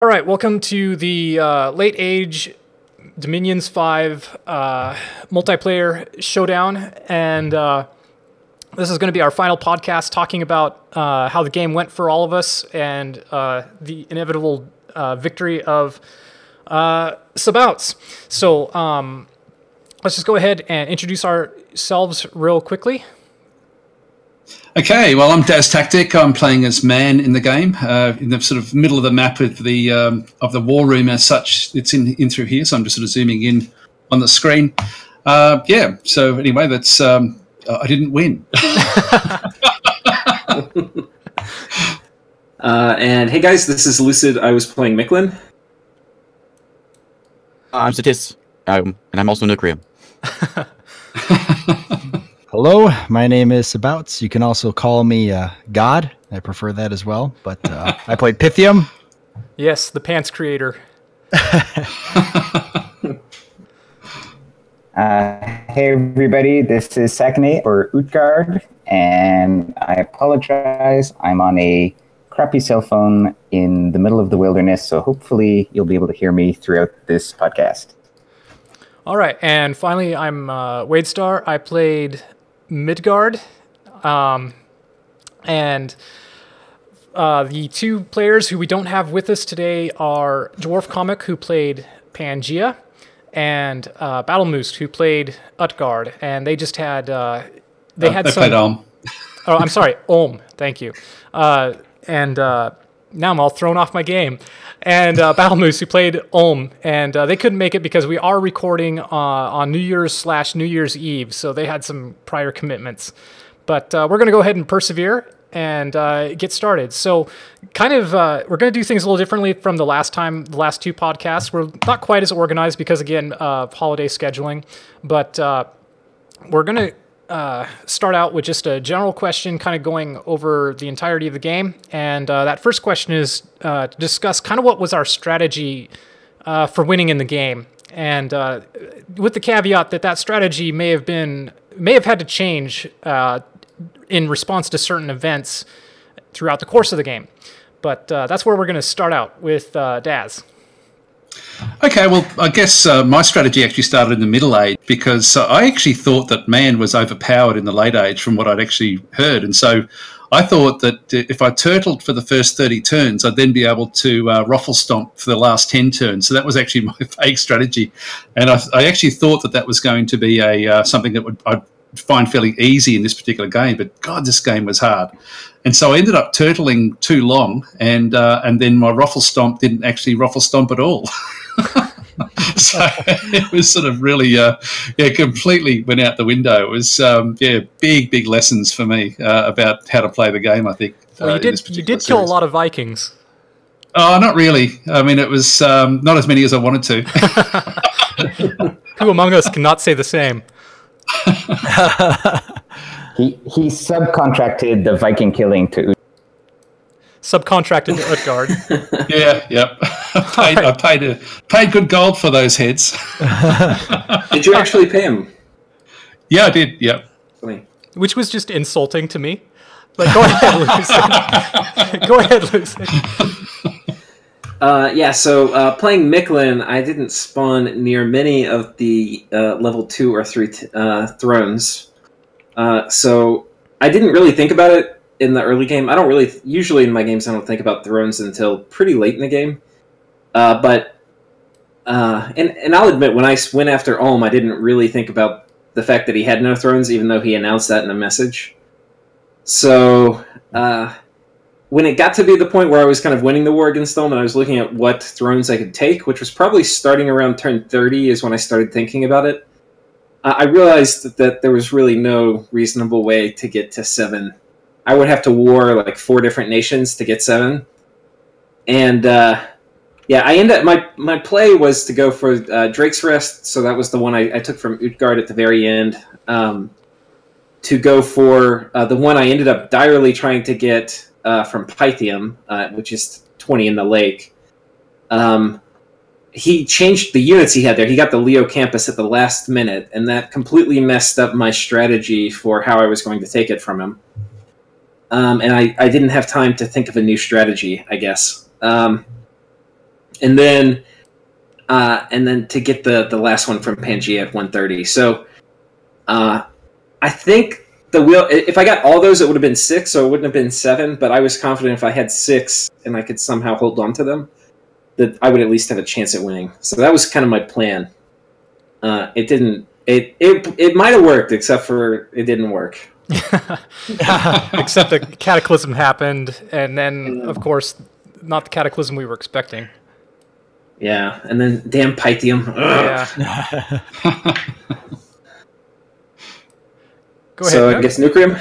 All right, welcome to the Late Age Dominions 5 multiplayer showdown, and this is going to be our final podcast talking about how the game went for all of us and the inevitable victory of Sabouts. So let's just go ahead and introduce ourselves real quickly. Okay, well, I'm Daz Tactic. I'm playing as Man in the game, in the sort of middle of the map of the war room as such. It's in through here, so I'm just sort of zooming in on the screen. Yeah. So anyway, that's I didn't win. And hey guys, this is Lucid. I was playing Micklin. I'm Satis, and I'm also Nucrium. Hello, my name is Sabouts. You can also call me God. I prefer that as well, but I played Pythium. Yes, the pants creator. Hey everybody, this is Sakane for Utgard, and I apologize. I'm on a crappy cell phone in the middle of the wilderness, so hopefully you'll be able to hear me throughout this podcast. All right, and finally, I'm WadeStar. I played Midgard, and the two players who we don't have with us today are Dwarf Comic, who played Pangea, and Battlemoose, who played Utgard, and they just had they played Olm. Oh, I'm sorry, Olm. Thank you. And now I'm all thrown off my game. And Battlemoose, who played Olm, and they couldn't make it because we are recording on New Year's/New Year's Eve, so they had some prior commitments. But we're going to go ahead and persevere and get started. So kind of, we're going to do things a little differently from the last two podcasts. We're not quite as organized because, again, of holiday scheduling, but we're going to start out with just a general question, kind of going over the entirety of the game. And that first question is to discuss kind of what was our strategy for winning in the game. And with the caveat that strategy may have had to change in response to certain events throughout the course of the game. But that's where we're going to start out with Daz. Okay, well, I guess my strategy actually started in the Middle Age because I actually thought that Man was overpowered in the Late Age from what I'd actually heard. And so I thought that if I turtled for the first 30 turns, I'd then be able to ruffle stomp for the last 10 turns. So that was actually my vague strategy. And I actually thought that was going to be something that I'd find fairly easy in this particular game. But, God, this game was hard. And so I ended up turtling too long, and then my ruffle stomp didn't actually ruffle stomp at all. So it was sort of really, completely went out the window. It was, big lessons for me about how to play the game, I think. Well, you did kill a lot of Vikings. Oh, not really. I mean, it was not as many as I wanted to. Who among us cannot say the same? He subcontracted the Viking killing to Subcontracted to Utgard. Yep. I paid good gold for those heads. Did you actually pay him? Yeah, I did. Yep. Funny. Which was just insulting to me. But go ahead, Lucy. Go ahead, Lucy. So playing Micklin, I didn't spawn near many of the level 2 or 3 thrones. So I didn't really think about it in the early game. Usually in my games, I don't think about thrones until pretty late in the game. And I'll admit, when I went after Ulm, I didn't really think about the fact that he had no thrones, even though he announced that in a message. So when it got to be the point where I was kind of winning the war against Ulm, and I was looking at what thrones I could take, which was probably starting around turn 30 is when I started thinking about it, I realized that there was really no reasonable way to get to 7. I would have to war like 4 different nations to get 7. And I ended up, my play was to go for Drake's Rest, so that was the one I took from Utgard at the very end, to go for the one I ended up direly trying to get from Pythium, which is 20 in the lake. He changed the units he had there. He got the Leo Campus at the last minute, and that completely messed up my strategy for how I was going to take it from him. And I didn't have time to think of a new strategy, I guess. and then to get the last one from Pangea at 130. So I think the wheel. If I got all those, it would have been 6, so it wouldn't have been 7. But I was confident if I had 6 and I could somehow hold on to them, that I would at least have a chance at winning. So that was kind of my plan. It didn't. It might have worked, except for it didn't work. Except the cataclysm happened, and then, of course, not the cataclysm we were expecting. Yeah, and then damn Pythium. Yeah. Go ahead, So Nook. I guess Nucrium?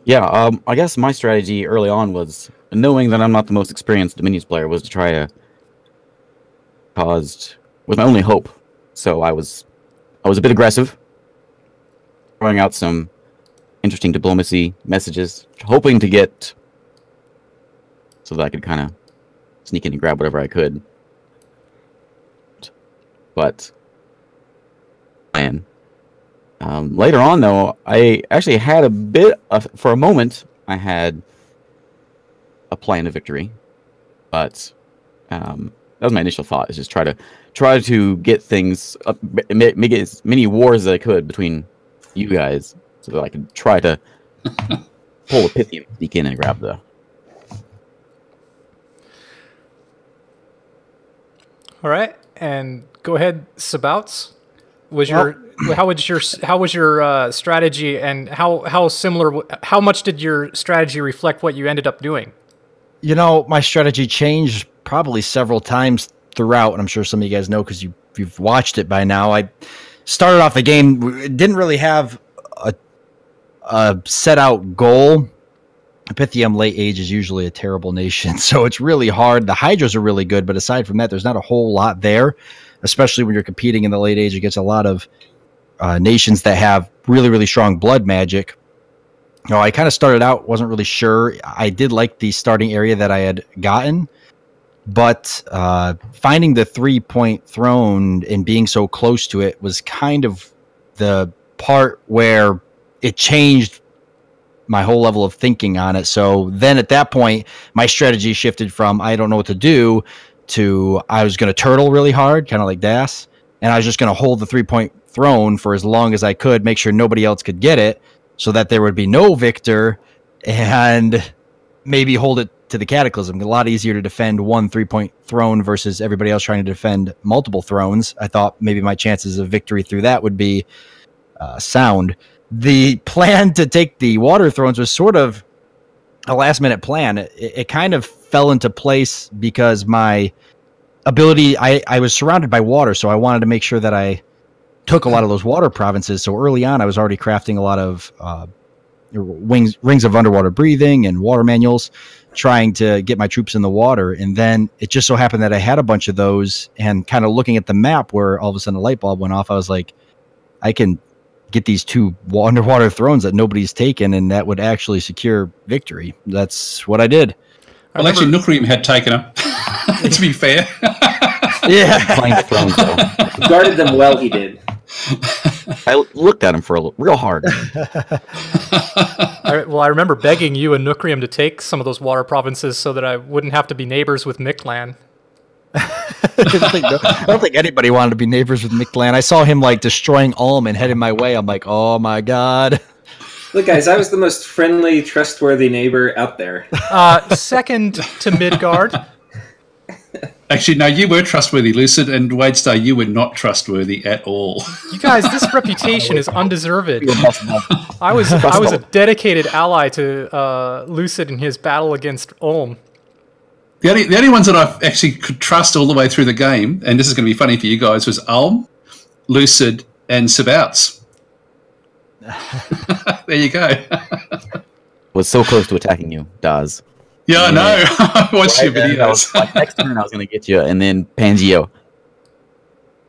Yeah, I guess my strategy early on was, knowing that I'm not the most experienced Dominions player, was to try to was my only hope. So I was a bit aggressive, throwing out some interesting diplomacy messages, hoping to get so that I could kind of sneak in and grab whatever I could. But man, later on though, I actually had a bit of, for a moment, I had a plan of victory, but that was my initial thought: is just try to get things up, make as many wars as I could between you guys, so that I could try to pull a Pythium, sneak in and grab the. All right, and go ahead, Sabouts. How was your strategy, and how similar? How much did your strategy reflect what you ended up doing? You know, my strategy changed probably several times throughout, and I'm sure some of you guys know because you've watched it by now. I started off the game, didn't really have a set out goal. Pythium late age is usually a terrible nation, so it's really hard. The Hydras are really good, but aside from that, there's not a whole lot there, especially when you're competing in the late age against a lot of nations that have really, really strong blood magic. You know, I kind of started out, wasn't really sure. I did like the starting area that I had gotten, but finding the 3-point throne and being so close to it was kind of the part where it changed my whole level of thinking on it. So then at that point, my strategy shifted from I don't know what to do to I was going to turtle really hard, kind of like Das, and I was just going to hold the 3-point throne for as long as I could, make sure nobody else could get it, so that there would be no victor, and maybe hold it to the Cataclysm. A lot easier to defend one 3-point throne versus everybody else trying to defend multiple thrones. I thought maybe my chances of victory through that would be sound. The plan to take the water thrones was sort of a last-minute plan. It kind of fell into place because my ability, I was surrounded by water, so I wanted to make sure that I took a lot of those water provinces. So early on, I was already crafting a lot of rings of underwater breathing and water manuals, trying to get my troops in the water. And then it just so happened that I had a bunch of those, and kind of looking at the map where all of a sudden a light bulb went off, I was like, I can get these 2 underwater thrones that nobody's taken, and that would actually secure victory. That's what I did. Well, actually, Nucrium had taken them, to be fair. Yeah. Playing the thrones, though. Guarded them well, he did. I looked at him for real hard. I remember begging you and Nucrium to take some of those water provinces so that I wouldn't have to be neighbors with Mictlan. I don't think anybody wanted to be neighbors with Mictlan. I saw him like destroying Ulm and heading my way. I'm like, oh my god. Look, guys, I was the most friendly, trustworthy neighbor out there. Second to Midgard. Actually, no, you were trustworthy, Lucid, and WadeStar, you were not trustworthy at all. You guys, this reputation is undeserved. I was a dedicated ally to Lucid in his battle against Ulm. The only ones that I actually could trust all the way through the game, and this is going to be funny for you guys, was Ulm, Lucid, and Sabouts. There you go. Was so close to attacking you, Daz. Yeah, I know. I watched your videos. Like, next turn I was going to get you, and then Pangeo. I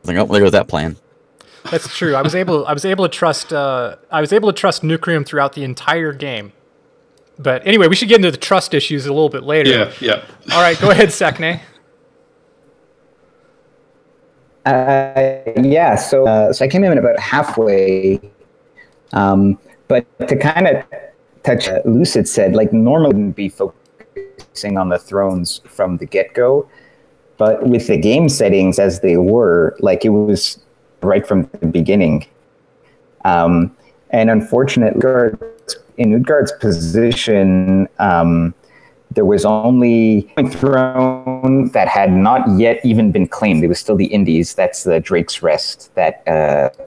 was like, oh, there goes that plan. That's true. I was able to trust Nucrium throughout the entire game. But anyway, we should get into the trust issues a little bit later. Yeah. All right, go ahead, Sakne. Yeah, so I came in about halfway, but to kind of touch, Lucid said, like, normally wouldn't be focusing on the thrones from the get-go, But with the game settings as they were, like it was right from the beginning. And unfortunately, in Utgard's position, there was only a throne that had not yet even been claimed. It was still the Indies. That's the Drake's Rest that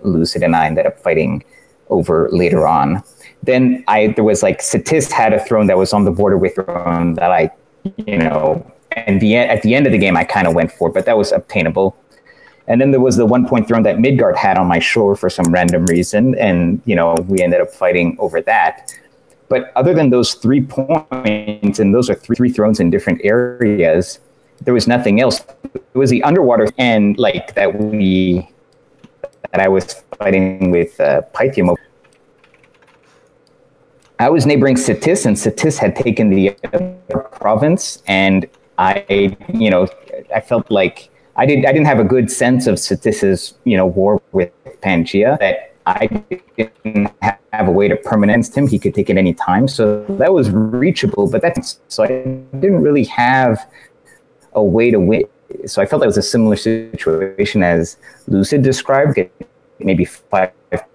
Lucid and I ended up fighting over later on. Then there was like Satis had a throne that was on the border with throne that I, and at the end of the game I kind of went for, but that was obtainable. And then there was the 1 point throne that Midgard had on my shore for some random reason, and we ended up fighting over that. But other than those 3 points, and those are three thrones in different areas, there was nothing else. It was the underwater and like that I was fighting with Pythium. I was neighboring Satis, and Satis had taken the province, and I felt like I didn't have a good sense of Satis's war with Pangaea, that I didn't have a way to permanence him. He could take it any time, so that was reachable. But so I didn't really have a way to win. So I felt that was a similar situation as Lucid described. Maybe 5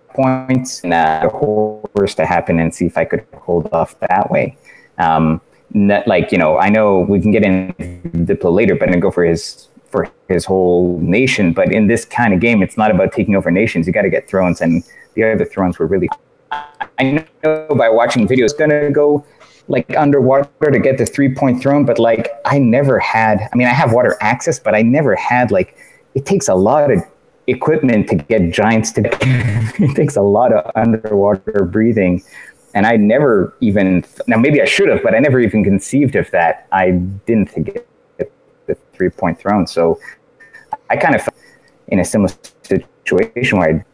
points and horrors to happen, and see if I could hold off that way. I know we can get into Diplo later, but I'm gonna go for his whole nation. But in this kind of game, it's not about taking over nations. You got to get thrones, and the other thrones were really. I know by watching videos, gonna go like underwater to get the 3 point throne, but like I never had. I mean, I have water access, but I never had like. It takes a lot of equipment to get giants to. It takes a lot of underwater breathing, and I never even. Now maybe I should have, but I never even conceived of that. I didn't think it. The 3 point throne. So I kind of felt in a similar situation where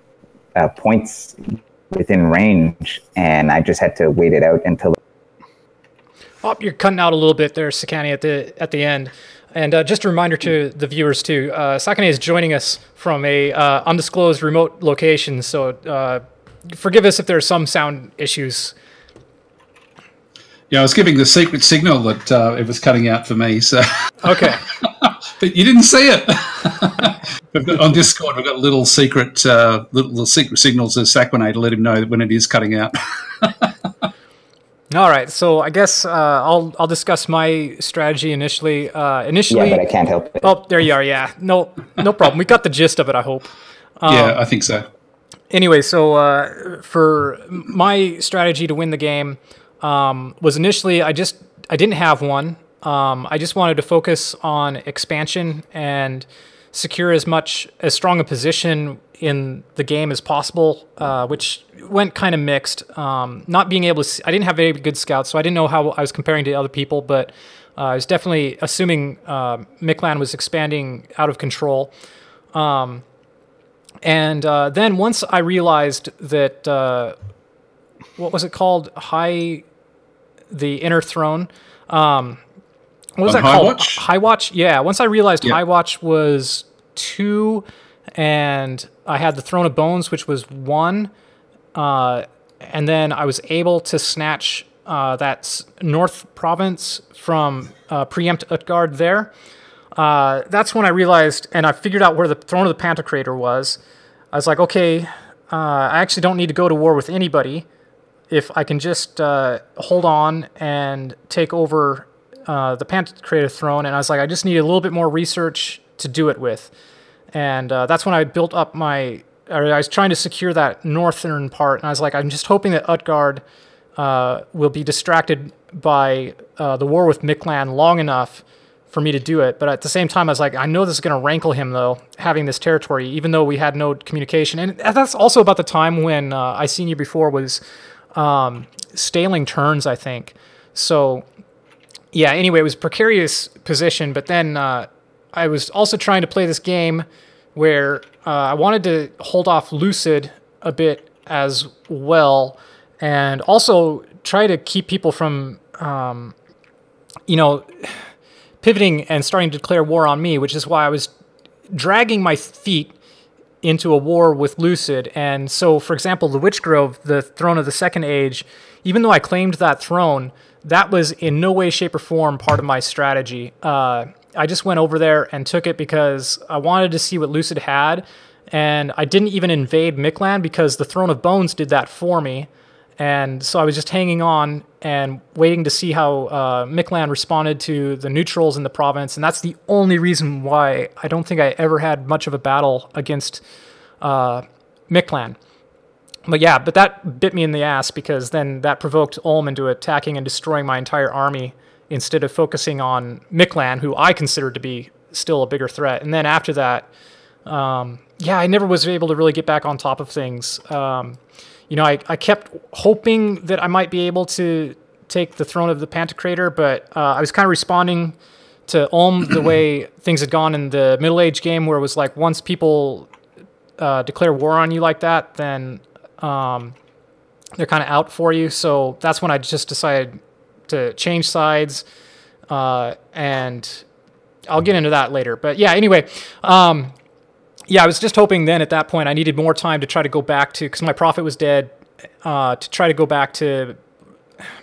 I had points within range, and I just had to wait it out until. Oh, you're cutting out a little bit there, Sakane, at the end. And just a reminder to the viewers too, Sakane is joining us from a undisclosed remote location, so forgive us if there are some sound issues. Yeah, I was giving the secret signal that it was cutting out for me. So okay, but you didn't see it. On Discord, we've got little secret signals to Sakane to let him know when it is cutting out. All right, so I guess I'll discuss my strategy initially. Yeah, but I can't help it. Oh, there you are. Yeah, no problem. We got the gist of it, I hope. Yeah, I think so. Anyway, so for my strategy to win the game. Was initially I didn't have one. I just wanted to focus on expansion and secure as strong a position in the game as possible, which went kind of mixed. Not being able to, I didn't have very good scouts, so I didn't know how I was comparing to other people, but I was definitely assuming Miklan was expanding out of control. And then once I realized that, what was it called? The Inner Throne. What was that called? Watch? High Watch? Yeah. Once I realized High Watch was 2, and I had the Throne of Bones, which was 1, and then I was able to snatch that North Province from Preempt Utgard there. That's when I realized, and I figured out where the Throne of the Pantocrator was. I was like, okay, I actually don't need to go to war with anybody. If I can just hold on and take over the Pantocrator throne, and I was like, I just need a little bit more research to do it with. And that's when I built up I was trying to secure that northern part, and I was like, I'm just hoping that Utgard will be distracted by the war with Miklan long enough for me to do it. But at the same time, I was like, I know this is going to rankle him, though, having this territory, even though we had no communication. And that's also about the time when I seen you before was staling turns, I think. So, yeah, anyway, it was a precarious position. But then I was also trying to play this game where I wanted to hold off Lucid a bit as well, and also try to keep people from, pivoting and starting to declare war on me, which is why I was dragging my feet into a war with Lucid. And so, for example, the Witch Grove, the throne of the Second Age, even though I claimed that throne, that was in no way, shape, or form part of my strategy. I just went over there and took it because I wanted to see what Lucid had, and I didn't even invade Mictlan because the Throne of Bones did that for me. And so I was just hanging on and waiting to see how Mictlan responded to the neutrals in the province, and that's the only reason why I don't think I ever had much of a battle against Mictlan. But yeah, but that bit me in the ass because then that provoked Ulm into attacking and destroying my entire army instead of focusing on Mictlan, who I considered to be still a bigger threat. And then after that, yeah, I never was able to really get back on top of things. I kept hoping that I might be able to take the throne of the Pantocrator, but I was kind of responding to Ulm the way things had gone in the Middle Age game, where it was like once people declare war on you like that, then they're kind of out for you. So that's when I just decided to change sides, and I'll get into that later. But yeah, anyway, yeah, I was just hoping then at that point I needed more time to try to go back to, because my prophet was dead, to try to go back to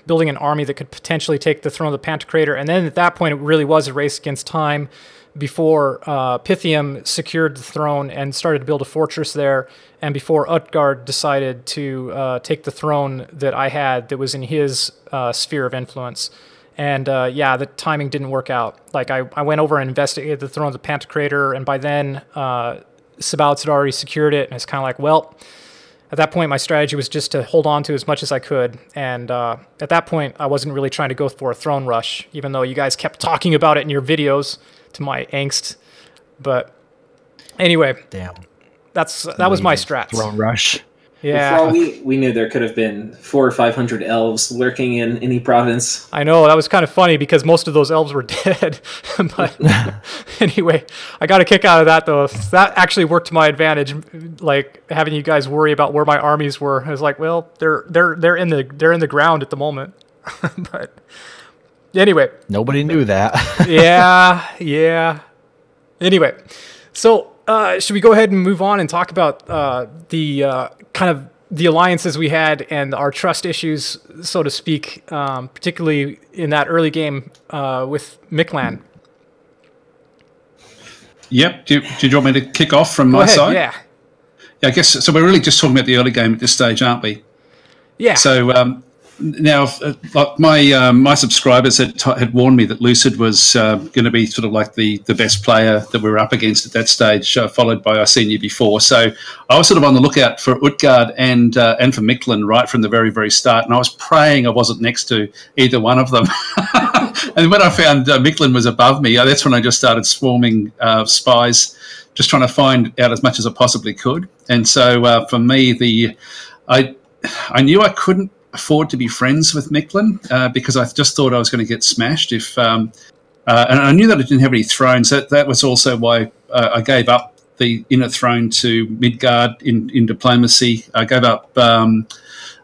building an army that could potentially take the throne of the Pantocrator. And then at that point, it really was a race against time before Pythium secured the throne and started to build a fortress there, and before Utgard decided to take the throne that I had that was in his sphere of influence. And yeah, the timing didn't work out. Like I went over and investigated the throne of the Pantocrator, and by then Sabaoth had already secured it, and it's kind of like, well, at that point my strategy was just to hold on to as much as I could. And at that point I wasn't really trying to go for a throne rush, even though you guys kept talking about it in your videos to my angst. But anyway, damn, that was my strats. Throne rush. Yeah. For all we knew there could have been 400 or 500 elves lurking in any province. I know, that was kind of funny because most of those elves were dead. But anyway, I got a kick out of that though. That actually worked to my advantage, like having you guys worry about where my armies were. I was like, well, they're in the ground at the moment. But anyway, nobody knew that. yeah. Anyway, so should we go ahead and move on and talk about the kind of the alliances we had and our trust issues, so to speak, particularly in that early game with Mictlan? Yep. Do you want me to kick off from Go my ahead, side? Yeah. I guess so. We're really just talking about the early game at this stage, aren't we? Yeah. So now, like my subscribers had warned me that Lucid was going to be sort of like the best player that we were up against at that stage, followed by I've seen you before. So I was sort of on the lookout for Utgard and for Mictlan right from the very, very start, and I was praying I wasn't next to either one of them. And when I found Mictlan was above me, that's when I just started swarming spies, just trying to find out as much as I possibly could. And so for me, I knew I couldn't afford to be friends with Mictlan because I just thought I was going to get smashed if and I knew that I didn't have any thrones. That was also why I gave up the inner throne to Midgard in diplomacy. I gave up to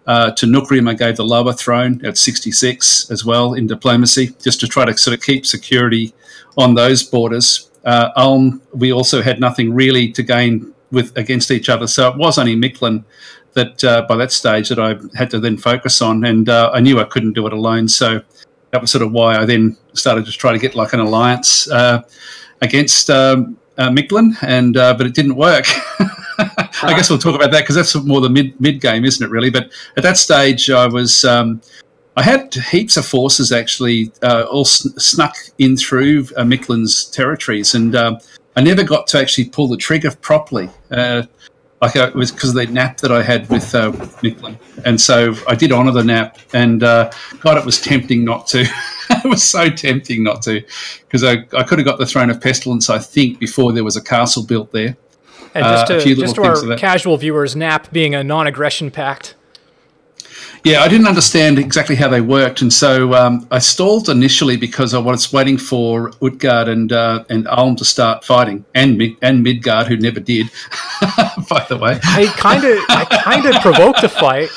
Nukrium. I gave the lower throne at 66 as well in diplomacy, just to try to sort of keep security on those borders. Ulm, we also had nothing really to gain against each other, so it was only Mictlan that by that stage that I had to then focus on, and I knew I couldn't do it alone. So that was sort of why I then started to try to get like an alliance against Mictlan, and but it didn't work. I guess we'll talk about that because that's more the mid game, isn't it? Really, but at that stage I was. I had heaps of forces actually all snuck in through Mictlan's territories, and I never got to actually pull the trigger properly. It was because of the nap that I had with Mictlan. And so I did honour the nap, and God, it was tempting not to. It was so tempting not to, because I could have got the Throne of Pestilence, I think, before there was a castle built there. And just to our casual viewers, nap being a non-aggression pact. Yeah, I didn't understand exactly how they worked, and so I stalled initially because I was waiting for Utgard and Ulm to start fighting, and Midgard, who never did, by the way. I kind of provoked a fight,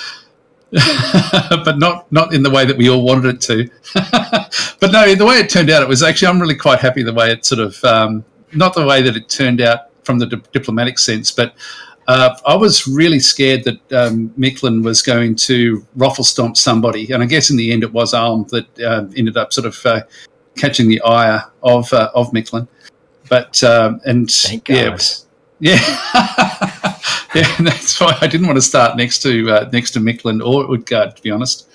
but not in the way that we all wanted it to. But no, the way it turned out, it was actually I'm really quite happy the way it sort of not the way that it turned out from the diplomatic sense, but. I was really scared that Mictlan was going to ruffle stomp somebody, and I guess in the end it was Ulm that ended up sort of catching the ire of Micklin. But and Thank God. yeah, yeah, and that's why I didn't want to start next to Micklin or Utgard, to be honest.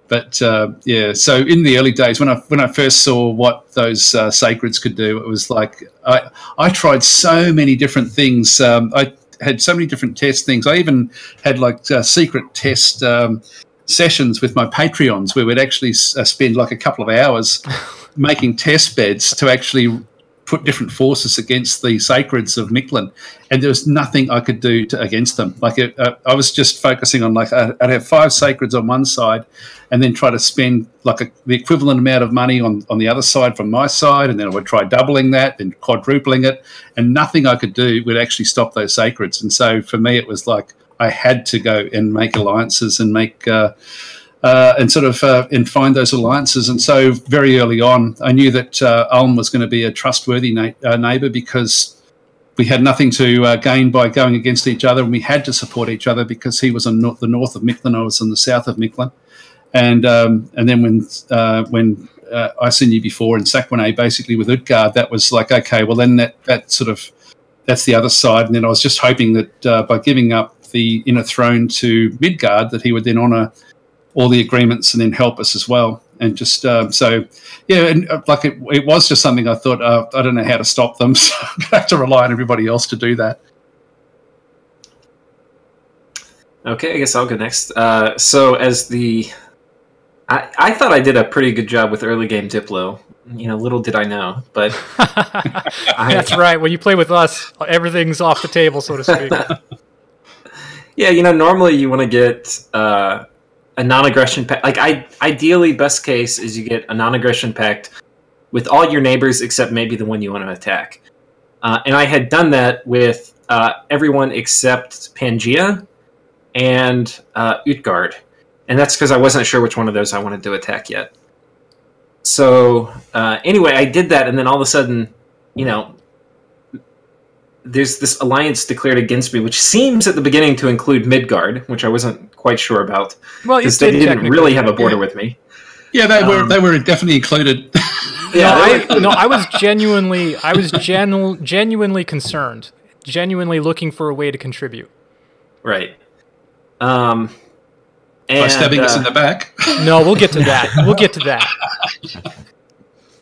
But yeah, so in the early days when I first saw what those sacreds could do, it was like I tried so many different things. I had so many different test things. I even had like secret test sessions with my Patreons where we'd actually spend like a couple of hours making test beds to actually put different forces against the sacreds of Micklin, and there was nothing I could do against them. Like I was just focusing on like I'd have 5 sacreds on one side, and then try to spend like the equivalent amount of money on the other side from my side, and then I would try doubling that, then quadrupling it, and nothing I could do would actually stop those sacreds. And so for me, it was like I had to go and make alliances and make. And find those alliances. And so very early on, I knew that Ulm was going to be a trustworthy neighbour because we had nothing to gain by going against each other, and we had to support each other because he was on the north of Micklin, I was on the south of Micklin. And then when I seen you before in Sakwane, basically with Utgard, that was like, okay, well then that's the other side. And then I was just hoping that by giving up the inner throne to Midgard, that he would then honour all the agreements and then help us as well. And just so yeah, and like it was just something I thought I don't know how to stop them, so I'm gonna have to rely on everybody else to do that. Okay, I guess I'll go next. So as I thought I did a pretty good job with early game Diplo. Little did I know, but that's right. When you play with us, everything's off the table, so to speak. Yeah, normally you want to get a non-aggression pact. Like ideally, best case is you get a non-aggression pact with all your neighbors except maybe the one you want to attack. And I had done that with everyone except Pangea and Utgard, and that's because I wasn't sure which one of those I wanted to attack yet. So anyway, I did that, and then all of a sudden, there's this alliance declared against me, which seems at the beginning to include Midgard, which I wasn't quite sure about. Well, because they didn't really have a border with me. Yeah, they were definitely included. Yeah, I was genuinely concerned, genuinely looking for a way to contribute. Right. By stabbing us in the back. No, we'll get to that.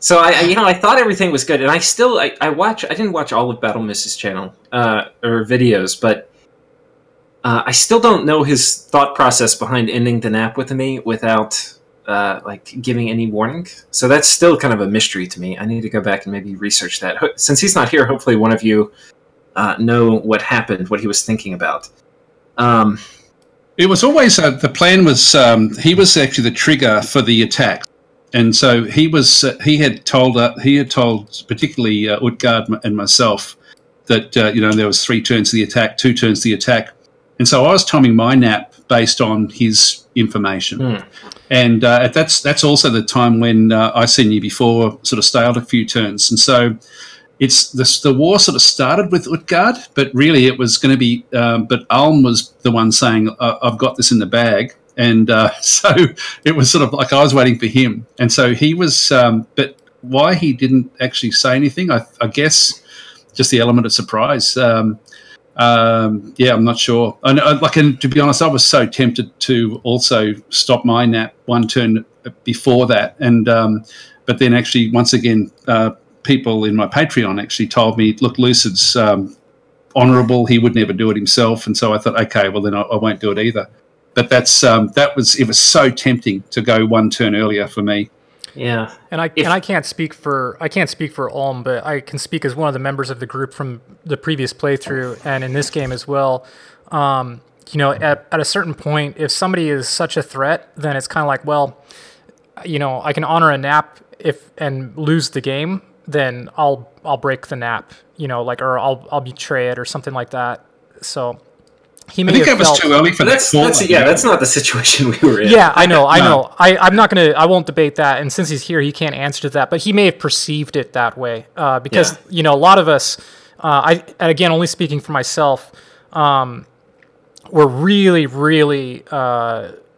So I thought everything was good, and I didn't watch all of Battle Miss's channel or videos, but I still don't know his thought process behind ending the nap with me without giving any warning. So that's still kind of a mystery to me. I need to go back and maybe research that. Since he's not here, hopefully one of you know what happened, what he was thinking about. It was always the plan was he was actually the trigger for the attack. And so he had told particularly Utgard and myself that there was 3 turns to the attack, 2 turns to the attack, and so I was timing my nap based on his information, and that's also the time when I seen you before sort of stalled a few turns, and so it's the war sort of started with Utgard, but really it was going to be, but Ulm was the one saying I've got this in the bag. And so it was sort of like I was waiting for him. And so he was, but why he didn't actually say anything, I guess just the element of surprise. I'm not sure. And to be honest, I was so tempted to also stop my nap 1 turn before that. And but then actually, once again, people in my Patreon actually told me, look, Lucid's honourable. He would never do it himself. And so I thought, okay, well, then I won't do it either. But it was so tempting to go 1 turn earlier for me. Yeah, and I can't speak for Ulm, but I can speak as one of the members of the group from the previous playthrough and in this game as well. At a certain point, if somebody is such a threat, then it's kind of like, well, I can honor a nap and lose the game, then I'll break the nap, or I'll betray it or something like that. So. I think it was too early for that. That's not the situation we were in. Yeah, I know. I won't debate that. And since he's here, he can't answer to that. But he may have perceived it that way because a lot of us. And again, only speaking for myself, were really, really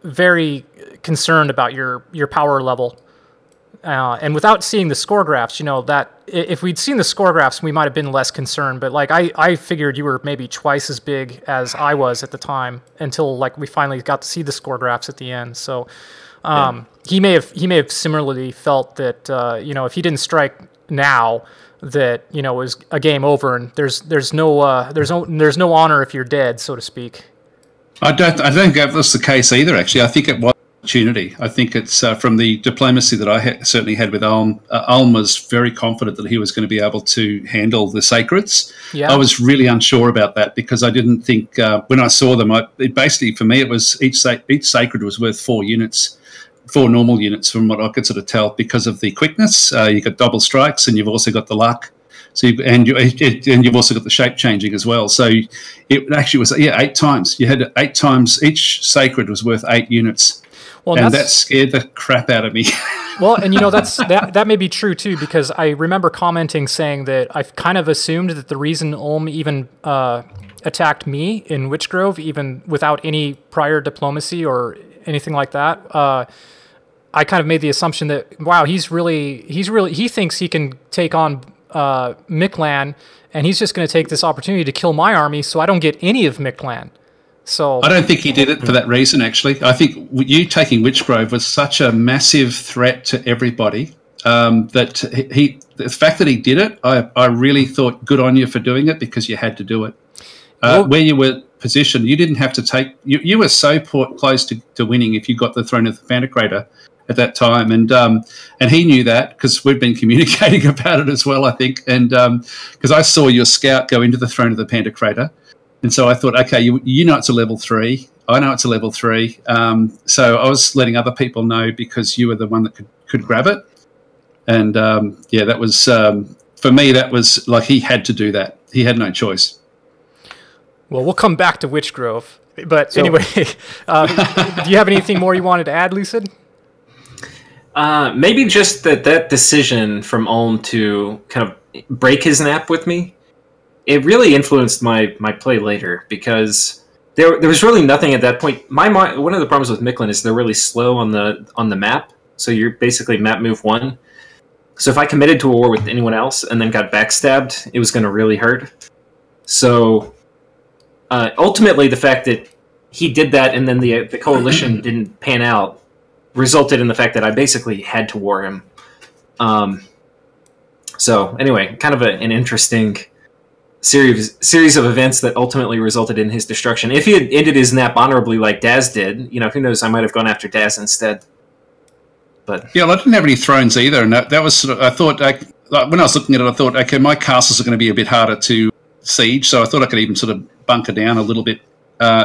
very concerned about your power level. And without seeing the score graphs, that if we'd seen the score graphs, we might have been less concerned. But like I figured you were maybe twice as big as I was at the time until like we finally got to see the score graphs at the end. So he may have similarly felt that if he didn't strike now, that it was a game over, and there's no honor if you're dead, so to speak. I don't think that was the case either. Actually, I think it was an opportunity. I think it's from the diplomacy that I certainly had with Ulm. Ulm was very confident that he was going to be able to handle the sacreds. Yeah. I was really unsure about that because I didn't think when I saw them. Basically for me it was each sacred was worth 4 units. 4 normal units from what I could sort of tell because of the quickness. You've got double strikes and you've also got the luck. So you've also got the shape changing as well. So it actually was 8 times. You had 8 times. Each sacred was worth 8 units. Well, and that scared the crap out of me. Well, and that may be true too, because I remember commenting saying that I've kind of assumed that the reason Ulm even attacked me in Witchgrove, even without any prior diplomacy or anything like that, I kind of made the assumption that he thinks he can take on Mictlan, and he's just going to take this opportunity to kill my army, so I don't get any of Mictlan. So I don't think he did it for that reason. Actually, I think you taking Witchgrove was such a massive threat to everybody that the fact that he did it, I really thought good on you for doing it because you had to do it. Where you were positioned, you didn't have to take. You were so close to winning if you got the Throne of the Pantocrator at that time, and he knew that because we'd been communicating about it as well, I think, and because I saw your scout go into the Throne of the Pantocrator, and so I thought, okay, you know it's a level 3, I know it's a level 3, so I was letting other people know because you were the one that could grab it, and that was for me. That was like he had to do that. He had no choice. Well, we'll come back to Witchgrove, but anyway, do you have anything more you wanted to add, Lucid? Maybe just that decision from Ulm to kind of break his nap with me, it really influenced my play later because there was really nothing at that point. One of the problems with Mictlan is they're really slow on the map, so you're basically map move 1. So if I committed to a war with anyone else and then got backstabbed, it was going to really hurt. So ultimately, the fact that he did that and then the coalition didn't pan out resulted in the fact that I basically had to war him. So anyway, kind of an interesting series of events that ultimately resulted in his destruction. If he had ended his nap honorably like Daz did, who knows, I might have gone after Daz instead. But yeah, well, I didn't have any thrones either, and that was sort of, I thought, when I was looking at it, I thought, okay, my castles are going to be a bit harder to siege, so I thought I could even sort of bunker down a little bit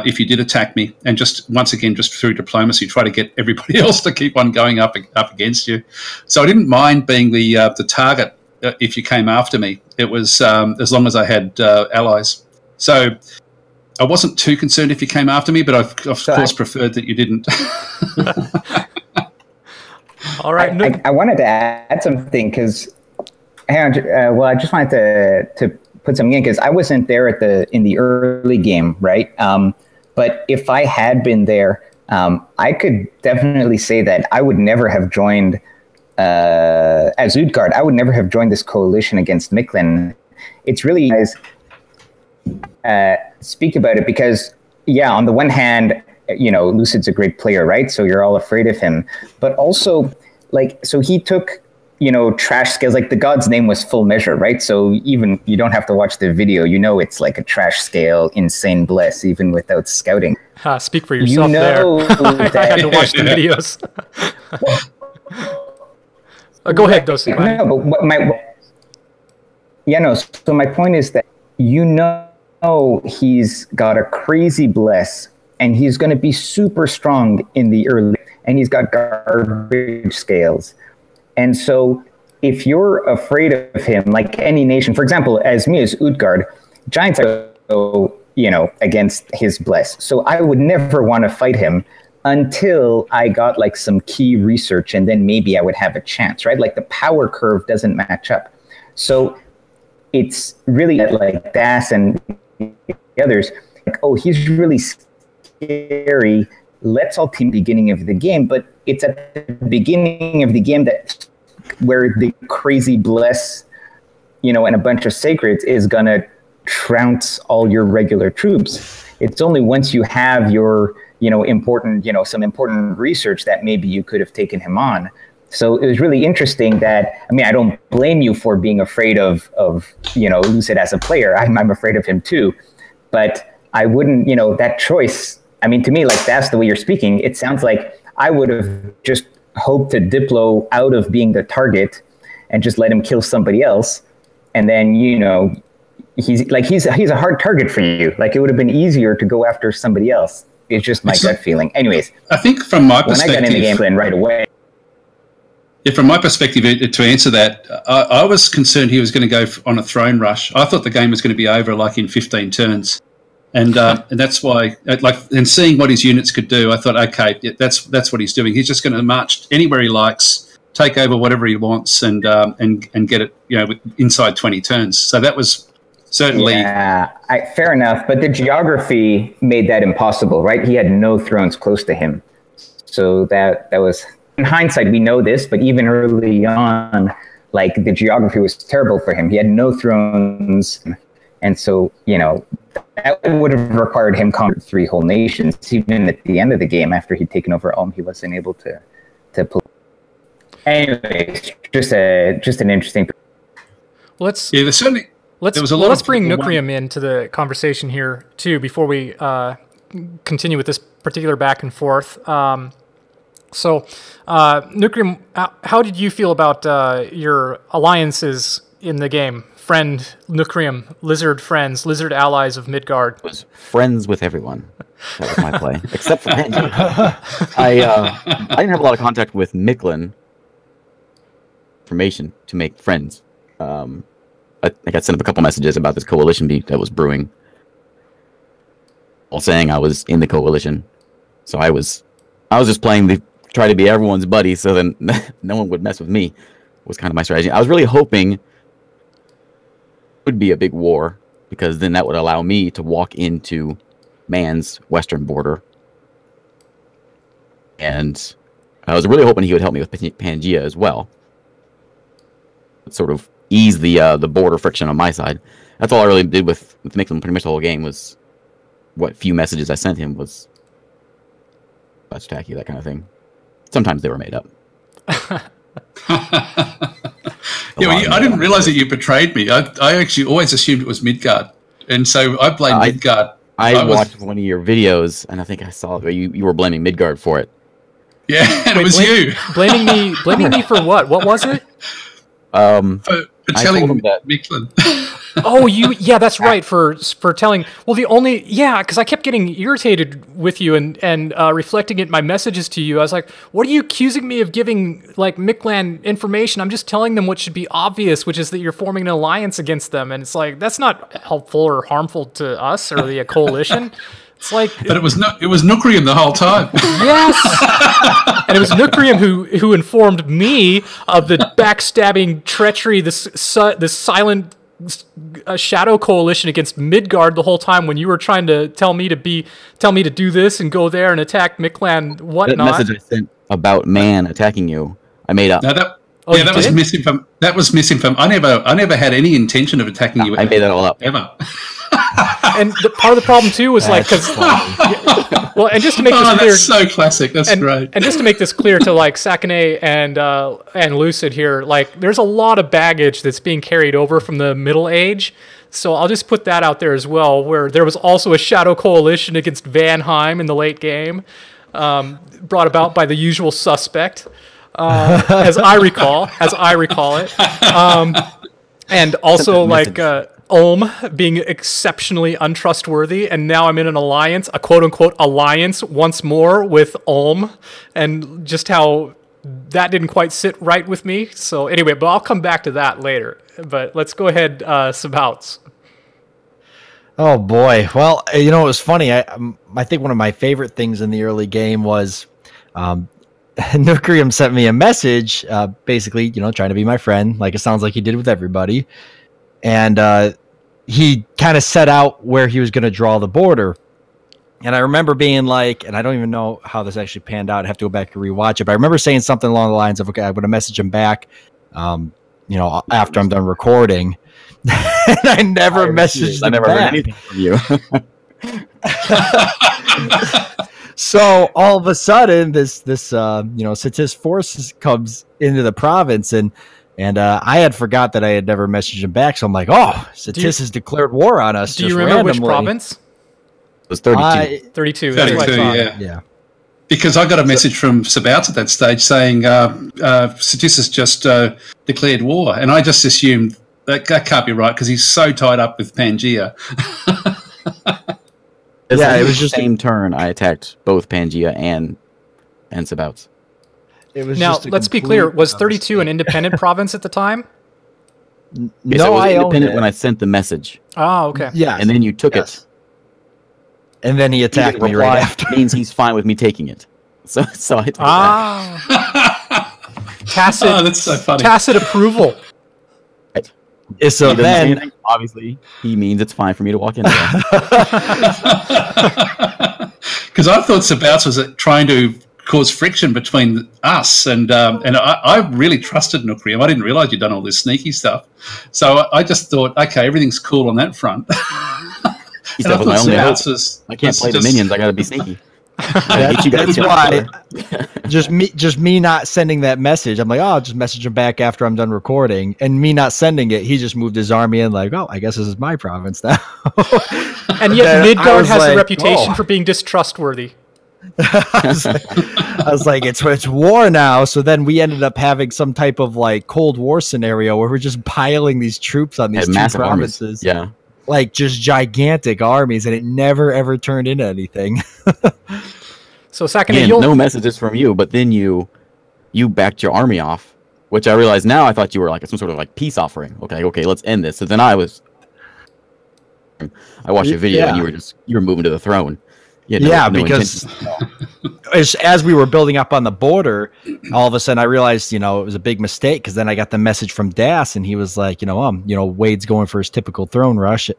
if you did attack me, and just once again, just through diplomacy, try to get everybody else to keep on going up against you. So I didn't mind being the target if you came after me. It was as long as I had allies. So I wasn't too concerned if you came after me, but I of course preferred that you didn't. All right. I wanted to add something because, I just wanted to put something in because I wasn't there in the early game, right? But if I had been there, I could definitely say that I would never have joined as Utgard. I would never have joined this coalition against Mictlan. It's really guys speak about it because, on the one hand, Lucid's a great player, right? So you're all afraid of him, but also so he took. Trash scales, like the god's name was Full Measure, right? So even you don't have to watch the video, it's like a trash scale, insane bless, even without scouting. Speak for yourself there. I had to watch the videos. Go ahead, Dosik. So my point is that he's got a crazy bless, and he's going to be super strong in the early, and he's got garbage scales. And so if you're afraid of him, like any nation, for example, as me as Utgard, giants go, against his bless. So I would never want to fight him until I got like some key research, and then maybe I would have a chance, right? Like the power curve doesn't match up. So it's really like Das and the others, like, oh, he's really scary. Let's all team beginning of the game, but it's at the beginning of the game that where the crazy bless, and a bunch of sacreds is gonna trounce all your regular troops. It's only once you have your, important, some important research that maybe you could have taken him on. So it was really interesting that, I don't blame you for being afraid of Lucid as a player. I'm afraid of him too, but I wouldn't, that choice, to me, like, that's the way you're speaking. It sounds like I would have just hoped to Diplo out of being the target and just let him kill somebody else. And then, he's a hard target for you. Like, it would have been easier to go after somebody else. It's just my gut feeling. Anyways, I think from my perspective, when I got in the game plan right away. Yeah, from my perspective, to answer that, I was concerned he was going to go on a throne rush. I thought the game was going to be over like in 15 turns, and that's why, and seeing what his units could do, I thought, okay, yeah, that's what he's doing. He's just going to march anywhere he likes, take over whatever he wants, and get it, inside 20 turns. So that was certainly fair enough. But the geography made that impossible, right? He had no thrones close to him, so that was. In hindsight, we know this, but even early on, like, the geography was terrible for him. He had no thrones, and so, that would have required him conquer 3 whole nations. Even at the end of the game, after he'd taken over Ulm, he wasn't able to pull. Anyways, just an interesting. Let's there certainly. Let's bring Nukrium into the conversation here too before we continue with this particular back and forth. So, Nukrium, how did you feel about your alliances in the game? Friend Nukrium, lizard friends, lizard allies of Midgard. I was friends with everyone. That was my play, except for Pangea. I didn't have a lot of contact with Miklin. Information to make friends. I got sent up a couple messages about this coalition beat that was brewing, all saying I was in the coalition. So I was just playing try to be everyone's buddy, so then no one would mess with me, was kind of my strategy. I was really hoping it would be a big war, because then that would allow me to walk into Man's western border. And I was really hoping he would help me with Pangea as well. Sort of ease the border friction on my side. That's all I really did with Miklin pretty much the whole game, was what few messages I sent him was let's attack you, that kind of thing. Sometimes they were made up. I didn't realize that you betrayed me. I actually always assumed it was Midgard, and so I blamed Midgard. I watched one of your videos, and I think I saw you were blaming Midgard for it. Yeah, and it was you blaming me for what? What was it? For telling Miklin. Oh, yeah, that's right. For telling. Well, because I kept getting irritated with you and reflecting it in my messages to you. I was like, what are you accusing me of giving, like, Miklin information? I'm just telling them what should be obvious, which is that you're forming an alliance against them. And it's like, that's not helpful or harmful to us or the coalition. It's like, but it was Nukrium the whole time. Yes, and it was Nukrium who informed me of the backstabbing treachery, this silent shadow coalition against Midgard the whole time, when you were trying to tell me to do this and go there and attack Miklin, whatnot. That message I sent about Man attacking you, I made up. No, that was misinformation. I never had any intention of attacking you. I made that all up. Ever. And part of the problem too was and just to make this clear, that's so classic. That's great. And just to make this clear to like Sakane and Lucid here, like, there's a lot of baggage that's being carried over from the Middle Age. So I'll just put that out there as well, where there was also a shadow coalition against Vanheim in the late game, brought about by the usual suspect, as I recall it, and also like. Ulm being exceptionally untrustworthy, and now I'm in an alliance, a quote-unquote alliance once more with Ulm, and just how that didn't quite sit right with me. So anyway, but I'll come back to that later. But let's go ahead, Sabouts. Oh boy. Well, it was funny. I think one of my favorite things in the early game was Nukrium sent me a message, basically, trying to be my friend, like it sounds like he did with everybody. And he kind of set out where he was going to draw the border. And I remember being like, and I don't even know how this actually panned out. I have to go back and rewatch it. But I remember saying something along the lines of, okay, I'm going to message him back after I'm done recording. And I never messaged them back. Heard anything from you. So all of a sudden, this Satis force comes into the province, and I had forgot that I had never messaged him back. So I'm like, oh, Satis has declared war on us. Do you remember which province? It was 32. 32. 32, yeah. Because I got a message from Sabouts at that stage saying Satis has just declared war, and I just assumed that can't be right because he's so tied up with Pangaea. It was just the same turn I attacked both Pangaea and Sabouts. It was now, let's be clear. Was 32 an independent province at the time? No, I was independent when I sent the message. Oh, okay. Yeah. And then you took it. And then he attacked me right after. Means he's fine with me taking it. So I took it. Tacit, that's so funny. Tacit approval. Right. So then, obviously, he means it's fine for me to walk in there. Because I thought Sabouts was trying to cause friction between us, and I really trusted Nookrium. I didn't realize you'd done all this sneaky stuff. So I just thought, okay, everything's cool on that front. He's my only hope. I can't play the minions. I got to be sneaky. That's why. just me not sending that message. I'm like, oh, I'll just message him back after I'm done recording. And me not sending it, he just moved his army in. Like, oh, I guess this is my province now. And yet Midgard has a reputation for being distrustworthy. I was like, it's war now. So then we ended up having some type of like Cold War scenario where we're just piling these troops on these two provinces. Armies. Yeah. Like just gigantic armies, and it never ever turned into anything. So second, no messages from you, but then you backed your army off, which I realize now. I thought you were like some sort of like peace offering. Okay, let's end this. So then I watched your video, and you were moving to the throne. Because as we were building up on the border, all of a sudden I realized, it was a big mistake, because then I got the message from Das, and he was like, Wade's going for his typical throne rush.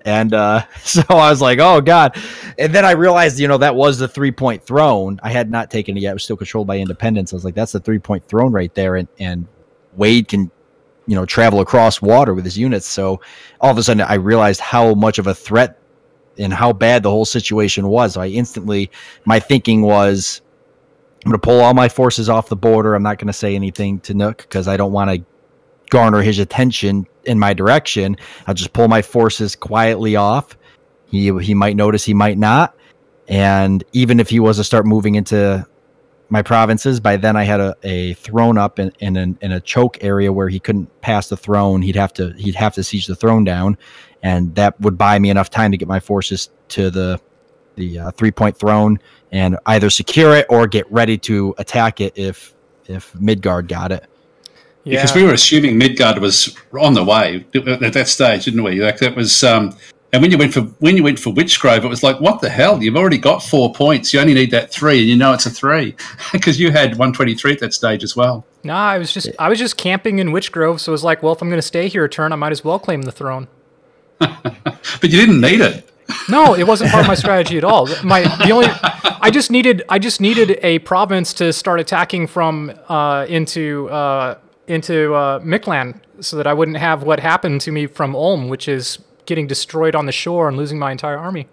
And so I was like, oh, God. And then I realized, that was the 3-point throne. I had not taken it yet. It was still controlled by independence. I was like, that's the 3-point throne right there. And Wade can, travel across water with his units. So all of a sudden I realized how much of a threat and how bad the whole situation was. So my thinking was, I'm going to pull all my forces off the border. I'm not going to say anything to Nook because I don't want to garner his attention in my direction. I'll just pull my forces quietly off. He might notice, he might not. And even if he was to start moving into my provinces, by then I had a throne up in a choke area where he couldn't pass the throne. He'd have to siege the throne down. And that would buy me enough time to get my forces to the 3-point throne and either secure it or get ready to attack it if Midgard got it. Yeah. Because we were assuming Midgard was on the way at that stage, didn't we? Like that was, and when you went for Witchgrove, it was like, what the hell? You've already got 4 points. You only need that 3, and it's a 3 because you had 123 at that stage as well. No, I was just camping in Witchgrove, so it was like, well, if I'm going to stay here a turn, I might as well claim the throne. But you didn't need it. No, it wasn't part of my strategy at all. I just needed a province to start attacking from into Miklan, so that I wouldn't have what happened to me from Ulm, which is getting destroyed on the shore and losing my entire army.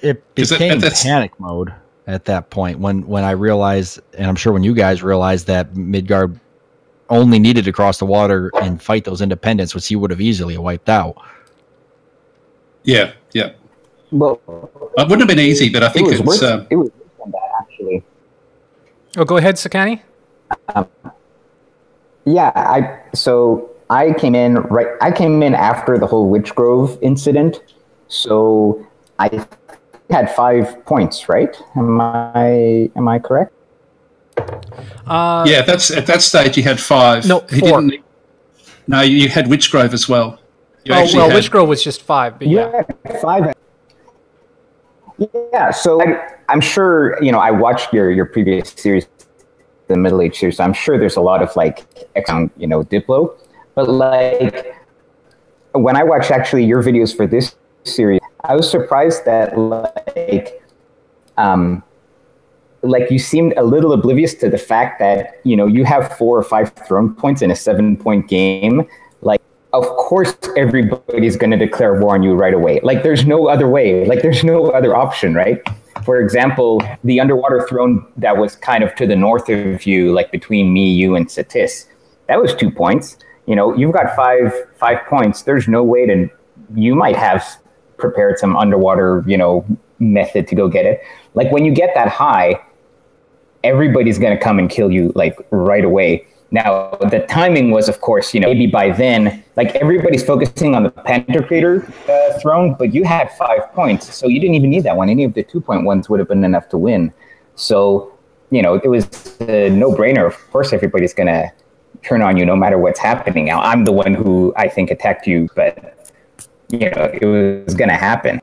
It became panic mode at that point when I realized, and I'm sure when you guys realized, that Midgard only needed to cross the water and fight those independents, which he would have easily wiped out. Yeah. Well, it wouldn't have been easy, but I think it was worse than that, actually. Oh, go ahead, Sakani. I came in after the whole Witchgrove incident, so I had 5 points, right? Am I correct? Yeah, that's at that stage you had 5. No, 4. No, you had Witchgrove as well. Witchgrove was just 5. But yeah, 5. Yeah, so I'm sure I watched your previous series, the Middle Age series. So I'm sure there's a lot of Diplo, but when I watched actually your videos for this series, I was surprised that like you seemed a little oblivious to the fact that, you know, you have 4 or 5 throne points in a 7-point game. Like, of course, everybody's going to declare war on you right away. Like, there's no other way. Like, there's no other option, right? For example, the underwater throne that was kind of to the north of you, like between me, you, and Satis, that was 2 points. You know, you've got 5 points. There's no way to, you might have prepared some underwater, you know, method to go get it. Like, when you get that high, everybody's going to come and kill you, like, right away. Now, the timing was, of course, you know, maybe by then, like, everybody's focusing on the Pantocrator throne, but you had 5 points, so you didn't even need that one. Any of the 2-point ones would have been enough to win. So, you know, it was a no-brainer. Of course, everybody's going to turn on you no matter what's happening. Now, I'm the one who, I think, attacked you, but, you know, it was going to happen.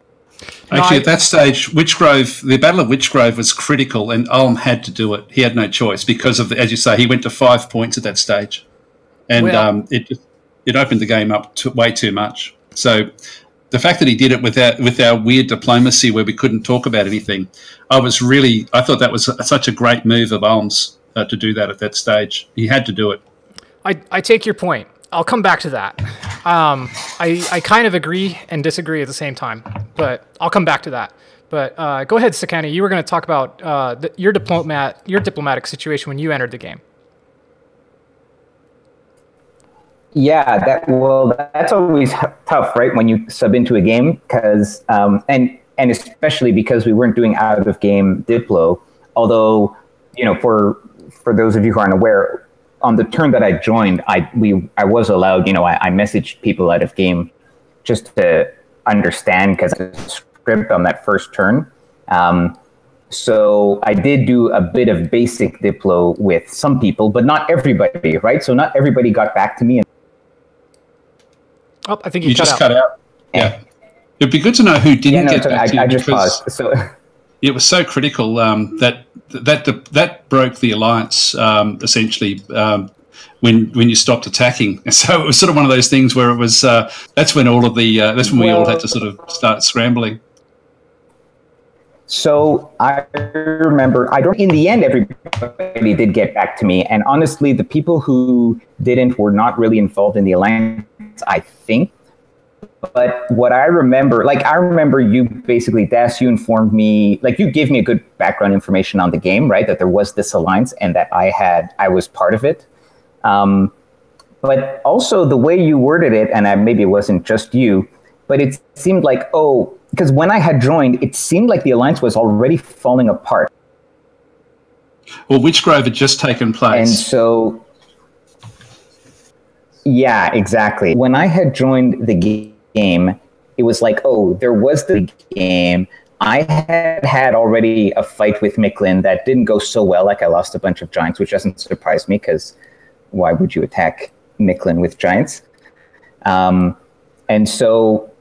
Actually, at that stage, Witchgrove, the Battle of Witchgrove was critical, and Ulm had to do it. He had no choice because of, as you say, he went to 5 points at that stage, and it opened the game up way too much. So the fact that he did it with our weird diplomacy where we couldn't talk about anything, I thought that was such a great move of Ulm's to do that at that stage. He had to do it. I take your point. I'll come back to that. I kind of agree and disagree at the same time, but I'll come back to that. But go ahead, Sakani. You were going to talk about your diplomatic situation when you entered the game. Yeah, that's always tough, right? When you sub into a game, because and especially because we weren't doing out of game Diplo. Although, you know, for those of you who aren't aware, on the turn that I joined, I was allowed, you know, I messaged people out of game just to understand, because I was script on that first turn. So I did do a bit of basic Diplo with some people, but not everybody, right? So not everybody got back to me. Oh, I think you just cut out. Yeah. It'd be good to know who didn't get back to you. I just paused. So it was so critical that broke the alliance essentially when you stopped attacking. So it was sort of one of those things where it was that's when all of the that's when we all had to sort of start scrambling. So I remember, in the end, everybody did get back to me, and honestly, the people who didn't were not really involved in the alliance, I think. But what I remember, you basically, Das, you informed me, like, you gave me a good background information on the game, right? That there was this alliance and that I was part of it. But also the way you worded it, and maybe it wasn't just you, but it seemed like, because when I had joined, it seemed like the alliance was already falling apart. Well, Witchgrove had just taken place. And so, yeah, exactly. When I had joined the game, it was like, there was the game. I had already a fight with Micklin that didn't go so well. Like, I lost a bunch of giants, which doesn't surprise me, because why would you attack Micklin with giants? And so,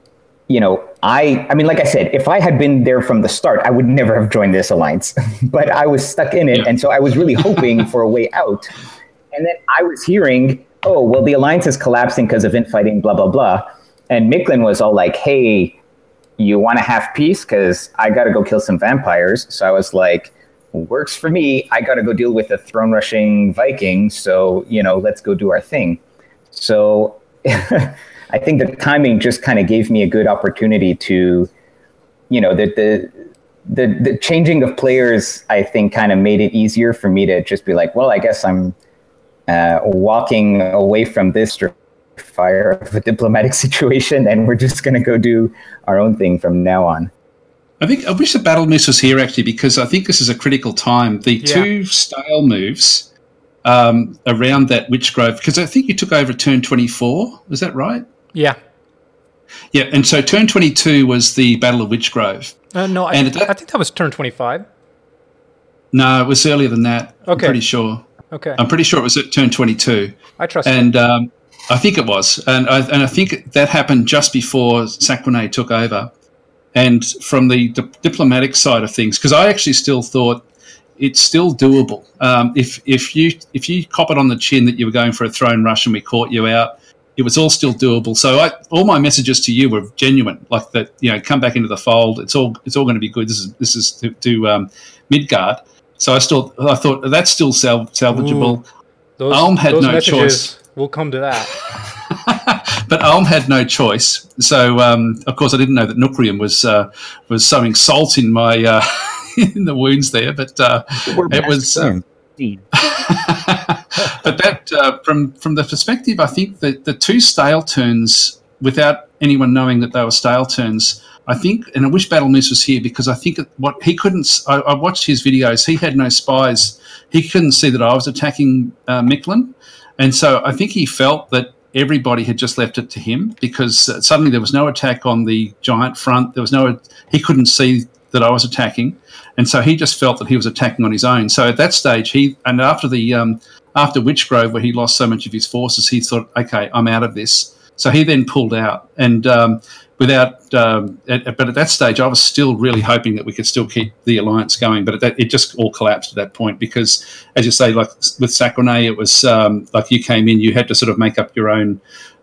you know, I mean, like I said, if I had been there from the start, I would never have joined this alliance. But I was stuck in it, and so I was really hoping for a way out. And then I was hearing, the alliance is collapsing because of infighting, blah, blah, blah. And Micklin was all like, hey, you want to have peace? Because I got to go kill some vampires. So I was like, works for me. I got to go deal with a throne-rushing Viking. So, you know, let's go do our thing. So I think the timing just kind of gave me a good opportunity to, you know, the changing of players, I think, kind of made it easier for me to just be like, well, I guess I'm walking away from this fire of a diplomatic situation, and we're just going to go do our own thing from now on. I wish the Battle Moose was here, actually, because I think this is a critical time. The two stale moves around that Witchgrove, because I think you took over turn 24, was that right? Yeah. Yeah, and so turn 22 was the Battle of Witchgrove. No, I think that was turn 25. No, it was earlier than that. Okay. I'm pretty sure. Okay. I'm pretty sure it was at turn 22. I trust and you. I think it was. And I think that happened just before Sakwane took over. And from the diplomatic side of things, because I actually still thought it's still doable. If you cop it on the chin that you were going for a throne rush and we caught you out, it was all still doable. So all my messages to you were genuine, like that. You know, come back into the fold. It's all going to be good. This is to Midgard. So I thought that's still salvageable. Those, Ulm had those no messages, choice. we'll come to that. But Ulm had no choice. So, of course, I didn't know that Nucrium was sowing salt in my in the wounds there. But it was. But that, from the perspective, I think that the two stale turns, without anyone knowing that they were stale turns, I think, and I wish Battle Moose was here, because I think what he couldn't. I watched his videos. He had no spies. He couldn't see that I was attacking Micklin, and so I think he felt that everybody had just left it to him, because suddenly there was no attack on the giant front. There was no. He couldn't see that I was attacking, and so he just felt that he was attacking on his own. So at that stage, after Witchgrove, where he lost so much of his forces, he thought, okay, I'm out of this. So he then pulled out, and but at that stage, I was still really hoping that we could still keep the alliance going. But it just all collapsed at that point, because, as you say, like with Sacronay, it was like you came in, you had to sort of make up your own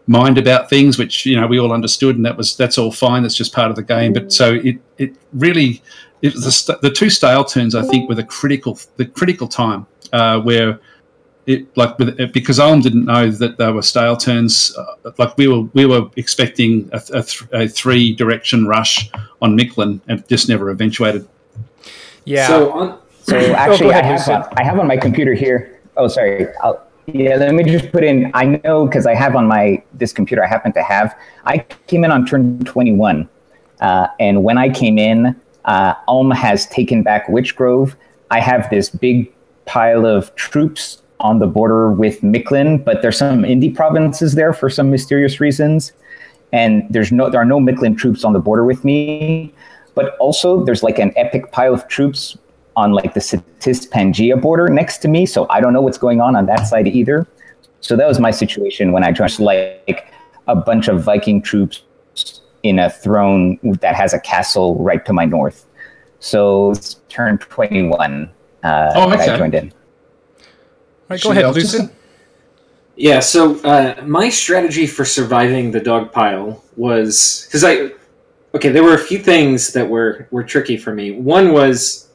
mind about things, which we all understood, and that's all fine. That's just part of the game. But so it really, the two stale turns, I think, were the critical time where. Because Ulm didn't know that they were stale turns. We were expecting a 3-direction rush on Micklin, and it just never eventuated. Yeah. So actually, ahead, I have on my computer here. Oh, sorry. Let me just put in. I know, because I have on this computer. I happen to have. I came in on turn 21, and when I came in, Ulm has taken back Witchgrove. I have this big pile of troops on the border with Micklin, but there's some indie provinces there for some mysterious reasons, and there are no Micklin troops on the border with me. But also, there's like an epic pile of troops on like the Satis Pangea border next to me, so I don't know what's going on that side either. So that was my situation when I joined, like a bunch of Viking troops in a throne that has a castle right to my north. So it's turn 21 that I joined in. All right, go ahead, Lucid. Yeah, so my strategy for surviving the dog pile was... Because there were a few things that were tricky for me. One was...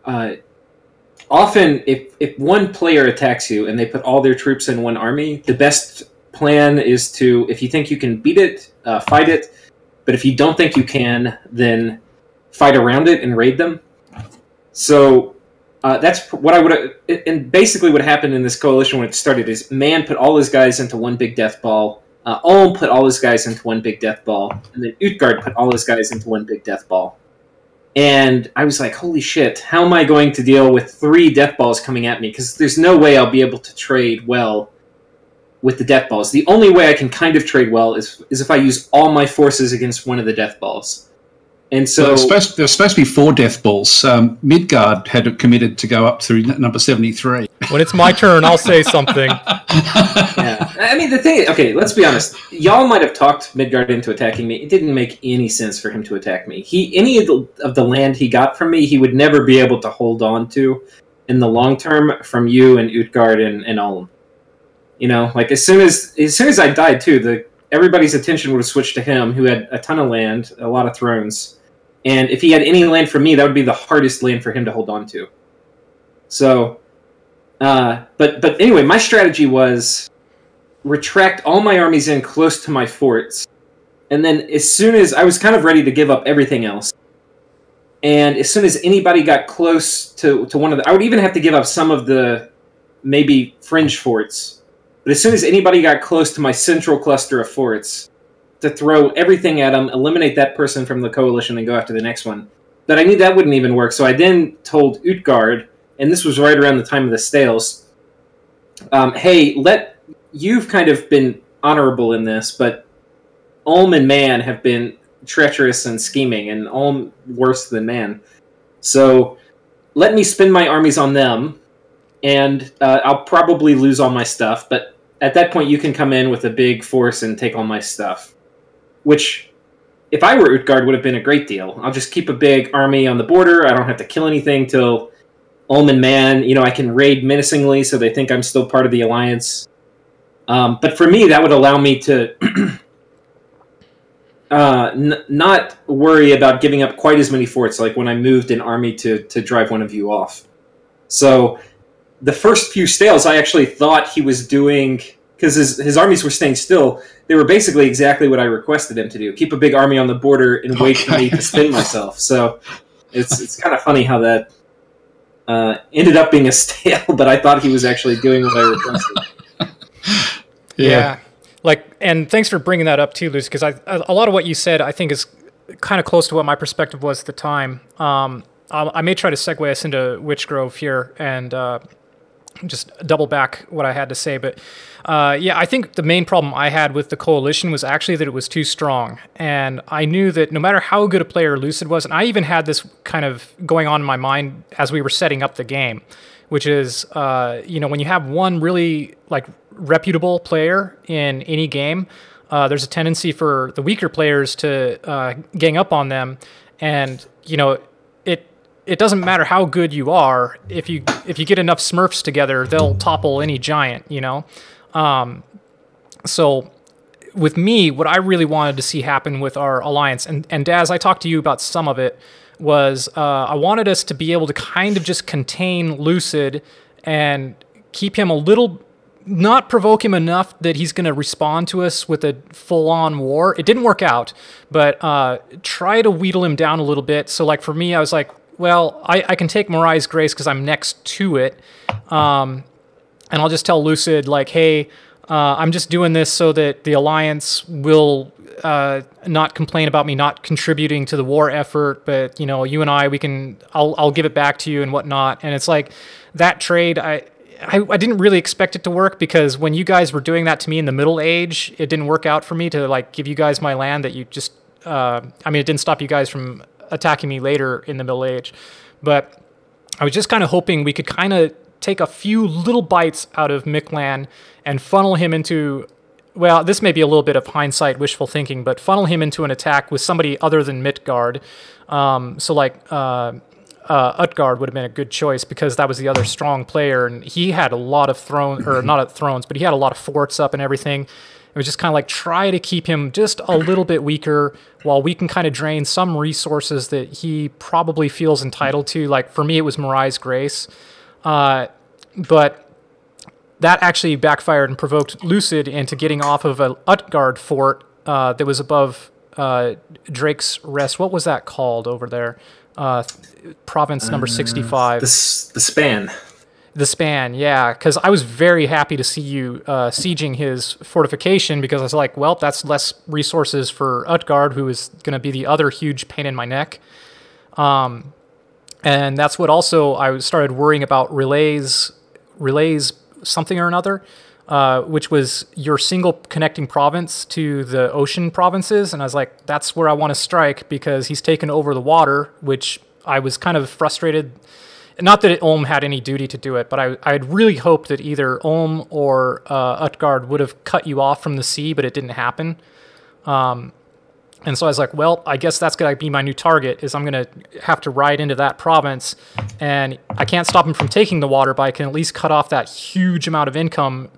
often, if one player attacks you and they put all their troops in one army, the best plan is to, if you think you can beat it, fight it. But if you don't think you can, then fight around it and raid them. So... that's what I would have... And basically what happened in this coalition when it started is Man put all his guys into one big death ball, Ulm put all his guys into one big death ball, and then Utgard put all his guys into one big death ball. And I was like, holy shit, how am I going to deal with 3 death balls coming at me? Because there's no way I'll be able to trade well with the death balls. The only way I can kind of trade well is if I use all my forces against one of the death balls. And so there's supposed to be 4 death balls. Midgard had committed to go up through number 73. When it's my turn, I'll say something. Yeah, I mean the thing. Okay, let's be honest. Y'all might have talked Midgard into attacking me. It didn't make any sense for him to attack me. Any of the land he got from me, he would never be able to hold on to in the long term from you and Utgard and Ulm. Like as soon as I died too, everybody's attention would have switched to him, who had a ton of land, a lot of thrones. And if he had any land for me, that would be the hardest land for him to hold on to. So, but anyway, my strategy was retract all my armies in close to my forts. And then as soon as I was kind of ready to give up everything else, and as soon as anybody got close to one of I would even have to give up some of the maybe fringe forts. But as soon as anybody got close to my central cluster of forts, to throw everything at them, eliminate that person from the coalition, and go after the next one. But I knew that wouldn't even work, so I then told Utgard, and this was right around the time of the Stales, hey, you've kind of been honorable in this, but Ulm and Man have been treacherous and scheming, and Ulm worse than Man. So let me spend my armies on them, and I'll probably lose all my stuff, but at that point you can come in with a big force and take all my stuff. Which, if I were Utgard, would have been a great deal. I'll just keep a big army on the border. I don't have to kill anything till Ulm and Man. I can raid menacingly so they think I'm still part of the alliance. But for me, that would allow me to not worry about giving up quite as many forts like when I moved an army to drive one of you off. So the first few stales, I actually thought he was doing, because his armies were staying still. They were basically exactly what I requested him to do: keep a big army on the border and wait for me to spin myself. So it's kind of funny how that ended up being a stale, but I thought he was actually doing what I requested. Yeah. And thanks for bringing that up too, Lucy, because a lot of what you said I think is kind of close to what my perspective was at the time. I may try to segue us into Witchgrove here and just double back what I had to say. But yeah, I think the main problem I had with the Coalition was actually that it was too strong. And I knew that no matter how good a player Lucid was, and I even had this kind of going on in my mind as we were setting up the game, which is, when you have one really reputable player in any game, there's a tendency for the weaker players to gang up on them. And, it doesn't matter how good you are. If you get enough Smurfs together, they'll topple any giant, So with me, what I really wanted to see happen with our alliance, and Daz, I talked to you about some of it, was I wanted us to be able to kind of just contain Lucid and keep him not provoke him enough that he's going to respond to us with a full-on war. It didn't work out, but try to wheedle him down a little bit. So for me, I was like, well, I can take Mirai's Grace because I'm next to it. And I'll just tell Lucid, hey, I'm just doing this so that the Alliance will not complain about me not contributing to the war effort. But, you and I'll give it back to you and whatnot. And it's that trade, I didn't really expect it to work, because when you guys were doing that to me in the Middle Age, it didn't work out for me to give you guys my land that you just, it didn't stop you guys from attacking me later in the Middle Age. But I was just kind of hoping we could kind of take a few little bites out of Mictlan and funnel him into, well, this may be a little bit of hindsight wishful thinking, but funnel him into an attack with somebody other than Midgard. Utgard would have been a good choice, because that was the other strong player, and he had a lot of not thrones, but he had a lot of forts up and everything. It was just kind of try to keep him just a little bit weaker while we can kind of drain some resources that he probably feels entitled to. For me, it was Mirai's Grace. But that actually backfired and provoked Lucid into getting off of a Utgard fort that was above Drake's Rest. What was that called over there? Province number 65. The Span. The Span, yeah, because I was very happy to see you sieging his fortification, because I was like, well, that's less resources for Utgard, who is going to be the other huge pain in my neck. And that's what also I started worrying about relays something or another, which was your single connecting province to the ocean provinces. And I was like, that's where I want to strike, because he's taken over the water, which I was kind of frustrated. Not that Ulm had any duty to do it, but I had really hoped that either Ulm or Utgard would have cut you off from the sea, but it didn't happen. And so I was like, well, I guess that's going to be my new target, is I'm going to have to ride into that province. And I can't stop him from taking the water, but I can at least cut off that huge amount of income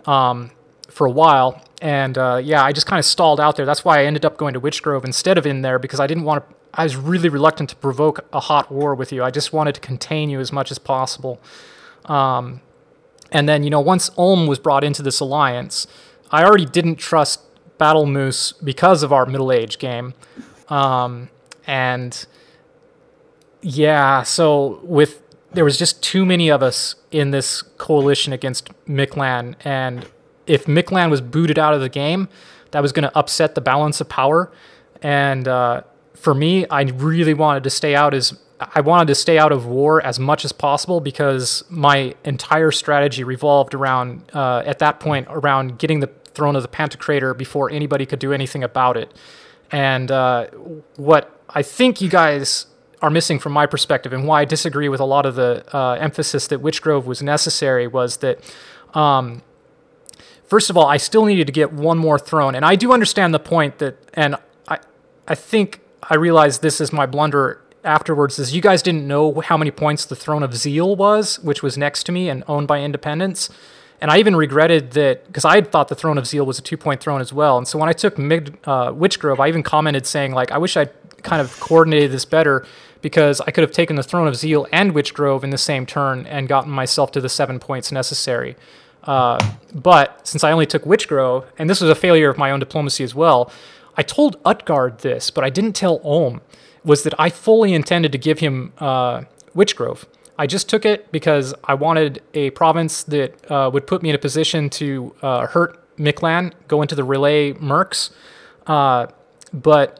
for a while. And yeah, I just kind of stalled out there. That's why I ended up going to Witchgrove instead of in there, because I didn't want to... I was really reluctant to provoke a hot war with you. I just wanted to contain you as much as possible. And then, once Ulm was brought into this alliance, I already didn't trust Battle Moose because of our Middle Age game. And yeah, so there was just too many of us in this coalition against Mictlan. And if Mictlan was booted out of the game, that was going to upset the balance of power. And for me, I really wanted to stay out of war as much as possible, because my entire strategy revolved around, at that point, around getting the throne of the Pantocrator before anybody could do anything about it. And what I think you guys are missing from my perspective, and why I disagree with a lot of the emphasis that Witchgrove was necessary, was that, first of all, I still needed to get one more throne. And I do understand the point that, and I think I realized this is my blunder afterwards, is you guys didn't know how many points the Throne of Zeal was, which was next to me and owned by Independents. And I even regretted that, because I had thought the Throne of Zeal was a 2-point throne as well. And so when I took Witchgrove, I even commented saying, I wish I'd kind of coordinated this better, because I could have taken the Throne of Zeal and Witchgrove in the same turn and gotten myself to the 7 points necessary. But since I only took Witchgrove, and this was a failure of my own diplomacy as well, I told Utgard this, but I didn't tell Ulm, was that I fully intended to give him Witchgrove. I just took it because I wanted a province that would put me in a position to hurt Miklan, go into the relay mercs, but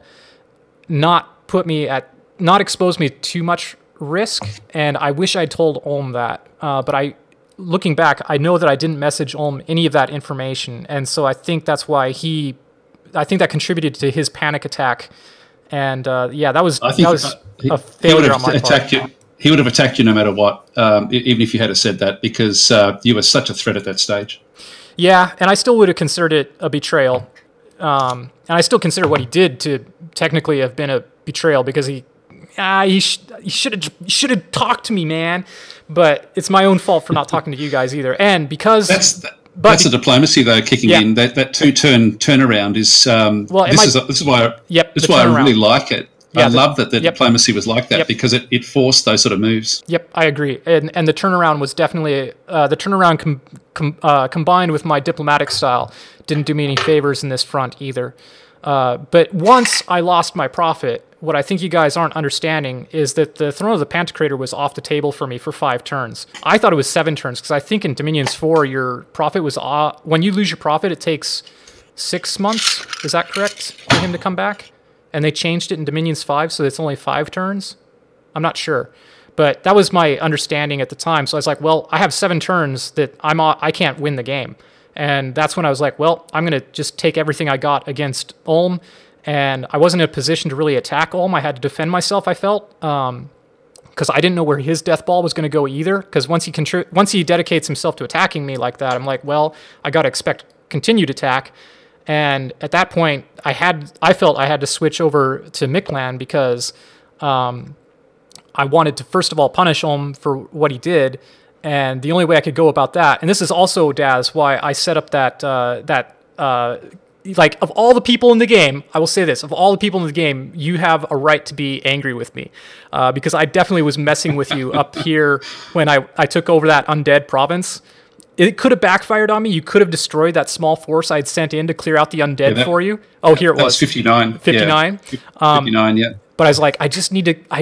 not expose me to too much risk. And I wish I'd told Ulm that, but looking back, I know that I didn't message Ulm any of that information, and so I think that's why I think that contributed to his panic attack. And that was a failure on my part. He would have attacked you no matter what, even if you had said that, because you were such a threat at that stage. Yeah, and I still would have considered it a betrayal. And I still consider what he did to technically have been a betrayal, because he should have talked to me, man. But it's my own fault for not talking to you guys either. And because that's the diplomacy though kicking in. That 2-turn turnaround is this is why I really like it. I love that the diplomacy was like that, because it forced those sort of moves. Yep, I agree. And the turnaround was definitely the turnaround combined with my diplomatic style didn't do me any favors in this front either. But once I lost my profit, what I think you guys aren't understanding is that the Throne of the Pantocrator was off the table for me for 5 turns. I thought it was 7 turns, because I think in Dominions 4 your profit was when you lose your profit, it takes 6 months. Is that correct for him to come back? And they changed it in Dominions 5, so it's only 5 turns? I'm not sure. But that was my understanding at the time. So I was like, well, I have 7 turns that I can't win the game. And that's when I was like, well, I'm going to just take everything I got against Ulm. And I wasn't in a position to really attack Ulm. I had to defend myself, I felt, because I didn't know where his death ball was going to go either. Because once he dedicates himself to attacking me like that, I'm like, well, I got to expect continued attack. And at that point, I felt I had to switch over to Miklan, because I wanted to first of all punish Ulm for what he did, and the only way I could go about that, and this is also, Daz, why I set up that like, of all the people in the game, I will say this, of all the people in the game, you have a right to be angry with me, because I definitely was messing with you up here when I took over that undead province. It could have backfired on me. You could have destroyed that small force I'd sent in to clear out the undead for you. Oh, here it was. That was 59. 59? Yeah. 59, yeah. But I was like, I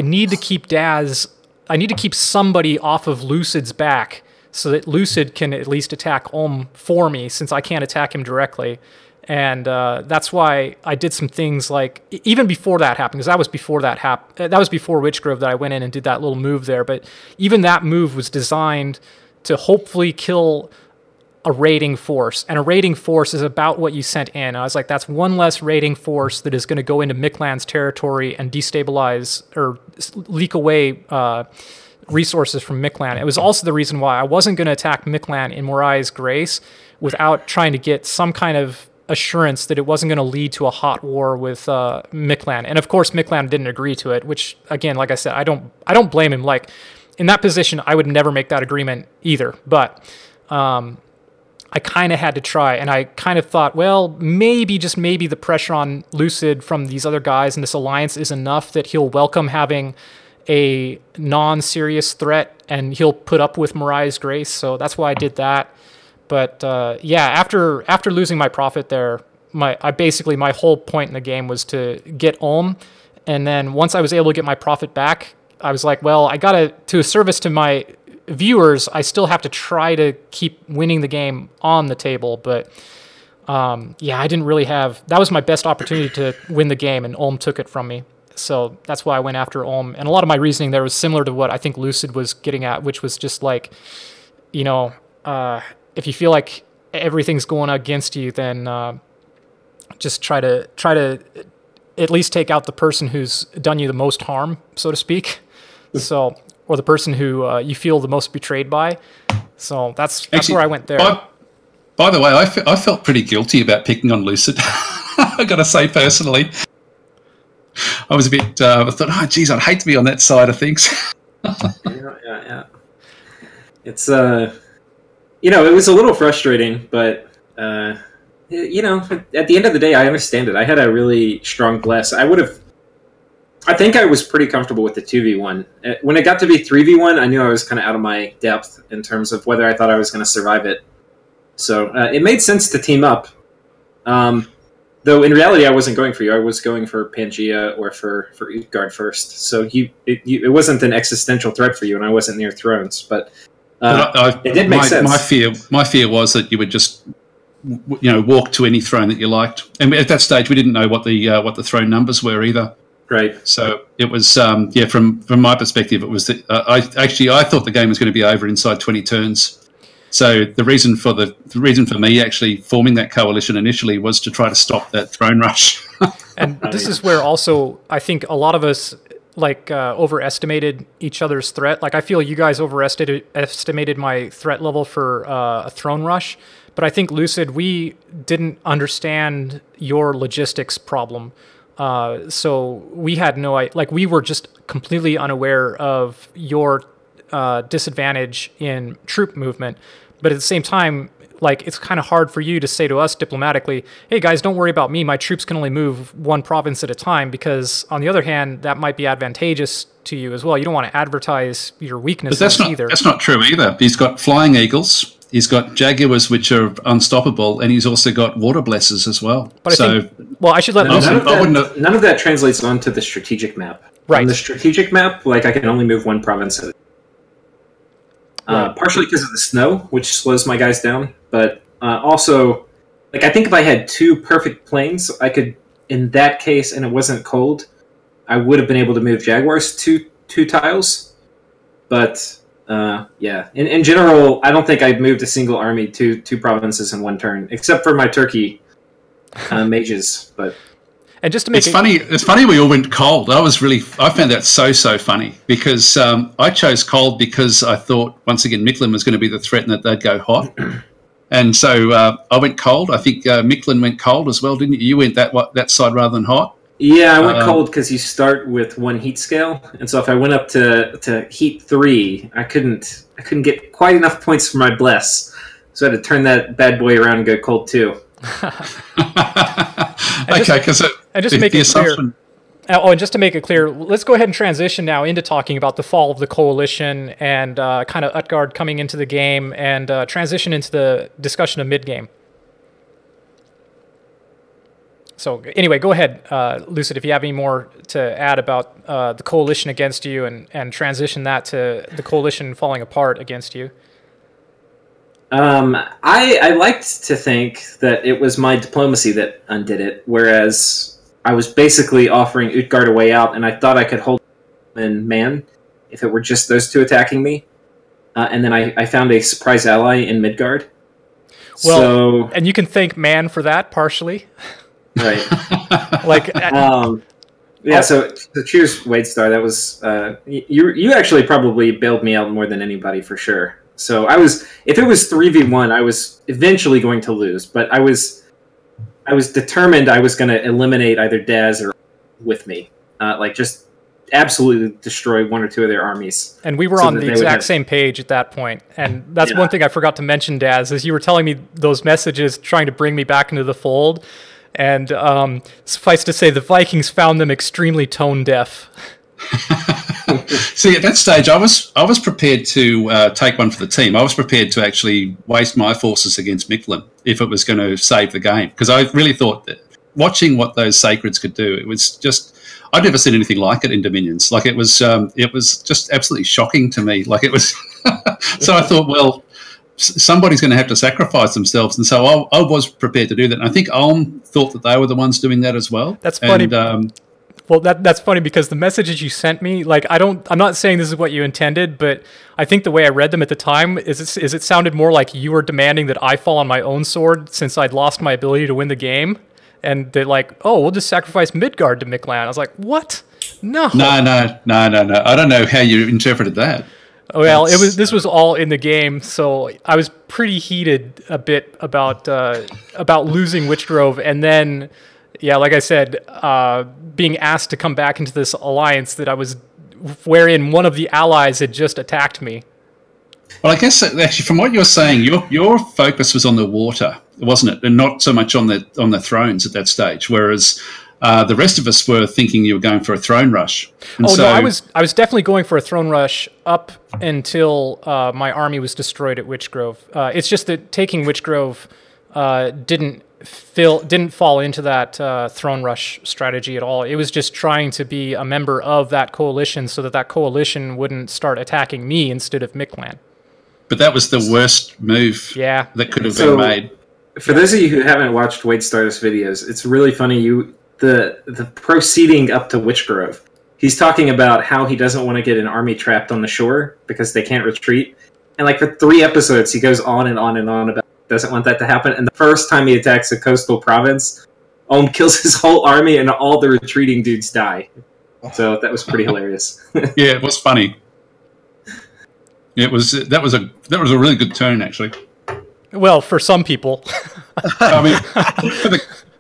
need to keep Daz, I need to keep somebody off of Lucid's back so that Lucid can at least attack Ulm for me, since I can't attack him directly. And that's why I did some things like, even before that happened, because that was before that happened. That was before Witchgrove that I went in and did that little move there. But even that move was designed to hopefully kill a raiding force. And a raiding force is about what you sent in. I was like, that's one less raiding force that is going to go into Miklan's territory and destabilize or leak away resources from Miklan. It was also the reason why I wasn't going to attack Miklan in Morai's Grace without trying to get some kind of assurance that it wasn't going to lead to a hot war with Miklan. And of course, Miklan didn't agree to it, which, again, like I said, I don't blame him. Like, in that position, I would never make that agreement either. But I kind of had to try, and I kind of thought, well, maybe, just maybe, the pressure on Lucid from these other guys in this alliance is enough that he'll welcome having a non-serious threat, and he'll put up with Morai's Grace. So that's why I did that. But yeah, after losing my profit there, my whole point in the game was to get Ulm, and then once I was able to get my profit back, I was like, well, I gotta, to a service to my viewers, I still have to try to keep winning the game on the table. But yeah, I didn't really have, that was my best opportunity to win the game, and Ulm took it from me. So that's why I went after Ulm. And a lot of my reasoning there was similar to what I think Lucid was getting at, which was just like, you know, if you feel like everything's going against you, then just try to at least take out the person who's done you the most harm, so to speak. So, or the person who you feel the most betrayed by. So that's actually where I went there. By the way, I felt pretty guilty about picking on Lucid. I got to say, personally, I was a bit. I thought, oh, geez, I'd hate to be on that side of things. Yeah. It's you know, it was a little frustrating, but you know, at the end of the day, I understand it. I had a really strong bless. I would have I think I was pretty comfortable with the 2v1. When it got to be 3v1, I knew I was kind of out of my depth in terms of whether I thought I was going to survive it. So it made sense to team up. Though in reality, I wasn't going for you. I was going for Pangea or for Utgard first. So it wasn't an existential threat for you, and I wasn't near thrones. But it did make sense. My fear was that you would just walk to any throne that you liked. And at that stage, we didn't know what the throne numbers were either. Right. So it was, from my perspective, it was I thought the game was going to be over inside 20 turns. So the reason for me actually forming that coalition initially was to try to stop that throne rush. And this is where also I think a lot of us overestimated each other's threat. Like I feel you guys overestimated my threat level for a throne rush, but I think Lucid, we didn't understand your logistics problem. So we had we were just completely unaware of your disadvantage in troop movement. But at the same time, it's kind of hard for you to say to us diplomatically, hey guys, don't worry about me. My troops can only move one province at a time, because on the other hand, that might be advantageous to you as well. You don't want to advertise your weaknesses either. That's not true either. He's got flying eagles. He's got jaguars, which are unstoppable, and he's also got water blessers as well. But I should let none of that translates onto the strategic map. Right. On the strategic map, I can only move one province at a time. Partially because of the snow, which slows my guys down, but also, I think if I had two perfect plains, I could, in that case, and it wasn't cold, I would have been able to move jaguars two tiles. But in general, I don't think I've moved a single army to two provinces in one turn, except for my Turkey mages. But and just to make it's funny we all went cold. I found that so funny, because I chose cold because I thought once again Micklin was going to be the threat and that they'd go hot, and so I went cold. I think Micklin went cold as well, didn't you? You went that side rather than hot. Yeah, I went cold because you start with one heat scale, and so if I went up to heat 3, I couldn't get quite enough points for my bless, so I had to turn that bad boy around and go cold too. Okay, because just to make it clear, let's go ahead and transition now into talking about the fall of the coalition and kind of Utgard coming into the game, and transition into the discussion of mid-game. So anyway, go ahead, Lucid, if you have any more to add about the coalition against you, and transition that to the coalition falling apart against you. I liked to think that it was my diplomacy that undid it, whereas I was basically offering Utgard a way out, and I thought I could hold in Man if it were just those two attacking me. And then I found a surprise ally in Midgard. And you can thank Man for that, partially. Right. So cheers, WadeStar. That was you actually probably bailed me out more than anybody for sure. So if it was 3v1, I was eventually going to lose, but I was determined I was going to eliminate either Daz or with me, just absolutely destroy one or two of their armies. And we were on the exact same page at that point. And that's one thing I forgot to mention, Daz, is you were telling me those messages trying to bring me back into the fold. And suffice to say, the Vikings found them extremely tone deaf. See, at that stage, I was prepared to take one for the team. I was prepared to actually waste my forces against Micklin if it was going to save the game, because I really thought that watching what those Sacreds could do, it was just, I'd never seen anything like it in Dominions. It was just absolutely shocking to me. It was, so I thought, well, somebody's going to have to sacrifice themselves, and so I was prepared to do that. And I think Ulm thought that they were the ones doing that as well. That's funny. Well, that's funny, because the messages you sent me, I'm not saying this is what you intended, but I think the way I read them at the time is it sounded more like you were demanding that I fall on my own sword since I'd lost my ability to win the game, and they're like, oh, we'll just sacrifice Midgard to Miclan. I was like, what? No. No. I don't know how you interpreted that. Well, this was all in the game, so I was pretty heated a bit about losing Witchgrove, and then, yeah, like I said, being asked to come back into this alliance wherein one of the allies had just attacked me. Well, I guess actually, from what you're saying, your focus was on the water, wasn't it, and not so much on the thrones at that stage. Whereas the rest of us were thinking you were going for a throne rush. And no, I was definitely going for a throne rush up until my army was destroyed at Witchgrove. It's just that taking Witchgrove didn't fall into that throne rush strategy at all. It was just trying to be a member of that coalition so that coalition wouldn't start attacking me instead of Mictlan. But that was the worst move that could have been made. For those of you who haven't watched WadeStar's videos, it's really funny. The proceeding up to Witchgrove, he's talking about how he doesn't want to get an army trapped on the shore because they can't retreat. And like for 3 episodes, he goes on and on and on about doesn't want that to happen. And the first time he attacks a coastal province, Olm kills his whole army and all the retreating dudes die. So that was pretty hilarious. Yeah, it was funny. That was a really good turn, actually. Well, for some people. I mean,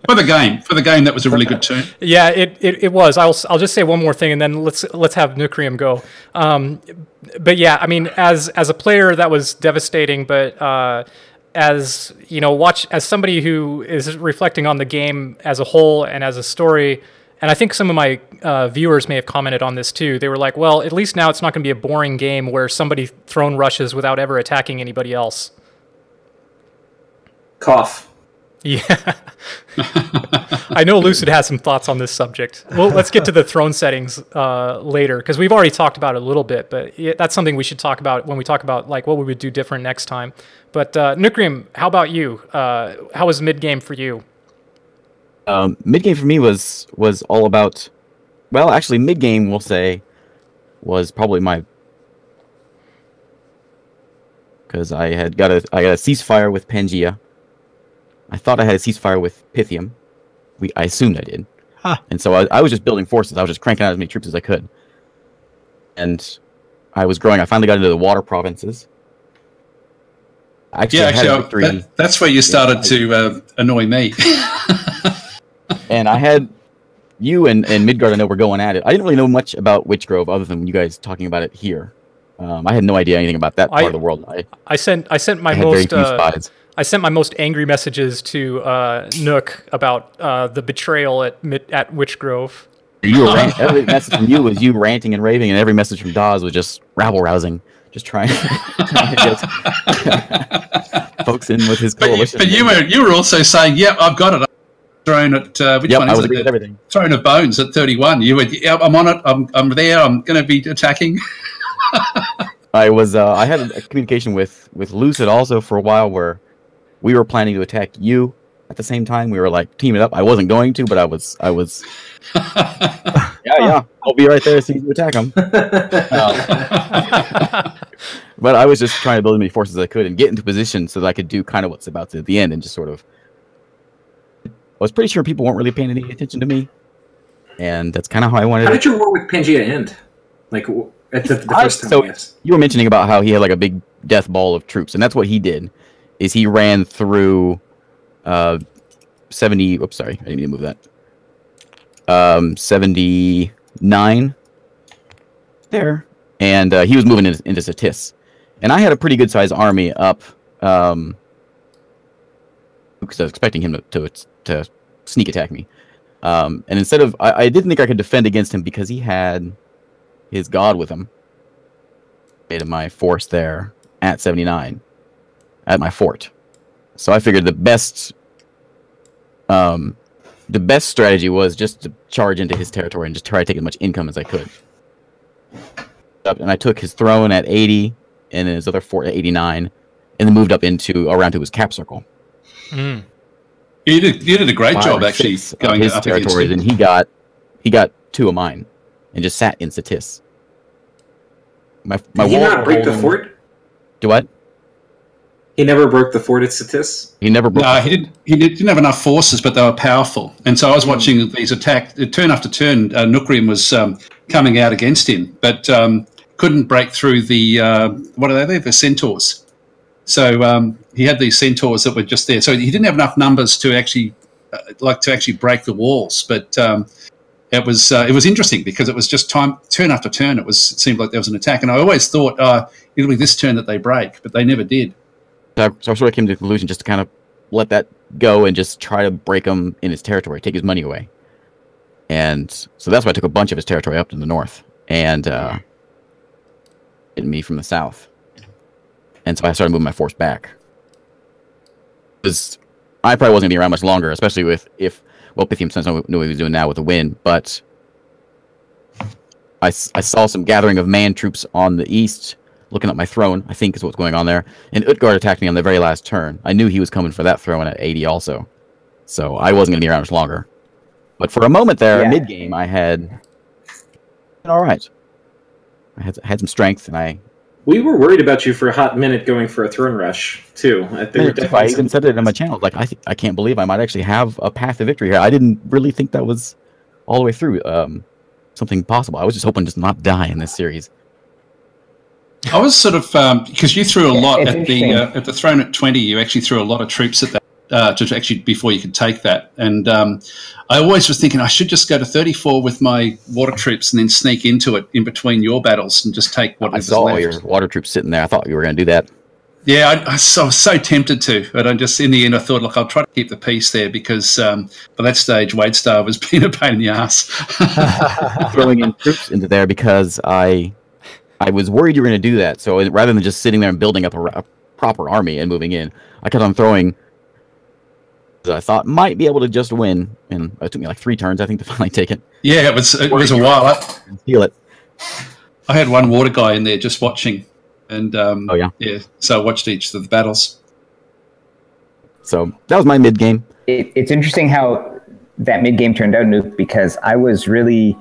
for the game, that was a really good turn. Yeah, it was. I'll just say one more thing, and then let's have Nukrium go. But yeah, I mean, as a player, that was devastating. But as you know, as somebody who is reflecting on the game as a whole and as a story, and I think some of my viewers may have commented on this too. They were like, "Well, at least now it's not going to be a boring game where somebody throne rushes without ever attacking anybody else." Cough. Yeah. I know Lucid has some thoughts on this subject. Well, let's get to the throne settings later, because we've already talked about it a little bit, but that's something we should talk about when we talk about like what we would do different next time. But Nukrium, how about you? How was mid-game for you? Mid-game for me was all about, well, actually mid-game, we'll say, was probably my, because I got a ceasefire with Pangea. I thought I had a ceasefire with Pythium. I assumed I did. Huh. And so I was just building forces. I was just cranking out as many troops as I could. And I was growing. I finally got into the water provinces. That's where you started to annoy me. And I had you and Midgard, I know, were going at it. I didn't really know much about Witchgrove other than you guys talking about it here. I had no idea anything about that part of the world. I sent my most angry messages to Nook about the betrayal at Witchgrove. You were every message from you was you ranting and raving, and every message from Dawes was just rabble rousing, just trying to get folks in with his coalition. But you were also saying, "Yep, I've got it." Thrown at which one I is was it? everything. Throne of Bones at 31. You were, "Yep, I'm on it. I'm there. I'm going to be attacking." I had a communication with Lucid also for a while where we were planning to attack you at the same time. We were like teaming up. I wasn't going to, but I was. yeah. I'll be right there as soon as you attack them. But I was just trying to build as many forces as I could and get into position so that I could do kind of what's about to at the end and just sort of. I was pretty sure people weren't really paying any attention to me, and that's kind of how I wanted. How did your war with Pangea end? Like at the first time? So you were mentioning about how he had like a big death ball of troops, and that's what he did. Is he ran through 70? Oops, sorry, I didn't mean to move that. 79 there, and he was moving into Satis, and I had a pretty good sized army up. Because I was expecting him to sneak attack me, and instead of I didn't think I could defend against him because he had his god with him. Made my force there at 79. At my fort, so I figured the best strategy was just to charge into his territory and just try to take as much income as I could. And I took his throne at 80, and his other fort at 89, and then moved up around to his cap circle. Mm. You did a great job actually going his up territories, and he got 2 of mine, and just sat in Satis. My Did he not break the fort? Do what? He never broke the fort at Satis? He never broke. No, he didn't have enough forces, but they were powerful. And so I was watching these attacks. Turn after turn, Nukrium was coming out against him, but couldn't break through the, what are they? The centaurs. So he had these centaurs that were just there. So he didn't have enough numbers to actually break the walls. But it was interesting because it was just turn after turn. It seemed like there was an attack. And I always thought, it'll be this turn that they break, but they never did. So I sort of came to the conclusion just to kind of let that go and just try to break him in his territory, take his money away. And so that's why I took a bunch of his territory up to the north and hit me from the south. And so I started moving my force back. Because I probably wasn't going to be around much longer, especially well, Pythium Sense knew what he was doing now with the wind, but I saw some gathering of man troops on the east, looking at my throne, I think is what's going on there. And Utgard attacked me on the very last turn. I knew he was coming for that throne at 80 also. So I wasn't going to be around much longer. But for a moment there, mid-game, I had... all right. I had some strength, and We were worried about you for a hot minute going for a throne rush, too. I even said it in my channel. Like, I can't believe I might actually have a path to victory here. I didn't really think that was all the way through something possible. I was just hoping to not die in this series. I was sort of because you threw a lot at the throne at 20. You actually threw a lot of troops at that to actually before you could take that. And I always was thinking I should just go to 34 with my water troops and then sneak into it in between your battles and just take what was left. I saw all your water troops sitting there. I thought you were going to do that. Yeah, I was so tempted to, but I just in the end I thought, look, I'll try to keep the peace there because by that stage WadeStar was being a pain in the ass. Throwing in troops into there because I was worried you were going to do that. So rather than just sitting there and building up a proper army and moving in, I kept on throwing that I thought might be able to just win, and it took me like 3 turns, I think, to finally take it. Yeah, it was a while. Feel it. I had one water guy in there just watching, and so I watched each of the battles. So that was my mid game. It's interesting how that mid game turned out, Nuke, because I was really,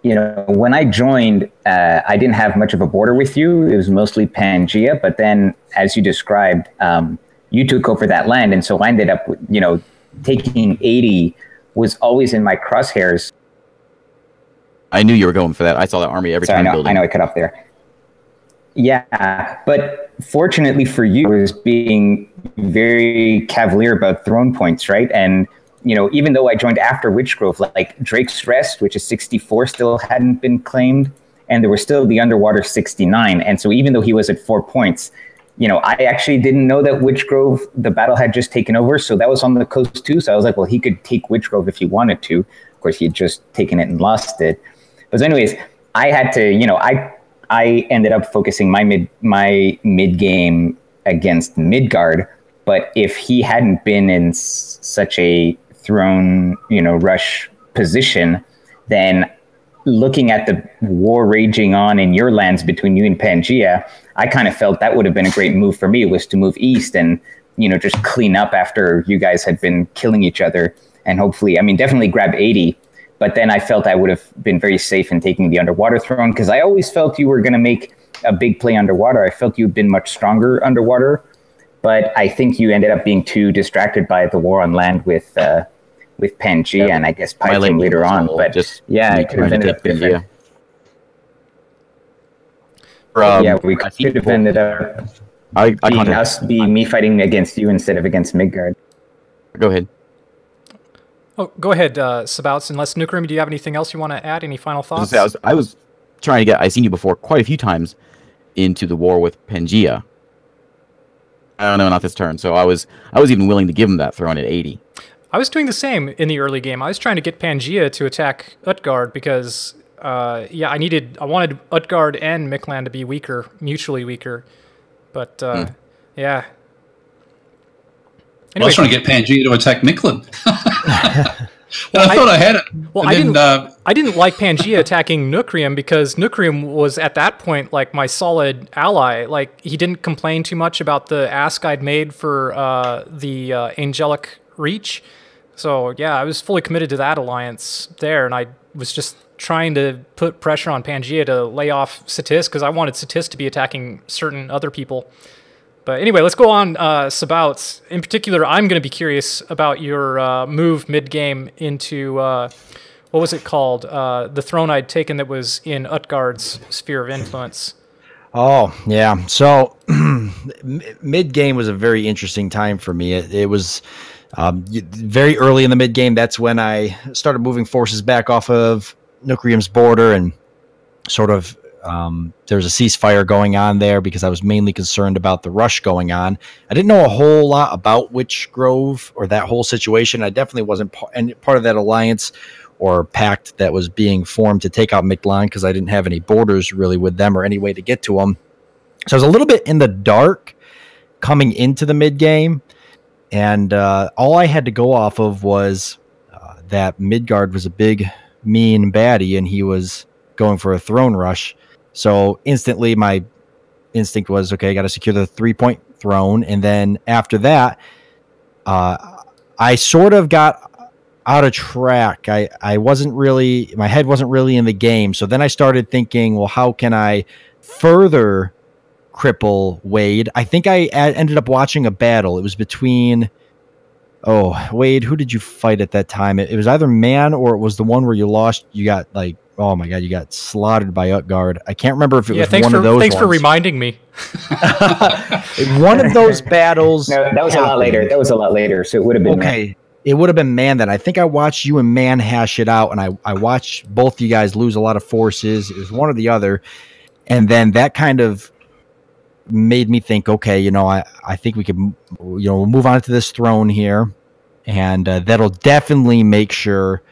when I joined, I didn't have much of a border with you. It was mostly Pangea, but then, as you described, you took over that land, and so I ended up, taking 80 was always in my crosshairs. I knew you were going for that. I saw that army every time. I know I cut off there. Yeah, but fortunately for you, I was being very cavalier about throne points, right? And, even though I joined after Witchgrove, like Drake's Rest, which is 64, still hadn't been claimed, and there was still the Underwater 69. And so even though he was at 4 points, I actually didn't know that Witchgrove, the battle had just taken over. So that was on the coast too. So I was like, well, he could take Witchgrove if he wanted to. Of course, he had just taken it and lost it. But anyways, I had to, I ended up focusing my mid game against Midgard. But if he hadn't been in such a throne, rush position, then looking at the war raging on in your lands between you and Pangea, I kind of felt that would have been a great move for me, was to move east and, just clean up after you guys had been killing each other. And hopefully, definitely grab 80. But then I felt I would have been very safe in taking the Underwater throne, because I always felt you were going to make a big play underwater. I felt you'd been much stronger underwater. But I think you ended up being too distracted by the war on land with Pangea, and I guess Python later on. But it could have ended up different. We could have ended up being me fighting against you instead of against Midgard. Go ahead. Oh, go ahead, Sabouts. Unless Nukerim, do you have anything else you want to add? Any final thoughts? I was trying to get. I've seen you before quite a few times into the war with Pangea. I don't know, not this turn. So I was even willing to give him that throne at 80. I was doing the same in the early game. I was trying to get Pangea to attack Utgard because, I wanted Utgard and Miklan to be weaker, mutually weaker. But, yeah. Anyway, I was trying to get Pangea to attack Miklan. I thought I had it. Well, I didn't like Pangea attacking Nukrium because Nukrium was at that point like my solid ally. Like, he didn't complain too much about the ask I'd made for the Angelic Reach. So yeah, I was fully committed to that alliance there, and I was just trying to put pressure on Pangea to lay off Satis because I wanted Satis to be attacking certain other people. But anyway, let's go on, Sabouts. In particular, I'm going to be curious about your move mid-game into, what was it called? The throne I'd taken that was in Utgard's sphere of influence. Oh, yeah. So mid-game was a very interesting time for me. It was very early in the mid-game. That's when I started moving forces back off of Nukrium's border, and sort of there's a ceasefire going on there because I was mainly concerned about the rush going on. I didn't know a whole lot about Witchgrove or that whole situation. I definitely wasn't part of that alliance or pact that was being formed to take out Miklon, because I didn't have any borders really with them or any way to get to them. So I was a little bit in the dark coming into the mid game, and all I had to go off of was that Midgard was a big, mean baddie, and he was going for a throne rush. So instantly my instinct was, okay, I got to secure the 3-point throne. And then after that, I sort of got out of track. I wasn't really, my head wasn't really in the game. So then I started thinking, well, how can I further cripple Wade? I think I ended up watching a battle. It was between, Wade, who did you fight at that time? It was either Man, or it was the one where you lost, you got like, oh my God, you got slaughtered by Utgard. I can't remember if it was one of those. Thanks for reminding me. One of those battles. No, that was a lot later. That was a lot later. So it would have been okay. It would have been Man then. I think I watched you and Man hash it out, and I watched both you guys lose a lot of forces. It was one or the other. And then that kind of made me think, okay, I think we could, we'll move on to this throne here. And that'll definitely make sure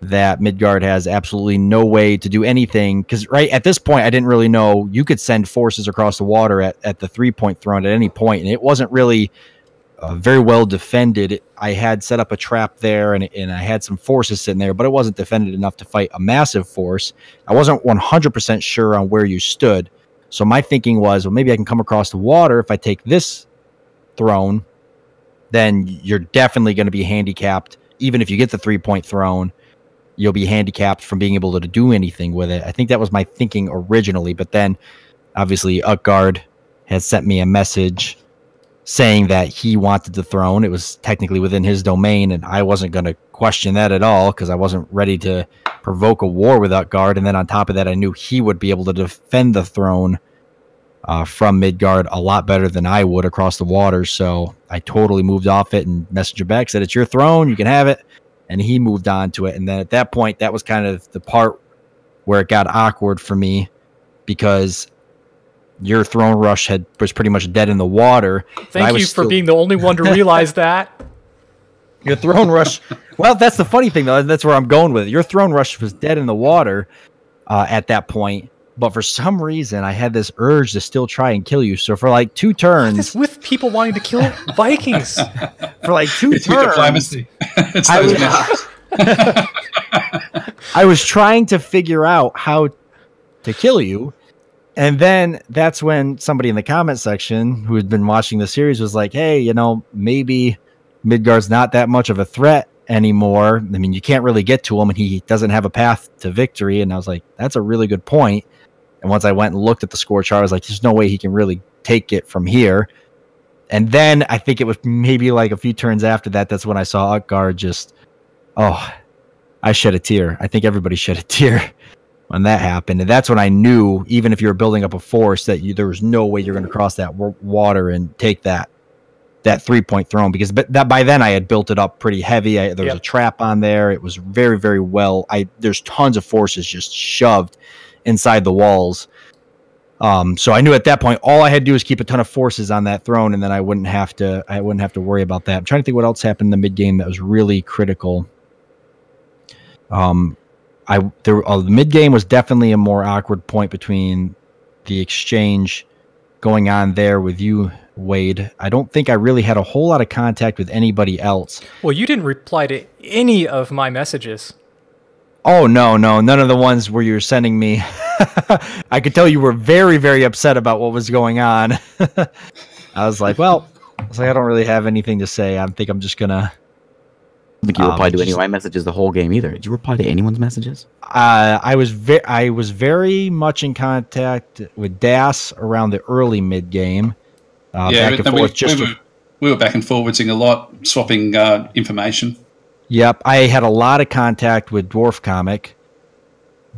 that Midgard has absolutely no way to do anything. Because right at this point, I didn't really know you could send forces across the water at the 3-point throne at any point. And it wasn't really very well defended. I had set up a trap there, and I had some forces sitting there, but it wasn't defended enough to fight a massive force. I wasn't 100% sure on where you stood. So my thinking was, well, maybe I can come across the water. If I take this throne, then you're definitely going to be handicapped. Even if you get the 3-point throne, you'll be handicapped from being able to do anything with it. I think that was my thinking originally, but then obviously Utgard had sent me a message saying that he wanted the throne. It was technically within his domain, and I wasn't going to question that at all because I wasn't ready to provoke a war with Utgard. And then on top of that, I knew he would be able to defend the throne from Midgard a lot better than I would across the water. So I totally moved off it and messaged him back, said, it's your throne, you can have it. And he moved on to it. And then at that point, that was kind of the part where it got awkward for me, because your throne rush was pretty much dead in the water. Thank you for being the only one to realize that. Your throne rush. Well, that's the funny thing, though. That's where I'm going with it. Your throne rush was dead in the water at that point. But for some reason, I had this urge to still try and kill you. So for like 2 turns... This with people wanting to kill Vikings. For like 2 turns... Diplomacy. I was trying to figure out how to kill you. And then that's when somebody in the comment section who had been watching the series was like, hey, maybe Midgard's not that much of a threat anymore. I mean, you can't really get to him, and he doesn't have a path to victory. And I was like, that's a really good point. And once I went and looked at the score chart, I was like, there's no way he can really take it from here. And then I think it was maybe like a few turns after that, that's when I saw Utgard just, I shed a tear. I think everybody shed a tear when that happened. And that's when I knew, even if you were building up a force, that there was no way you're going to cross that water and take that 3-point throne, because by then I had built it up pretty heavy. There was a trap on there. It was very, very well. There's tons of forces just shoved inside the walls. So I knew at that point all I had to do was keep a ton of forces on that throne, and then I wouldn't have to worry about that. I'm trying to think what else happened in the mid game that was really critical. The mid game was definitely a more awkward point between the exchange going on there with you, Wade. I don't think I really had a whole lot of contact with anybody else. Well, you didn't reply to any of my messages. Oh, no. None of the ones where you were sending me. I could tell you were very, very upset about what was going on. I was like, I don't really have anything to say. I think I'm just going to... I don't think you replied to any of my messages the whole game either. Did you reply to anyone's messages? I was very much in contact with Das around the early mid game. We were back and forwardsing a lot, swapping information. Yep, I had a lot of contact with Dwarf Comic.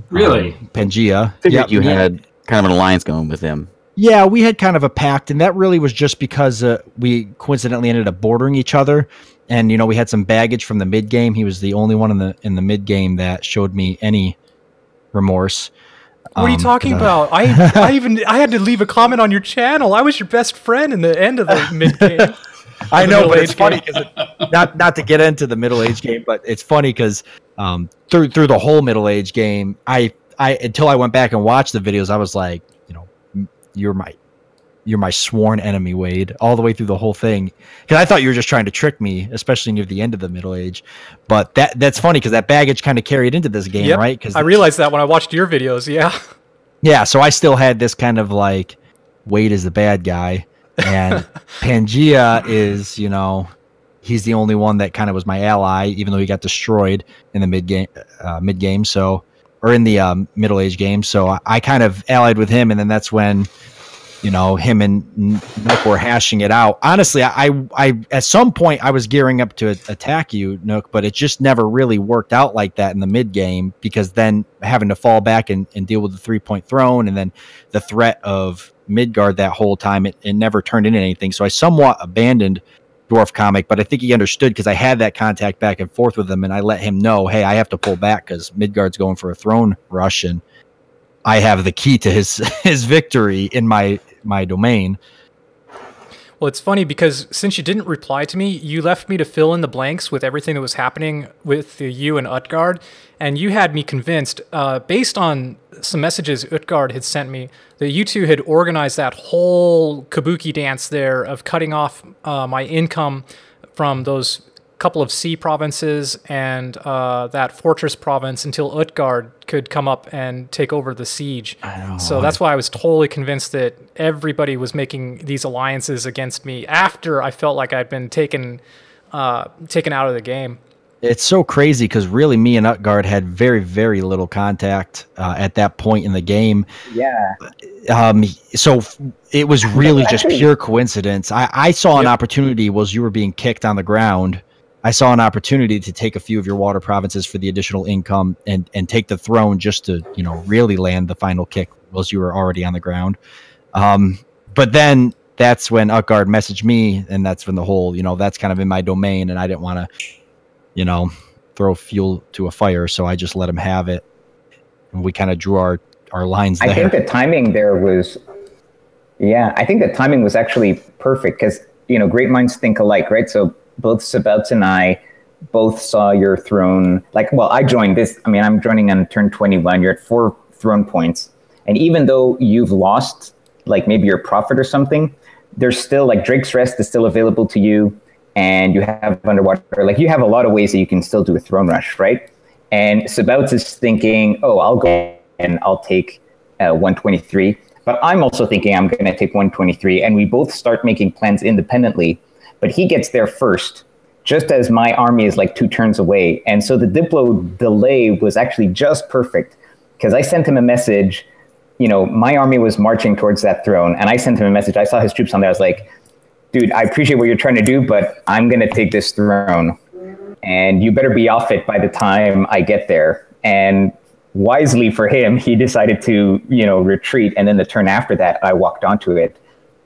Really? Pangea. Figured you had kind of an alliance going with him. Yeah, we had kind of a pact, and that really was just because we coincidentally ended up bordering each other. And, we had some baggage from the mid game. He was the only one in the mid game that showed me any remorse. What are you talking about? I had to leave a comment on your channel. I was your best friend in the end of the mid game. I know, but it's funny because not to get into the middle age game, but it's funny because through the whole Middle Age game, I until I went back and watched the videos, I was like, you're my sworn enemy, Wade, all the way through the whole thing. Because I thought you were just trying to trick me, especially near the end of the Middle Age. But that's funny because that baggage kind of carried into this game, right? Because I realized that when I watched your videos. Yeah. Yeah. So I still had this kind of like Wade is the bad guy, and Pangea is, he's the only one that kind of was my ally, even though he got destroyed in the mid game. So, or in the Middle Age game. So I kind of allied with him, and then that's when, him and Nook were hashing it out. Honestly, I at some point I was gearing up to attack you, Nook, but it just never really worked out like that in the mid game, because then having to fall back and deal with the 3-point throne, and then the threat of Midgard that whole time, it never turned into anything. So I somewhat abandoned Dwarf Comic, but I think he understood because I had that contact back and forth with him, and I let him know, hey, I have to pull back because Midgard's going for a throne rush, and I have the key to his victory in my domain. Well, it's funny because since you didn't reply to me, you left me to fill in the blanks with everything that was happening with you and Utgard, and you had me convinced, based on some messages Utgard had sent me, that you two had organized that whole kabuki dance there of cutting off my income from those couple of sea provinces and that fortress province until Utgard could come up and take over the siege. So that's why I was totally convinced that everybody was making these alliances against me after I felt like I'd been taken out of the game. It's so crazy because really me and Utgard had very, very little contact at that point in the game. Yeah. So it was really just pure coincidence. I saw an opportunity was you were being kicked on the ground. I saw an opportunity to take a few of your water provinces for the additional income and take the throne just to, really land the final kick whilst you were already on the ground. But then that's when Utgard messaged me, and that's when the whole, that's kind of in my domain, and I didn't want to, throw fuel to a fire, so I just let him have it. And we kind of drew our lines there. I think the timing there was, I think the timing was actually perfect because, great minds think alike, right? So both Sabouts and I both saw your throne. I joined this. I mean, I'm joining on turn 21. You're at 4 throne points. And even though you've lost, maybe your prophet or something, there's still, Drake's Rest is still available to you. And you have underwater. You have a lot of ways that you can still do a throne rush, right? And Sabouts is thinking, I'll go and I'll take 123. But I'm also thinking I'm going to take 123. And we both start making plans independently. But he gets there first, just as my army is 2 turns away. And so the Diplo delay was actually just perfect because I sent him a message. My army was marching towards that throne, and I sent him a message. I saw his troops on there. I was like, dude, I appreciate what you're trying to do, but I'm going to take this throne, and you better be off it by the time I get there. And wisely for him, he decided to, retreat. And then the turn after that, I walked onto it.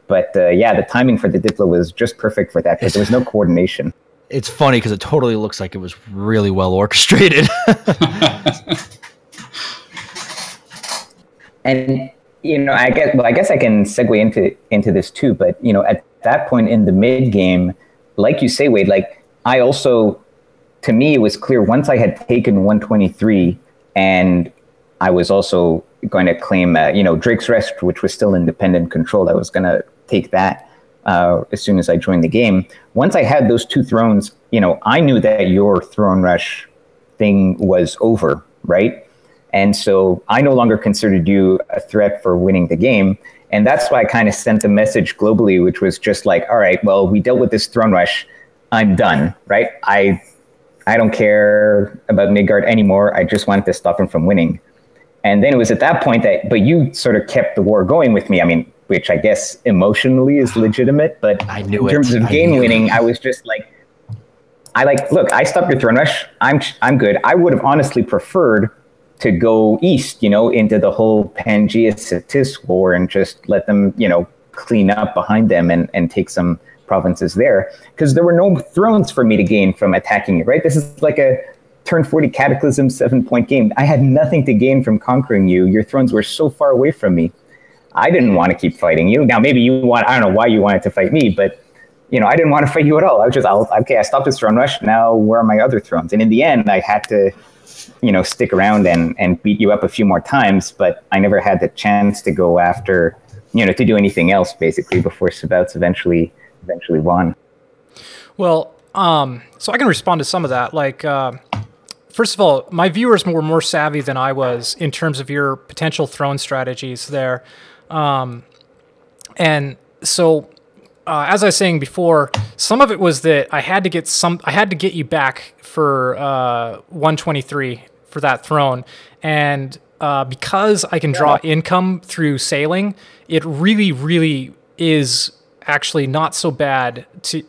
But the timing for the Diplo was just perfect for that because there was no coordination. It's funny because it totally looks like it was really well orchestrated. And I guess I can segue into this too. But at that point in the mid game, like you say, Wade, I also, to me, it was clear once I had taken 123, and I was also going to claim, Drake's Rest, which was still independent control. I was going to take that as soon as I joined the game. Once I had those 2 thrones, I knew that your throne rush thing was over, right? And so I no longer considered you a threat for winning the game. And that's why I kind of sent a message globally, which was just all right, well, we dealt with this throne rush. I'm done, right? I don't care about Midgard anymore. I just wanted to stop him from winning. And then it was at that point but you sort of kept the war going with me. I mean, which I guess emotionally is legitimate, but in terms of game winning, I was just look, I stopped your throne rush. I'm good. I would have honestly preferred to go east, into the whole Pangea Cetis war and just let them, clean up behind them and take some provinces there. Because there were no thrones for me to gain from attacking you, right? This is like a turn 40 Cataclysm 7-point game. I had nothing to gain from conquering you. Your thrones were so far away from me. I didn't want to keep fighting you. Now, maybe I don't know why you wanted to fight me, but, I didn't want to fight you at all. I was just, okay, I stopped this throne rush. Now, where are my other thrones? And in the end, I had to stick around and beat you up a few more times, but I never had the chance to go after, to do anything else basically before Sabouts eventually won. Well, so I can respond to some of that. Like, first of all, my viewers were more savvy than I was in terms of your potential throne strategies there. And so, as I was saying before, some of it was that I had to get you back for 123 for that throne, and because I can draw income through sailing, it really, really is actually not so bad.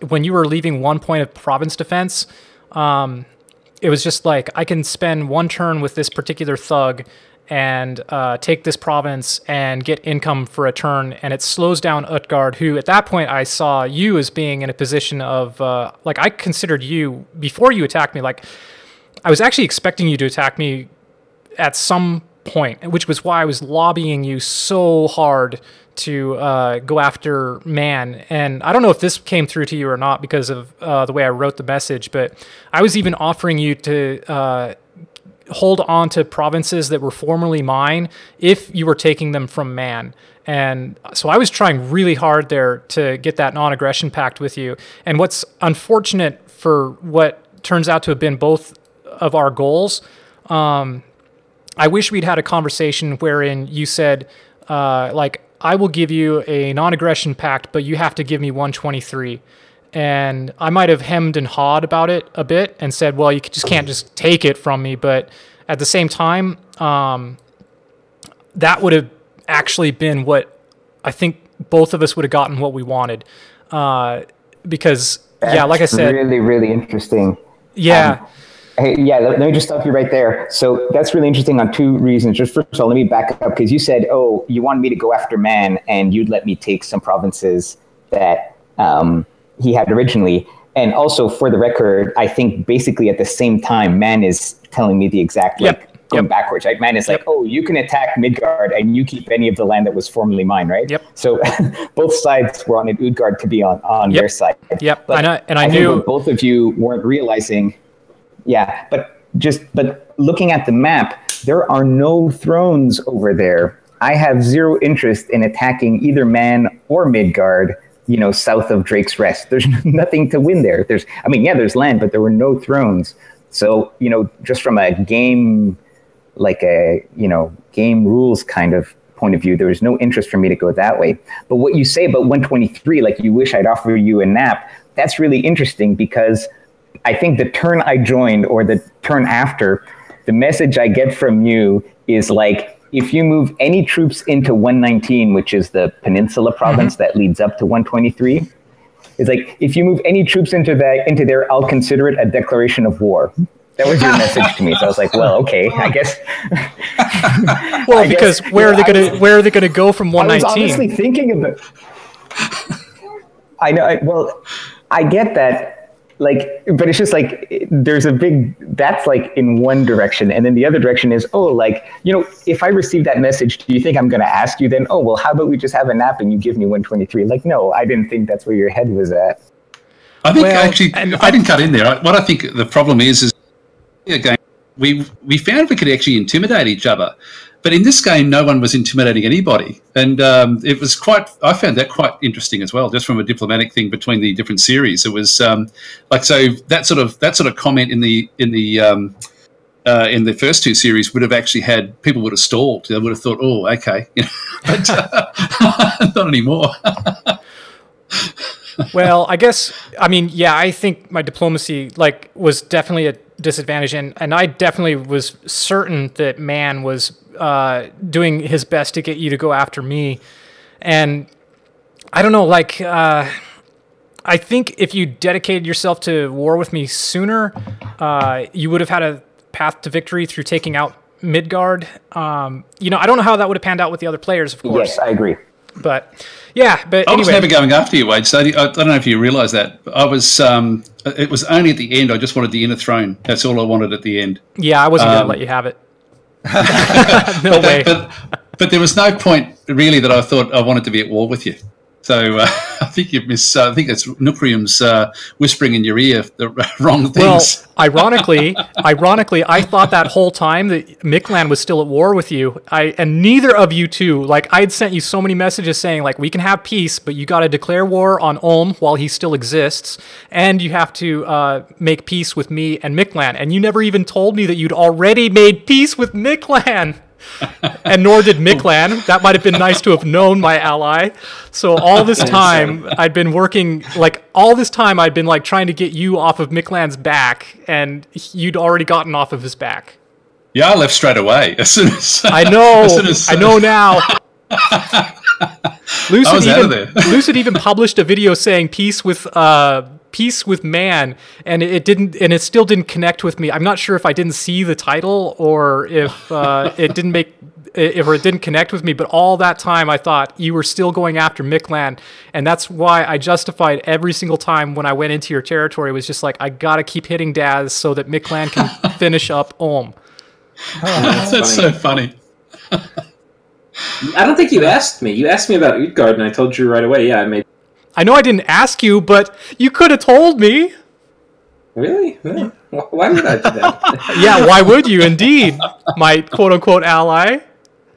When you were leaving 1 point of province defense, it was just like I can spend 1 turn with this particular thug and take this province and get income for a turn, and it slows down Utgard, who at that point I saw you as being in a position of like, I considered you, before you attacked me, like I was actually expecting you to attack me at some point, which was why I was lobbying you so hard to go after Man. And I don't know if this came through to you or not because of the way I wrote the message, but I was even offering you to hold on to provinces that were formerly mine if you were taking them from Man. And so I was trying really hard there to get that non-aggression pact with you. And what's unfortunate for what turns out to have been both of our goals, I wish we'd had a conversation wherein you said, like, I will give you a non-aggression pact, but you have to give me 123. And I might have hemmed and hawed about it a bit and said, well, you just can't just take it from me. But at the same time, that would have actually been what I think both of us would have gotten what we wanted. Because, yeah, like I said... really, really interesting. Yeah. Hey, yeah, let me just stop you right there. So that's really interesting on 2 reasons. Just first of all, let me back up, because you said, oh, you wanted me to go after Man, and you'd let me take some provinces that he had originally. And also, for the record, I think basically at the same time, Man is telling me the exact, going backwards, right? Man is like, oh, you can attack Midgard, and you keep any of the land that was formerly mine, right? Yep. So both sides were on an Utgard to be on their side. Yep, but I knew... both of you weren't realizing... Yeah, but looking at the map, there are no thrones over there. I have zero interest in attacking either Man or Midgard, south of Drake's Rest. There's nothing to win there. There's land, but there were no thrones. So, just from a game, game rules kind of point of view, there was no interest for me to go that way. But what you say about 123, like you wish I'd offer you a nap, that's really interesting, because I think the turn I joined or the turn after, the message I get from you is like, if you move any troops into 119, which is the peninsula province that leads up to 123, it's like, if you move any troops into there, I'll consider it a declaration of war. That was your message to me. So I was like, well, okay, I guess. Well, because where are they gonna go from 119? I was honestly thinking of it. I know. I get that. But it's just like, there's that's like in one direction. And then the other direction is, if I receive that message, do you think I'm going to ask you then, oh, well, how about we just have a nap and you give me 123? Like, no, I didn't think that's where your head was at. I think if I didn't cut in there, what I think the problem is again, we found we could actually intimidate each other. But in this game, no one was intimidating anybody, and it was I found that quite interesting as well, just from a diplomatic thing between the different series. It was so that sort of comment in the first 2 series would have actually had people would have stalled. They would have thought, oh, okay, but not anymore. Well, I think my diplomacy was definitely a disadvantage, and I definitely was certain that Man was doing his best to get you to go after me. And I don't know, I think if you dedicated yourself to war with me sooner, you would have had a path to victory through taking out Midgard. I don't know how that would have panned out with the other players, of course. Yes, I agree. But yeah, but I anyway. was never going after you, Wade. So I don't know if you realise that. I was. It was only at the end. I just wanted the inner throne. That's all I wanted at the end. Yeah, I wasn't going to let you have it. No way. But there was no point really that I thought I wanted to be at war with you. So I think you've missed. I think it's Nukrium's whispering in your ear the wrong things. Well, ironically, I thought that whole time that Miklan was still at war with you. And neither of you two, like, I had sent you so many messages saying, like, we can have peace, but you got to declare war on Ulm while he still exists, and you have to make peace with me and Miklan. And you never even told me that you'd already made peace with Miklan. And nor did Miklan. That might have been nice to have known my ally. So all this time I'd been working, like all this time I'd been like trying to get you off of Miklan's back, and you'd already gotten off of his back. Yeah, I left straight away as soon as I know. I know now. Lucid even published a video saying peace with man, and it still didn't connect with me. I'm not sure if I didn't see the title or if it didn't connect with me, but all that time I thought you were still going after Miklan, and that's why I justified every single time when I went into your territory. It was just like, I gotta keep hitting Daz so that Miklan can finish up Ulm. That's so funny. I don't think you asked me. You asked me about Utgard, and I told you right away, I know I didn't ask you, but you could have told me. Really? Why would I do that? Yeah, why would you? Indeed, my quote-unquote ally.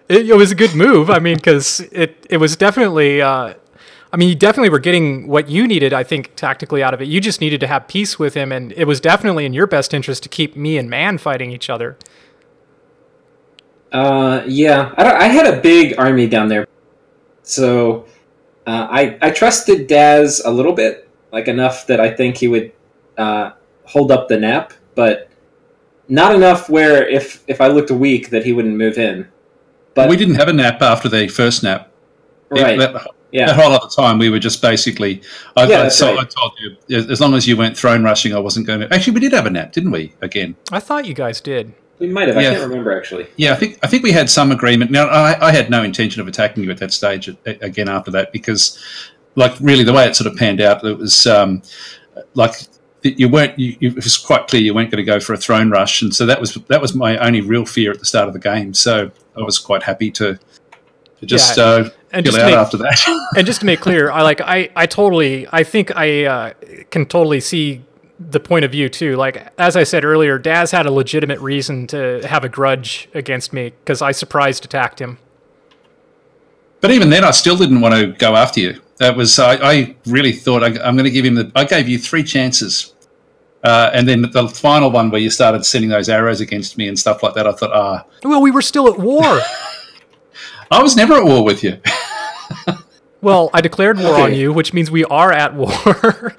It was a good move. I mean, because it was definitely... you definitely were getting what you needed, I think, tactically out of it. You just needed to have peace with him, and it was definitely in your best interest to keep me and Man fighting each other. Yeah. I had a big army down there, so... I trusted Daz a little bit, like enough that I think he would hold up the nap, but not enough where if I looked weak that he wouldn't move in. But we didn't have a nap after the first nap. Right. That whole other time we were just basically... I told you, as long as you weren't throne rushing, I wasn't going to... Actually, we did have a nap, didn't we, again? I thought you guys did. We might have. I can't remember, actually. Yeah, I think we had some agreement. Now, I had no intention of attacking you at that stage again after that, because, like, really the way it sort of panned out, it was like you weren't. It was quite clear you weren't going to go for a throne rush, and so that was my only real fear at the start of the game. So I was quite happy to just chill out after that. And just to make clear, I think I can totally see the point of view too. Like, as I said earlier, Daz had a legitimate reason to have a grudge against me because I surprise attacked him. But even then, I still didn't want to go after you. That was I really thought I'm going to give him I gave you 3 chances, and then the final one where you started sending those arrows against me and stuff like that, I thought, well, we were still at war. I was never at war with you. Well, I declared war on you, which means we are at war.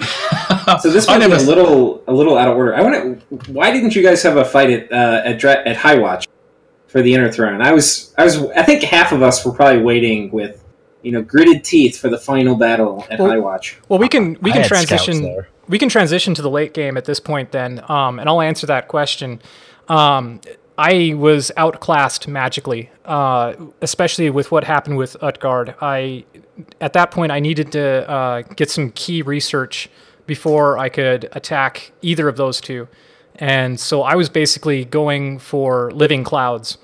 So this might be a little out of order. Why didn't you guys have a fight at High Watch for the Inner Throne? I think half of us were probably waiting with, gritted teeth for the final battle at High Watch. Well, we can transition. We can transition to the late game at this point then, and I'll answer that question. I was outclassed magically, especially with what happened with Utgard. At that point, I needed to get some key research before I could attack either of those two. And so I was basically going for living clouds.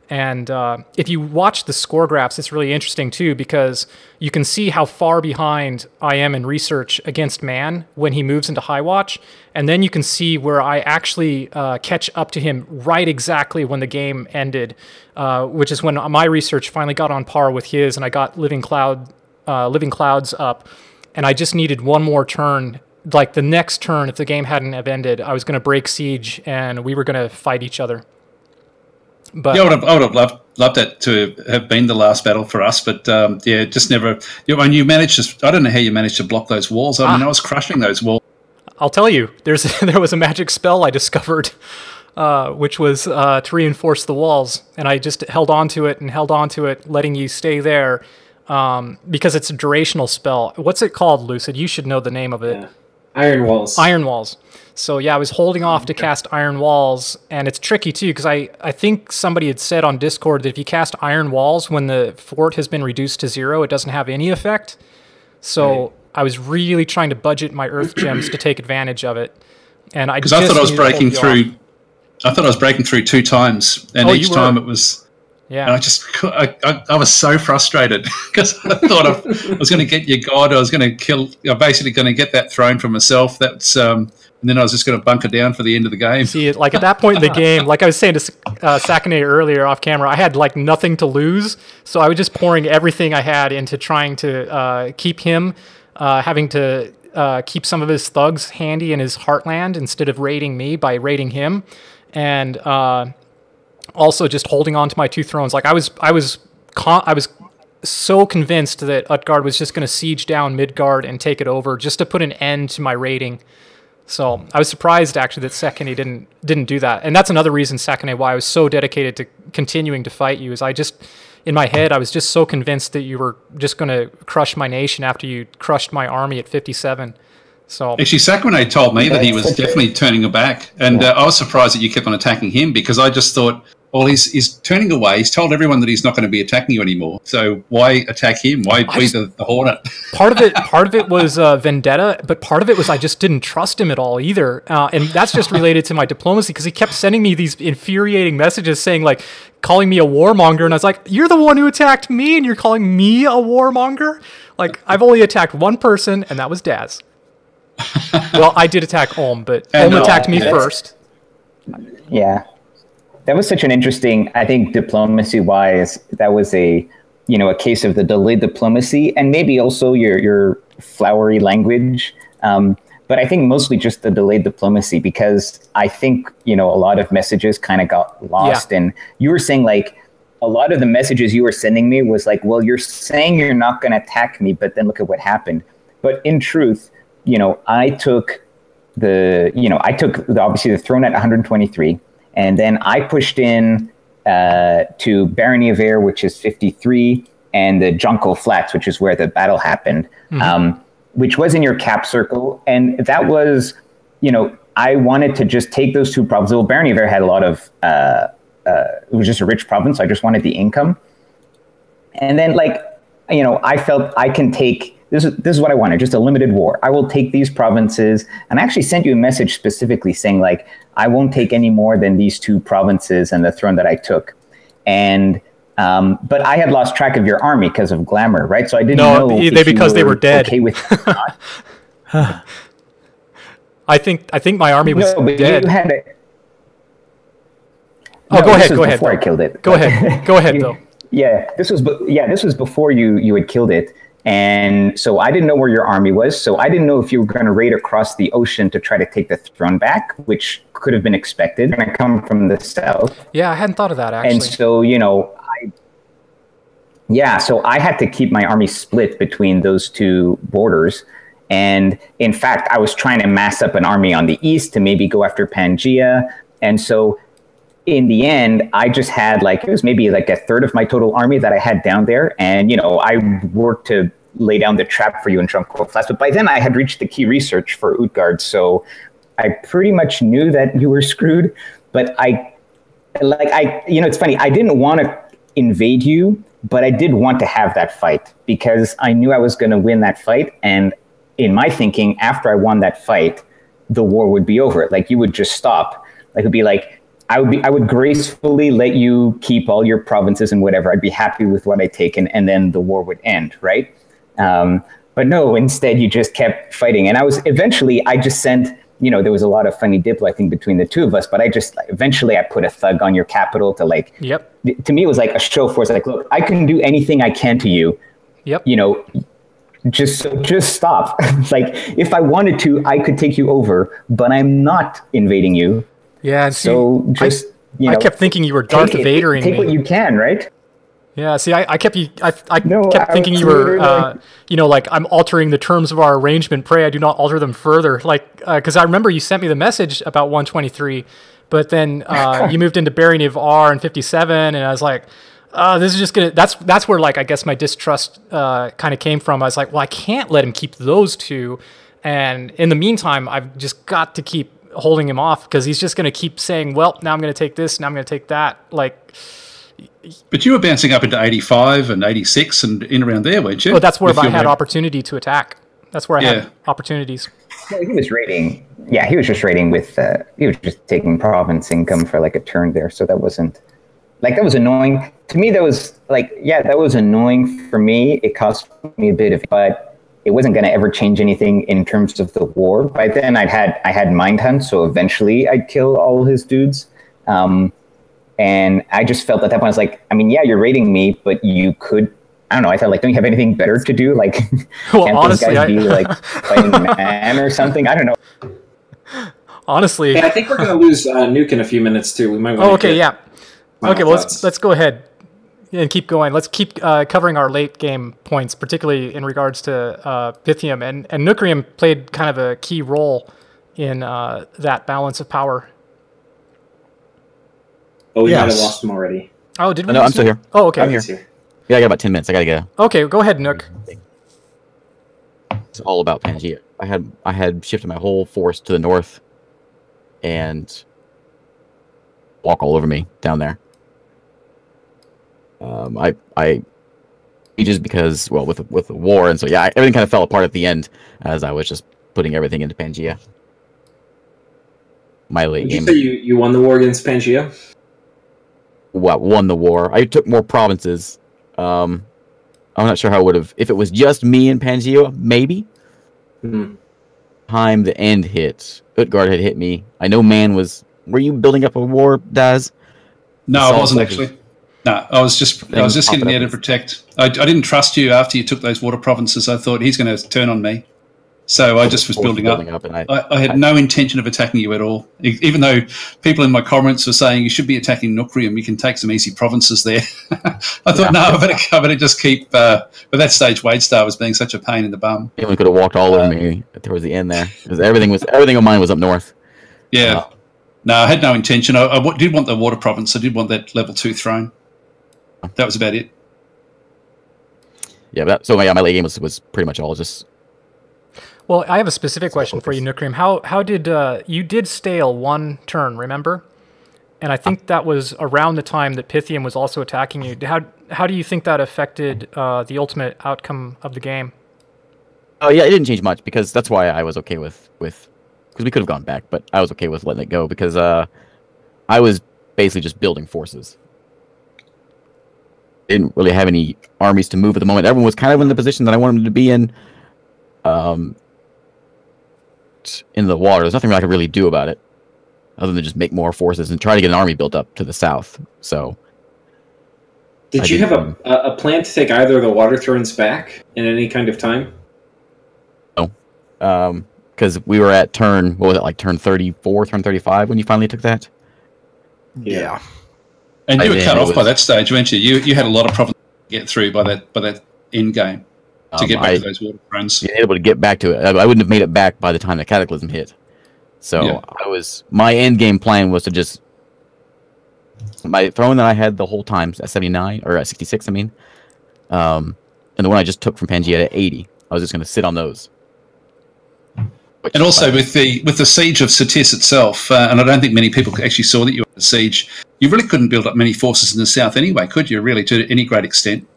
And if you watch the score graphs, it's really interesting too, because you can see how far behind I am in research against Man when he moves into High Watch. And then you can see where I actually catch up to him right exactly when the game ended, which is when my research finally got on par with his, and I got living clouds up. And I just needed one more turn. Like the next turn, if the game hadn't have ended, I was going to break siege and we were going to fight each other. But yeah, I would have loved that to have been the last battle for us, but just never. And you managed to. I don't know how you managed to block those walls. I mean, I was crushing those walls. I'll tell you, there was a magic spell I discovered, which was to reinforce the walls, and I just held on to it, letting you stay there, because it's a durational spell. What's it called, Lucid? You should know the name of it. Yeah. Iron Walls. Iron Walls. So yeah, I was holding off to cast Iron Walls, and it's tricky too, because I think somebody had said on Discord that if you cast Iron Walls when the fort has been reduced to 0, it doesn't have any effect. So right. I was really trying to budget my Earth Gems to take advantage of it. And because I thought I was breaking through. I thought I was breaking through 2 times, and each time it was Yeah. And I was so frustrated because I thought I was going to get your god. I was going to kill. I'm basically going to get that throne for myself. And then I was just going to bunker down for the end of the game. See, like at that point in the game, like I was saying to Sakane earlier off camera, I had like nothing to lose, so I was just pouring everything I had into trying to keep him, having to keep some of his thugs handy in his heartland instead of raiding me by raiding him, and also just holding on to my 2 thrones. Like I was so convinced that Utgard was just going to siege down Midgard and take it over just to put an end to my raiding. So I was surprised actually that Sakane didn't do that. And that's another reason, Sakane, why I was so dedicated to continuing to fight you, is I just, in my head, I was just so convinced that you were just going to crush my nation after you crushed my army at 57. So actually, Sakane told me that he was definitely turning her back. And I was surprised that you kept on attacking him, because I just thought, well, he's turning away. He's told everyone that he's not going to be attacking you anymore. So why attack him? Why be the Hornet? Part of it was vendetta, but part of it was I just didn't trust him at all either. And that's just related to my diplomacy, because he kept sending me these infuriating messages saying, like, calling me a warmonger. And I was like, you're the one who attacked me and you're calling me a warmonger? Like, I've only attacked one person, and that was Daz. Well, I did attack Ulm, but Ulm attacked me first. Yeah. That was such an interesting, I think, diplomacy-wise, that was a case of the delayed diplomacy, and maybe also your flowery language. But I think mostly just the delayed diplomacy, because I think, a lot of messages kind of got lost. Yeah. And you were saying, like, a lot of the messages you were sending me was like, well, you're saying you're not going to attack me, but then look at what happened. But in truth, I took obviously the throne at 123. And then I pushed in to Barony of Air, which is 53, and the Jonko Flats, which is where the battle happened, which was in your cap circle. And that was, I wanted to just take those 2 provinces. Well, Barony of Air had a lot of, it was just a rich province. So I just wanted the income. And then, I felt I can take, this is what I wanted, just a limited war. I will take these provinces. And I actually sent you a message specifically saying, like, I won't take any more than these 2 provinces and the throne that I took. And but I had lost track of your army because of glamour, right? So I didn't know because they were dead. Okay with I think my army was dead. You had go ahead. Before I killed it. Go ahead, though. Yeah, this was before you had killed it. And so I didn't know where your army was. So I didn't know if you were going to raid across the ocean to try to take the throne back, which could have been expected. And I come from the south. Yeah, I hadn't thought of that, actually. And so, so I had to keep my army split between those 2 borders. And in fact, I was trying to mass up an army on the east to maybe go after Pangaea. And so in the end, I just had it was maybe like a third of my total army that I had down there. And, I worked to lay down the trap for you in Jonko Flats. But by then I had reached the key research for Utgard. So I pretty much knew that you were screwed. But it's funny. I didn't want to invade you, but I did want to have that fight because I knew I was going to win that fight. And in my thinking, after I won that fight, the war would be over. Like, you would just stop. Like, it'd be like, I would gracefully let you keep all your provinces and whatever. I'd be happy with what I'd taken, and then the war would end, right? But no, instead you just kept fighting. And I just sent, there was a lot of funny diplo, I think, between the 2 of us, but eventually I put a thug on your capital to to me it was like a show force. Like, look, I can do anything I can to you. Yep. Just stop. Like, if I wanted to, I could take you over, but I'm not invading you. Yeah, and so just I kept thinking you were Darth Vadering me. Take what you can, right? Yeah, see, I kept thinking you were, I'm altering the terms of our arrangement. Pray I do not alter them further. Because I remember you sent me the message about 123, but then you moved into Barony of R and 57, and I was like, this is just gonna. That's where I guess my distrust kind of came from. I was like, well, I can't let him keep those 2, and in the meantime, I've just got to keep holding him off because he's just going to keep saying, well, now I'm going to take this, now I'm going to take that. But you were bouncing up into 85 and 86 and in around there, weren't you? Well, that's where I had opportunity to attack. That's where I had opportunities. Well, he was raiding. Yeah, he was just raiding with. He was just taking province income for a turn there. So that wasn't that was annoying. to me, that was like, yeah, that was annoying for me. It cost me a bit of, but it wasn't going to ever change anything in terms of the war. By then, I had Mind Hunt, so eventually I'd kill all his dudes. And I just felt at that point, I was like, I mean, yeah, you're raiding me, but you could, I don't know, I thought, like, don't you have anything better to do? Like, well, can't honestly, those guys be, like, fighting man or something? I don't know. Honestly. Hey, I think we're going to lose Nuke in a few minutes, too. We might want Oh, okay, yeah. Okay, well, let's go ahead and keep going. Let's keep covering our late game points, particularly in regards to Pythium. And Nukrium played kind of a key role in that balance of power. Oh, we might have lost him already. Oh, did we? No, I'm still here. Oh, okay. I'm here. Yeah, I got about 10 minutes. I got to go. Okay, go ahead, Nook. It's all about Pangea. I had shifted my whole force to the north and walk all over me down there. I just because, well, with the war, and so yeah, everything kind of fell apart at the end as I was just putting everything into Pangea. My late game. Did you say you won the war against Pangea? What, won the war? I took more provinces. I'm not sure how it would have, if it was just me and Pangea, maybe. Time the end hit, Utgard had hit me. I know Man was. Were you building up a war, Daz? No, I wasn't actually. No, I was just getting there to protect. I didn't trust you after you took those water provinces. I thought he's going to turn on me. So I just was building up. And I had no intention of attacking you at all. Even though people in my comments were saying you should be attacking Nukrium, you can take some easy provinces there. I thought, no, I better just keep. But that stage, WadeStar was being such a pain in the bum. Anyone could have walked all over me towards the end there, because everything on mine was up north. Yeah. No, I had no intention. I did want the water province. I did want that level 2 throne. That was about it. Yeah, but so my late game was pretty much all just. Well, I have a specific question for you, Nukrium. How did you did stale one turn? Remember, and I think that was around the time that Pythium was also attacking you. How do you think that affected the ultimate outcome of the game? Oh yeah, it didn't change much, because that's why I was okay with because we could have gone back, but I was okay with letting it go because I was basically just building forces. Didn't really have any armies to move at the moment. Everyone was kind of in the position that I wanted them to be in. In the water, there's nothing I could really do about it, other than just make more forces and try to get an army built up to the south. So, did you have a plan to take either of the water thrones back in any kind of time? No, because we were at turn, what was it, like turn 34, turn 35 when you finally took that? Yeah. And you were cut off by that stage, weren't you? You had a lot of problems to get through by that end game to get back to those water thrones. Yeah, able to get back to it. I wouldn't have made it back by the time the Cataclysm hit. So yeah. My end game plan was to just my throne that I had the whole time at 79 or at 66, I mean, and the one I just took from Pangea at 80. I was just going to sit on those. And also with the siege of Satis itself, and I don't think many people actually saw that you were at siege. You really couldn't build up many forces in the south anyway, could you? Really, to any great extent.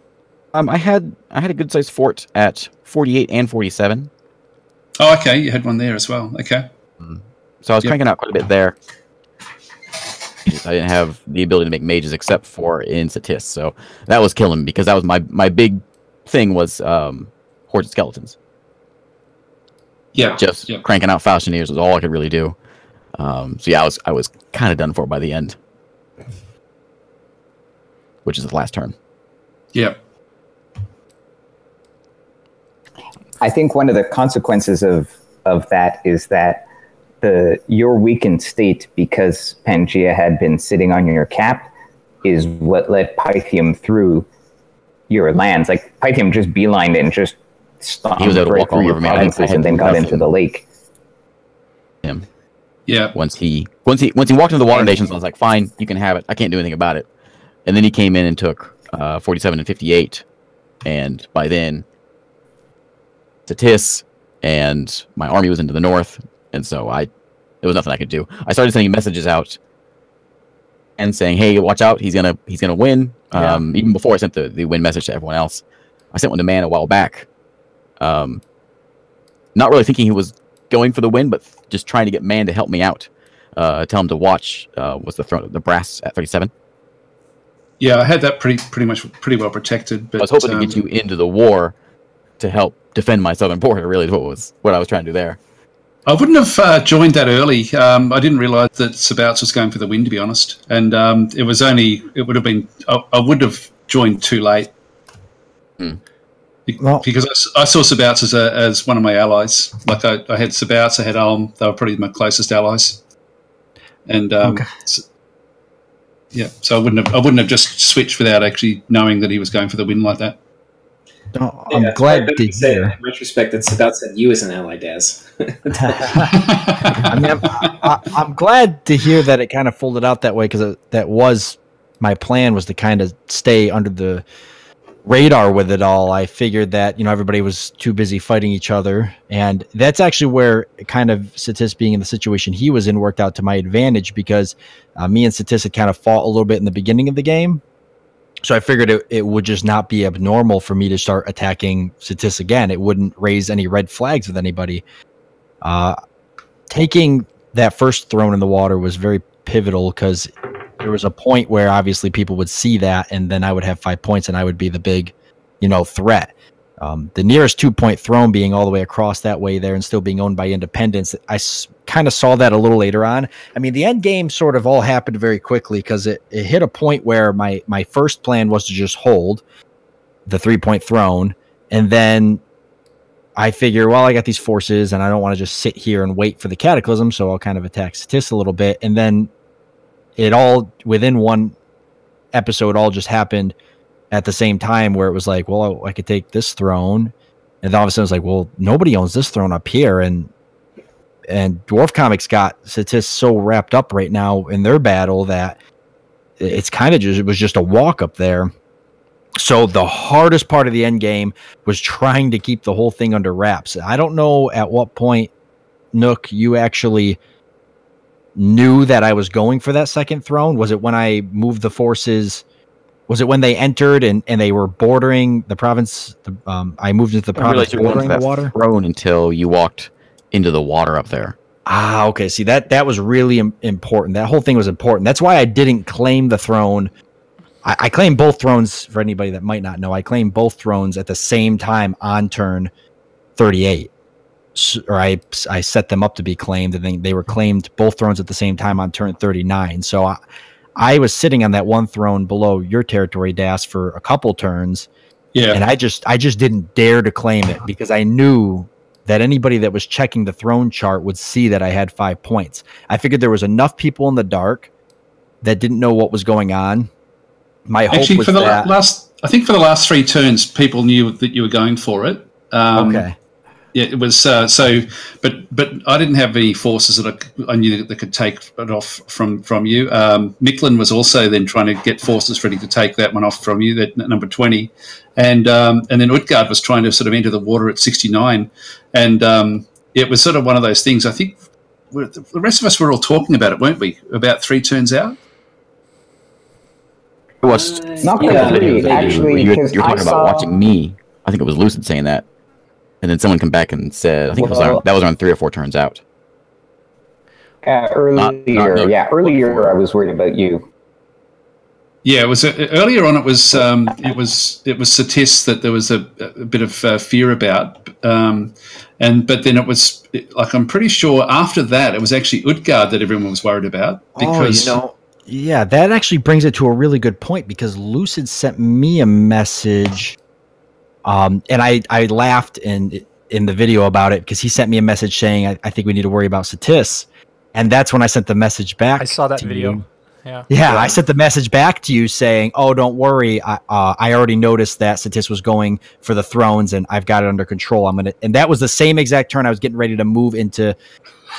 I had a good sized fort at 48 and 47. Oh, okay, you had one there as well. Okay. So I was cranking out quite a bit there. I didn't have the ability to make mages except for in Satis, so that was killing me because that was my big thing was horde skeletons. Yeah, just cranking out Falchineers was all I could really do. So yeah, I was kind of done for by the end, which is the last turn. Yeah. I think one of the consequences of that is that your weakened state, because Pangea had been sitting on your cap, is what let Pythium through your lands. Like Pythium just beelined and just stomped right through your provinces and then got into the lake. Yeah. Once he walked into the water nations, I was like, fine, you can have it. I can't do anything about it. And then he came in and took 47 and 58, and by then Satis and my army was into the north, and so there was nothing I could do. I started sending messages out and saying, "Hey, watch out! He's gonna win." Even before I sent the win message to everyone else, I sent one to Man a while back. Not really thinking he was going for the win, but just trying to get Man to help me out. Tell him to watch. Was the brass at 37? Yeah, I had that pretty well protected. But I was hoping to get you into the war to help defend my southern border. Really, is what I was trying to do there. I wouldn't have joined that early. I didn't realise that Sabouts was going for the win, to be honest. And it would have been. I would have joined too late. Because I saw Sabouts as one of my allies. Like I had Sabouts, I had Ulm. They were probably my closest allies. And so I wouldn't have just switched without actually knowing that he was going for the win like that. No, I'm glad to hear. In retrospect, that Sabouts had you as an ally, Daz. I mean, I'm glad to hear that it kind of folded out that way, because that was my plan, was to kind of stay under the radar with it all. I figured that, you know, everybody was too busy fighting each other, and that's actually where kind of Satis being in the situation he was in worked out to my advantage, because me and Satis had kind of fought a little bit in the beginning of the game. So I figured it would just not be abnormal for me to start attacking Satis again. It wouldn't raise any red flags with anybody. Taking that first throne in the water was very pivotal, because there was a point where obviously people would see that, and then I would have 5 points and I would be the big, threat. The nearest 2-point throne being all the way across that way there and still being owned by independents, I kind of saw that a little later on. I mean, the end game sort of all happened very quickly, because it hit a point where my first plan was to just hold the 3-point throne, and then I figure, well, I got these forces and I don't want to just sit here and wait for the cataclysm, so I'll kind of attack Satis a little bit, and then it all, within one episode, all just happened at the same time, where it was like, well, I could take this throne, and then all of a sudden it's like, well, nobody owns this throne up here, and Dwarf Comics got Satis so wrapped up right now in their battle that it's kind of it was just a walk up there. So the hardest part of the end game was trying to keep the whole thing under wraps. I don't know at what point, Nook, you actually knew that I was going for that second throne. Was it when I moved the forces? Was it when they entered and they were bordering the province? I moved into the province bordering the water? Throne until you walked into the water up there. Ah, okay. See, that was really important. That whole thing was important. That's why I didn't claim the throne. I claimed both thrones, for anybody that might not know. I claimed both thrones at the same time on turn 38. Or I set them up to be claimed, and then they were claimed both thrones at the same time on turn 39. So I was sitting on that one throne below your territory, Das, for a couple turns. Yeah. And I just didn't dare to claim it, because I knew that anybody that was checking the throne chart would see that I had 5 points. I figured there was enough people in the dark that didn't know what was going on. My hope was for the last 3 turns, people knew that you were going for it. Okay. Yeah, it was but I didn't have any forces that I knew that could take it off from you. Micklin was also then trying to get forces ready to take that one off from you, that number 20, and then Utgard was trying to sort of enter the water at 69, and it was sort of one of those things. I think the rest of us were all talking about it, weren't we? About 3 turns out. It was not really, actually. You're talking about watching me. I think it was Lucid saying that. And then someone come back and said, I think that was around 3 or 4 turns out. Earlier I was worried about you. Yeah, it was earlier on. It was Satis that there was a bit of fear about, but then it was like, I'm pretty sure after that it was actually Utgard that everyone was worried about, because yeah, that actually brings it to a really good point, because Lucid sent me a message. And I laughed in the video about it, because he sent me a message saying, I think we need to worry about Satis. And that's when I sent the message back. I saw that video. You. Yeah, I sent the message back to you saying, oh, don't worry. I already noticed that Satis was going for the thrones, and I've got it under control. And that was the same exact turn I was getting ready to move into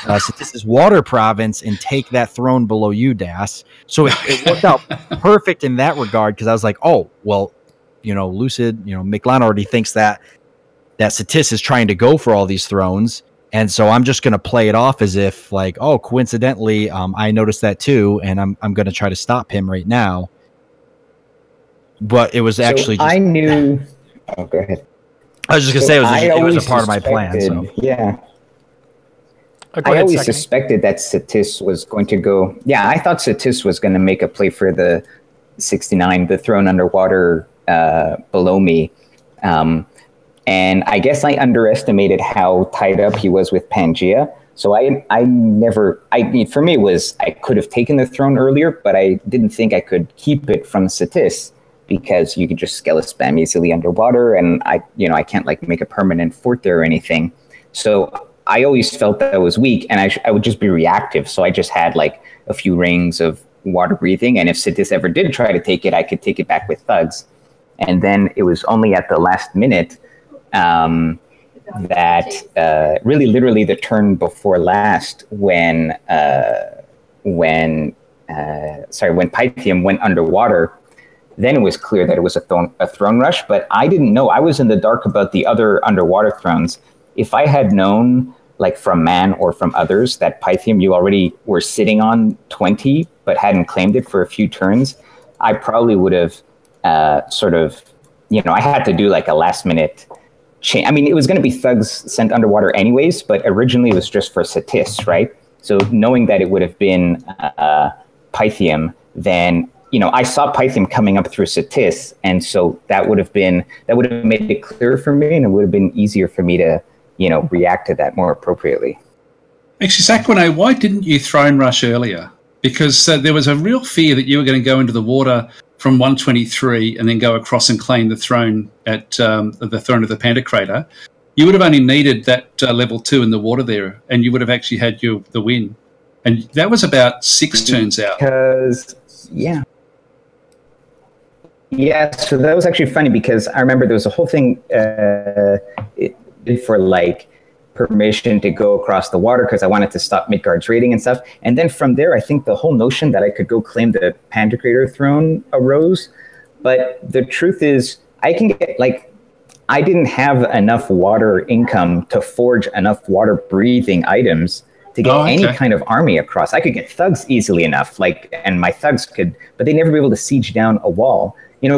Satis's water province and take that throne below you, Das. So it worked out perfect in that regard, because I was like, oh, well, Lucid, Micklin already thinks that Satis is trying to go for all these thrones, and so I'm just going to play it off as if, like, oh, coincidentally, I noticed that too, and I'm going to try to stop him right now. But it was actually I knew. Oh, go ahead. I was just going to say it was a part of my plan. So. Yeah. I always suspected that Satis was going to go. Yeah, I thought Satis was going to make a play for the 69, the throne underwater below me. And I guess I underestimated how tied up he was with Pangea. So I mean, for me, it was, I could have taken the throne earlier, but I didn't think I could keep it from Satis because you could just Skeleton spam easily underwater, and I can't like make a permanent fort there or anything. So I always felt that I was weak, and I would just be reactive. So I just had like a few rings of water breathing, and if Satis ever did try to take it, I could take it back with thugs. And then it was only at the last minute that really literally the turn before last when Pythium went underwater, then it was clear that it was a throne rush, but I didn't know. I was in the dark about the other underwater thrones. If I had known, like from Man or from others, that Pythium you already were sitting on 20 but hadn't claimed it for a few turns, I probably would have I had to do like a last minute change. I mean, it was going to be thugs sent underwater anyways, but originally it was just for Satis, right? So knowing that it would have been Pythium, then, I saw Pythium coming up through Satis, and so that would have made it clear for me, and it would have been easier for me to, react to that more appropriately. Actually, Sakwane, why didn't you throne rush earlier? Because there was a real fear that you were going to go into the water from 123 and then go across and claim the throne at the throne of the Panda Crater. You would have only needed that level 2 in the water there, and you would have actually had the win. And that was about 6 turns out. Because, yeah, so that was actually funny because I remember there was a whole thing for like permission to go across the water because I wanted to stop Midgard's raiding and stuff. And then from there, I think the whole notion that I could go claim the Panda Crater throne arose. But the truth is, I didn't have enough water income to forge enough water breathing items to get any kind of army across. I could get thugs easily enough, and my thugs could, but they'd never be able to siege down a wall.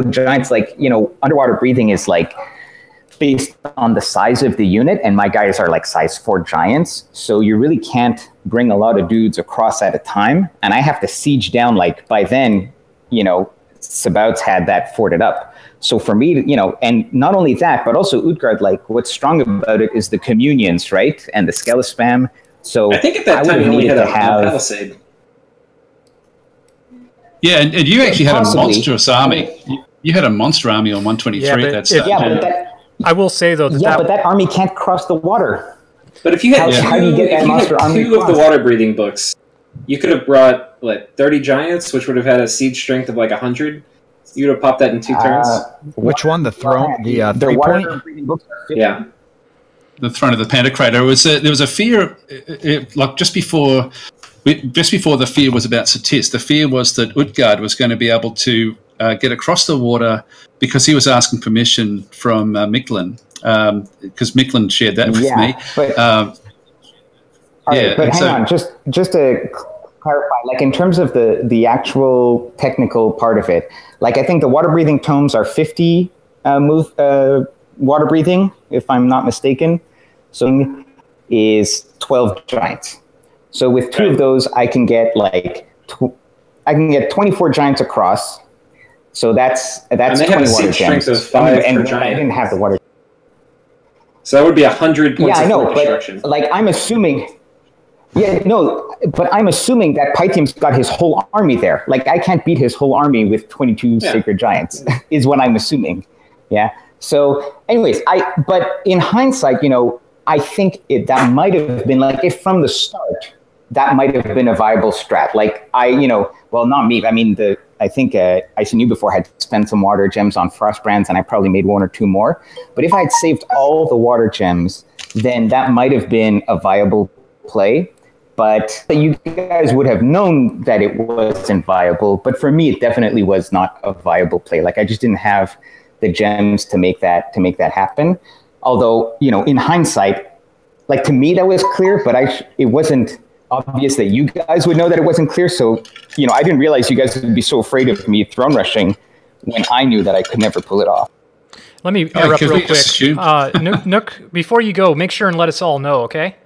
Giants, underwater breathing is like based on the size of the unit, and my guys are like size 4 giants, so you really can't bring a lot of dudes across at a time, and I have to siege down. Like by then, Sabouts had that forted up. So for me, and not only that, but also Utgard, like what's strong about it is the communions, right, and the Skeleton spam. So I think at that time you only had a palisade. Yeah, and you actually had a monstrous army. You had a monster army on 123 at that stage. I will say though but that army can't cross the water. But if you had two of the water breathing books, you could have brought 30 giants, which would have had a siege strength of like 100. You would have popped that in 2 turns. Which one? The throne? The 3 point? Yeah. The throne of the Panda Crater. There was a fear, just before the fear was about Satis. The fear was that Utgard was going to be able to get across the water because he was asking permission from Micklin, because Micklin shared that with me. But, but hang on, just to clarify, in terms of the actual technical part of it, I think the water breathing tomes are 50 water breathing, if I'm not mistaken. So is 12 giants. So with 2 of those, I can get 24 giants across. So that's 20 water gems. Of 5 and per I didn't have the water. So that would be 100 points of fort destruction. But I'm assuming. Yeah, no, but I'm assuming that Pythium's got his whole army there. I can't beat his whole army with 22 sacred giants, is what I'm assuming. Yeah. So, anyways, but in hindsight, I think that might have been if from the start, that might have been a viable strat. Well, not me. I mean, I think I seen you before had spent some water gems on Frostbrands, and I probably made 1 or 2 more. But if I had saved all the water gems, then that might have been a viable play. But you guys would have known that it wasn't viable. But for me, it definitely was not a viable play. I just didn't have the gems to make that happen. Although, in hindsight, to me that was clear, but it wasn't obvious that you guys would know that it wasn't clear. So, I didn't realize you guys would be so afraid of me throne rushing when I knew that I could never pull it off. Let me interrupt real quick. Nook, before you go, make sure and let us all know, okay?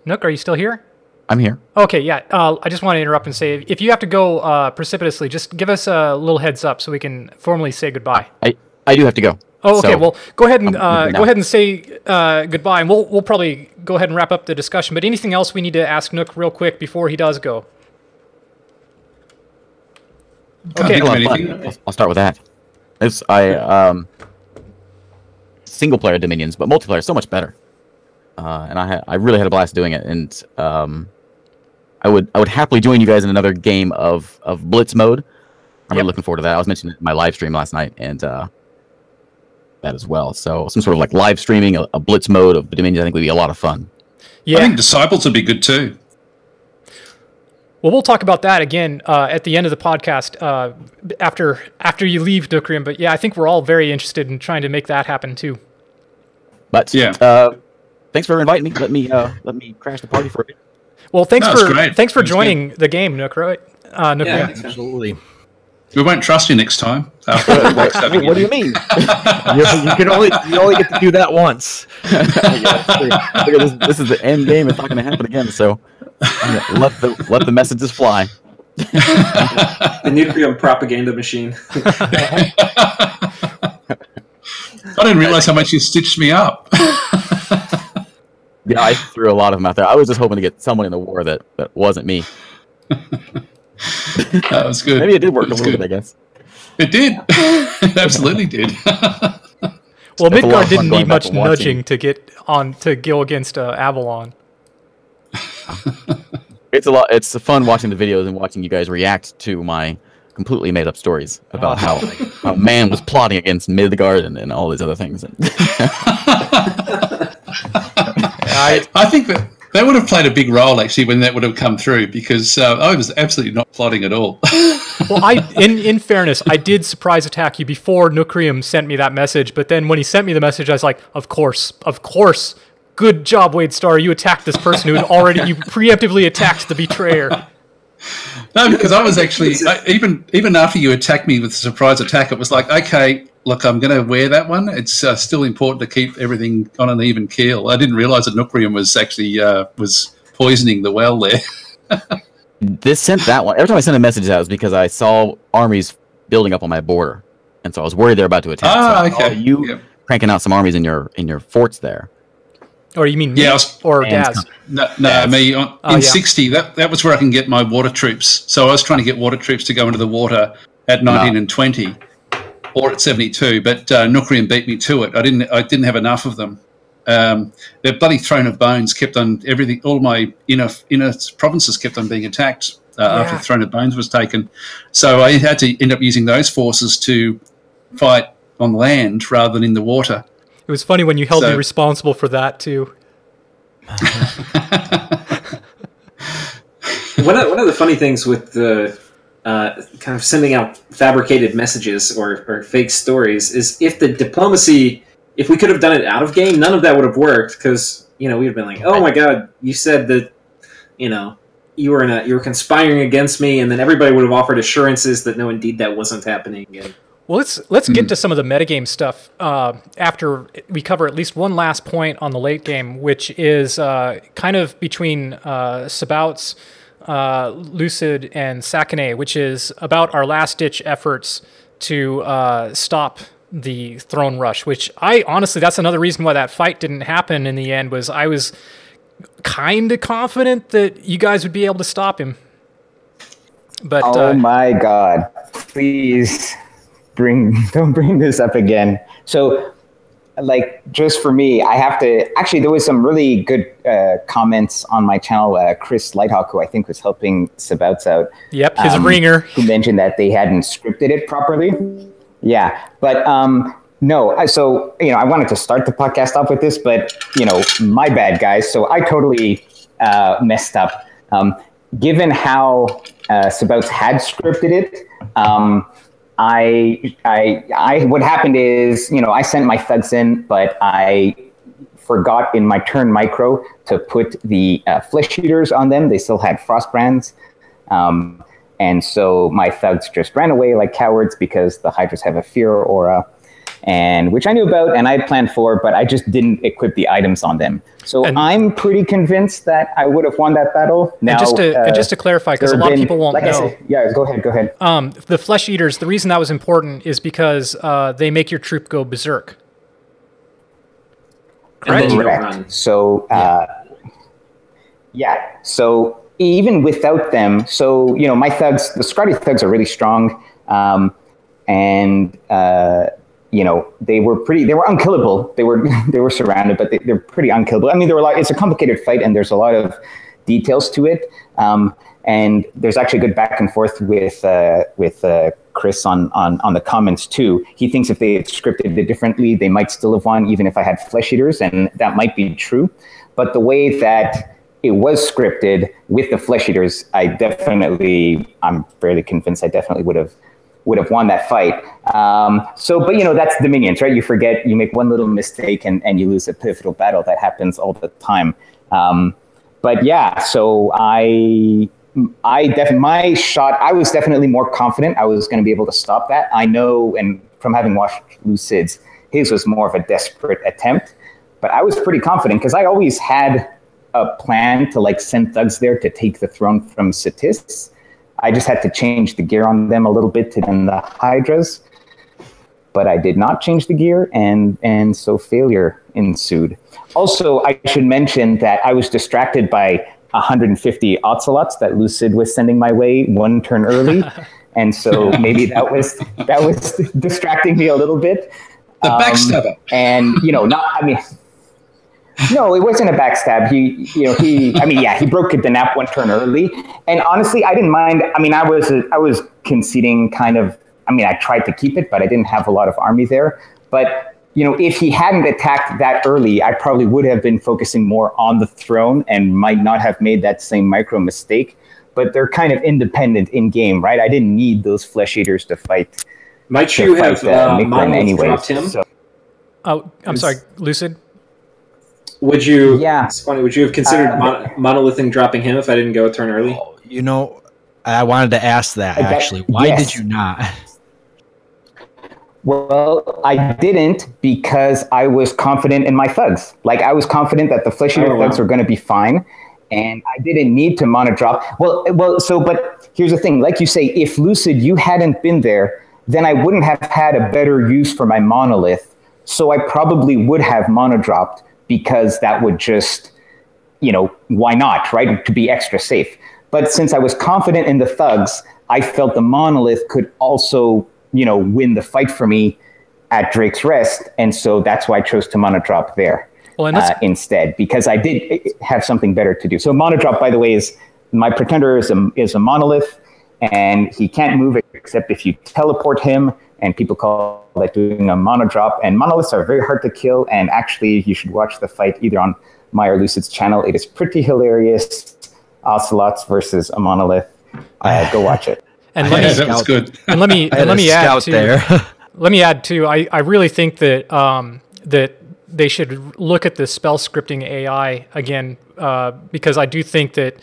Nook, are you still here? I'm here. Okay, yeah. I just want to interrupt and say, if you have to go precipitously, just give us a little heads up so we can formally say goodbye. I do have to go. Oh, okay. So, Well, go ahead and say goodbye, and we'll probably go ahead and wrap up the discussion. But anything else we need to ask Nook real quick before he does go? Okay. I'll start with that. Single player Dominions, but multiplayer is so much better. And I really had a blast doing it, and I would happily join you guys in another game of Blitz mode. I'm really looking forward to that. I was mentioning it in my live stream last night, and that as well. So some sort of like live streaming a Blitz mode of the Dominions, I think would be a lot of fun. Yeah. I think Disciples would be good too. Well, we'll talk about that again at the end of the podcast after you leave, Dukrium. But yeah, I think we're all very interested in trying to make that happen too. But thanks for inviting me. Let me crash the party for a bit. Well, thanks for joining the game, Nook. Right? Nook, Yeah, Absolutely. We won't trust you next time. What do you mean? you only get to do that once. This is the end game. It's not going to happen again. So let the messages fly. The nuclear propaganda machine. I didn't realize how much you stitched me up. Yeah, I threw a lot of them out there. I was just hoping to get someone in the war that wasn't me. That was good. Maybe it did work a little bit, I guess. It did. It absolutely did. Well, Midgard didn't need much nudging to go against Avalon. It's fun watching the videos and watching you guys react to my completely made up stories about how man was plotting against Midgard and all these other things. I think that would have played a big role actually when that would have come through, because I was absolutely not plotting at all. Well, in fairness, I did surprise attack you before Nukrium sent me that message, but then when he sent me the message, I was like, of course. Good job, WadeStar. You attacked this person you preemptively attacked the betrayer. No, because I was actually, even after you attacked me with the surprise attack, it was like, okay, look, I'm going to wear that one. It's still important to keep everything on an even keel. I didn't realise that Nukrium was actually was poisoning the well there. This sent that one. Every time I sent a message out, it was because I saw armies building up on my border, and so I was worried they're about to attack. Okay. Cranking out some armies in your forts there. Or you mean me or Daz? No, me. In 60, that was where I can get my water troops. So I was trying to get water troops to go into the water at 19 and 20, or at 72. But Nukrium beat me to it. I didn't have enough of them. Their bloody throne of bones kept on everything. All my inner provinces kept on being attacked after the throne of bones was taken. So I had to end up using those forces to fight on land rather than in the water. It was funny when you held me responsible for that too. One of the funny things with the kind of sending out fabricated messages or fake stories is if we could have done it out of game, none of that would have worked, because we'd have been like, oh my god, you said that you were conspiring against me, and then everybody would have offered assurances that no, indeed that wasn't happening. And well, let's get to some of the metagame stuff after we cover at least one last point on the late game, which is kind of between Sabouts, Lucid, and Sakane, which is about our last-ditch efforts to stop the throne rush, which honestly, that's another reason why that fight didn't happen in the end, was I was kind of confident that you guys would be able to stop him. But oh my god, please don't bring this up again. So, just for me, I have to actually. There was some really good comments on my channel. Chris Lighthawk, who I think was helping Sabouts out. Yep, his ringer. Who mentioned that they hadn't scripted it properly. Yeah, but no. I wanted to start the podcast off with this, but my bad, guys. So I totally messed up. Given how Sabouts had scripted it. What happened is, I sent my thugs in, but I forgot in my turn micro to put the flesh eaters on them. They still had frost brands. And so my thugs just ran away like cowards because the Hydras have a fear aura. and which I knew about and I planned for, but I just didn't equip the items on them. So I'm pretty convinced that I would have won that battle. Now, and just to clarify, because a lot of people won't know. Go ahead. The flesh eaters, the reason that was important is because they make your troop go berserk. Correct. So, so even without them, so, my thugs, the Scotty thugs are really strong. They were unkillable. They were surrounded, but they're pretty unkillable. I mean, it's a complicated fight and there's a lot of details to it. And there's actually good back and forth with Chris on the comments too. He thinks if they had scripted it differently, they might still have won, even if I had flesh eaters, and that might be true. But the way that it was scripted with the flesh eaters, I'm fairly convinced I definitely would have won that fight. But that's the minions, right? You forget, you make one little mistake and you lose a pivotal battle. That happens all the time. So my shot, I was definitely more confident I was going to be able to stop that. I know, and from having watched Lucid's, his was more of a desperate attempt, but I was pretty confident because I always had a plan to send thugs there to take the throne from Satis. I just had to change the gear on them a little bit to the Hydras, but I did not change the gear, and so failure ensued. Also, I should mention that I was distracted by 150 Ocelots that Lucid was sending my way one turn early, and so maybe that was distracting me a little bit. The backstabber, No, it wasn't a backstab. He broke the nap one turn early, and honestly, I didn't mind. I mean, I was conceding kind of. I mean, I tried to keep it, but I didn't have a lot of army there. But if he hadn't attacked that early, I probably would have been focusing more on the throne and might not have made that same micro mistake. But they're kind of independent in game, right? I didn't need those flesh eaters to fight. Might you have dropped him? So. Oh, I'm sorry, Lucid. Would you? Yeah. It's funny. Would you have considered monolithing dropping him if I didn't go a turn early? I wanted to ask that actually. Why did you not? Well, I didn't because I was confident in my thugs. I was confident that the flesh eater thugs were going to be fine, and I didn't need to mono drop. But here's the thing. Like you say, if Lucid, you hadn't been there, then I wouldn't have had a better use for my monolith. So I probably would have mono dropped because that would just, why not, right? To be extra safe. But since I was confident in the thugs, I felt the monolith could also win the fight for me at Drake's Rest, and so that's why I chose to mono drop there instead, because I did have something better to do. So mono drop, by the way, is my pretender is a monolith, and he can't move except if you teleport him, and people call that doing a mono drop. And monoliths are very hard to kill, and actually you should watch the fight either on my or Lucid's channel. It is pretty hilarious. Ocelots versus a monolith. Go watch it. And that was good. And let me add too. Let me add too. I really think that that they should look at the spell scripting AI again, because I do think that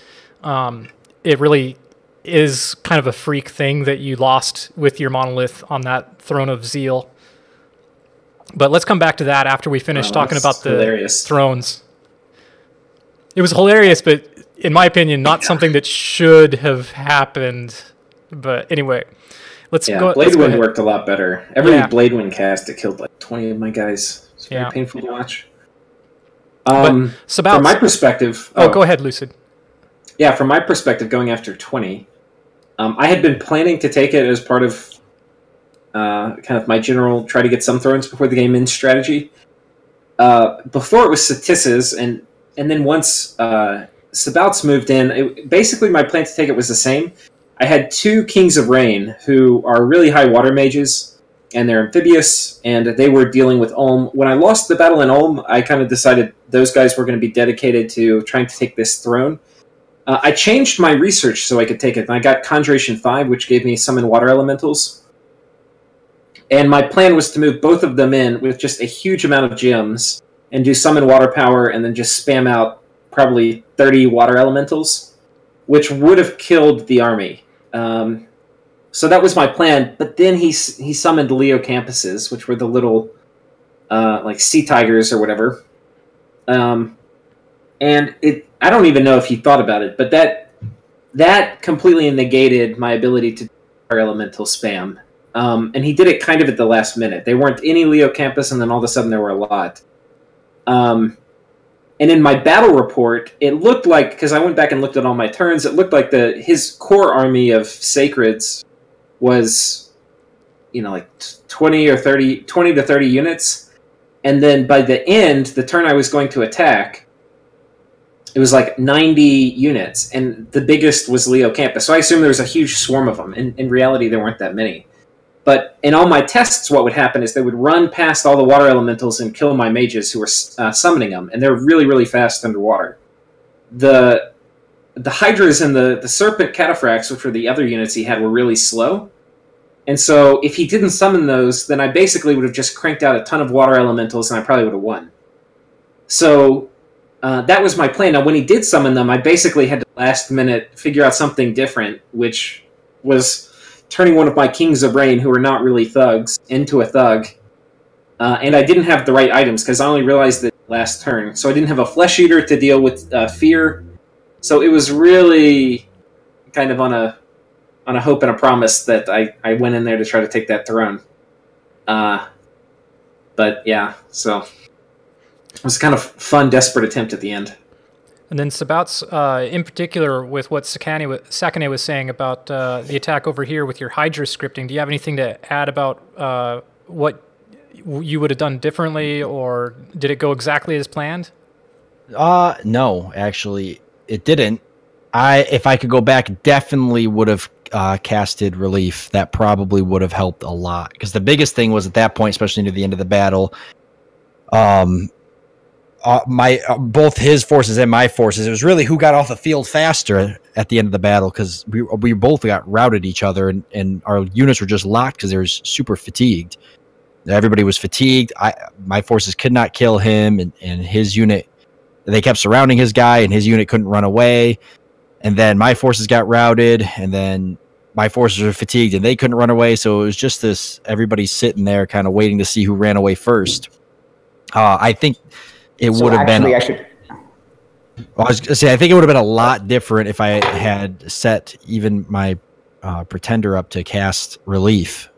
it really is kind of a freak thing that you lost with your monolith on that Throne of Zeal. But let's come back to that after we finish talking about the thrones. It was hilarious, but in my opinion, not something that should have happened. But anyway, let's go. Bladewind worked a lot better. Every Bladewind cast, it killed 20 of my guys. It's very painful to watch. From my perspective... go ahead, Lucid. Yeah, from my perspective, going after 20, I had been planning to take it as part of kind of my general try to get some thrones before the game in strategy. Before it was Satis's, and then once Sabaut's moved in, basically my plan to take it was the same. I had 2 Kings of Rain who are really high water mages, and they're amphibious, and they were dealing with Ulm. When I lost the battle in Ulm, I kind of decided those guys were going to be dedicated to trying to take this throne. I changed my research so I could take it, and I got Conjuration 5, which gave me summon water elementals. And my plan was to move both of them in with just a huge amount of gems, and do summon water power, and then just spam out probably 30 water elementals, which would have killed the army. So that was my plan. But then he summoned Leocampuses, which were the little like sea tigers or whatever. And I don't even know if he thought about it, but that completely negated my ability to do fire elemental spam. And he did it kind of at the last minute. There weren't any Leocampus, and then all of a sudden there were a lot. And in my battle report, it looked like, because I went back and looked at all my turns, it looked like his core army of Sacreds was, like 20 to 30 units. And then by the end, the turn I was going to attack, it was like 90 units, and the biggest was Leocampus. So I assumed there was a huge swarm of them. In reality, there weren't that many. But in all my tests, what would happen is they would run past all the water elementals and kill my mages who were summoning them, and they're really, really fast underwater. The Hydras and the Serpent Cataphracts, which were the other units he had, were really slow. And so if he didn't summon those, then I basically would have just cranked out a ton of water elementals, and I probably would have won. So that was my plan. Now, when he did summon them, I basically had to last minute figure out something different, which was turning one of my Kings of Rain, who are not really thugs, into a thug. And I didn't have the right items, because I only realized it last turn. So I didn't have a Flesh Eater to deal with Fear. So it was really kind of on a hope and a promise that I went in there to try to take that throne. But yeah, so it was kind of fun, desperate attempt at the end. And then Sabat's, in particular, with what Sakane was saying about the attack over here with your Hydra scripting, do you have anything to add about what you would have done differently, or did it go exactly as planned? No, actually, it didn't. If I could go back, definitely would have casted Relief. That probably would have helped a lot, because the biggest thing was at that point, especially near the end of the battle, both his forces and my forces, it was really who got off the field faster at the end of the battle, because we both got routed each other, and our units were just locked because they were super fatigued. Everybody was fatigued. My forces could not kill him, and his unit, they kept surrounding his guy, and his unit couldn't run away. And then my forces got routed, and then my forces were fatigued, and they couldn't run away. So it was just this, everybody sitting there kind of waiting to see who ran away first. I think it would have been... I was going to say, I think it would have been a lot different if I had set even my Pretender up to cast Relief.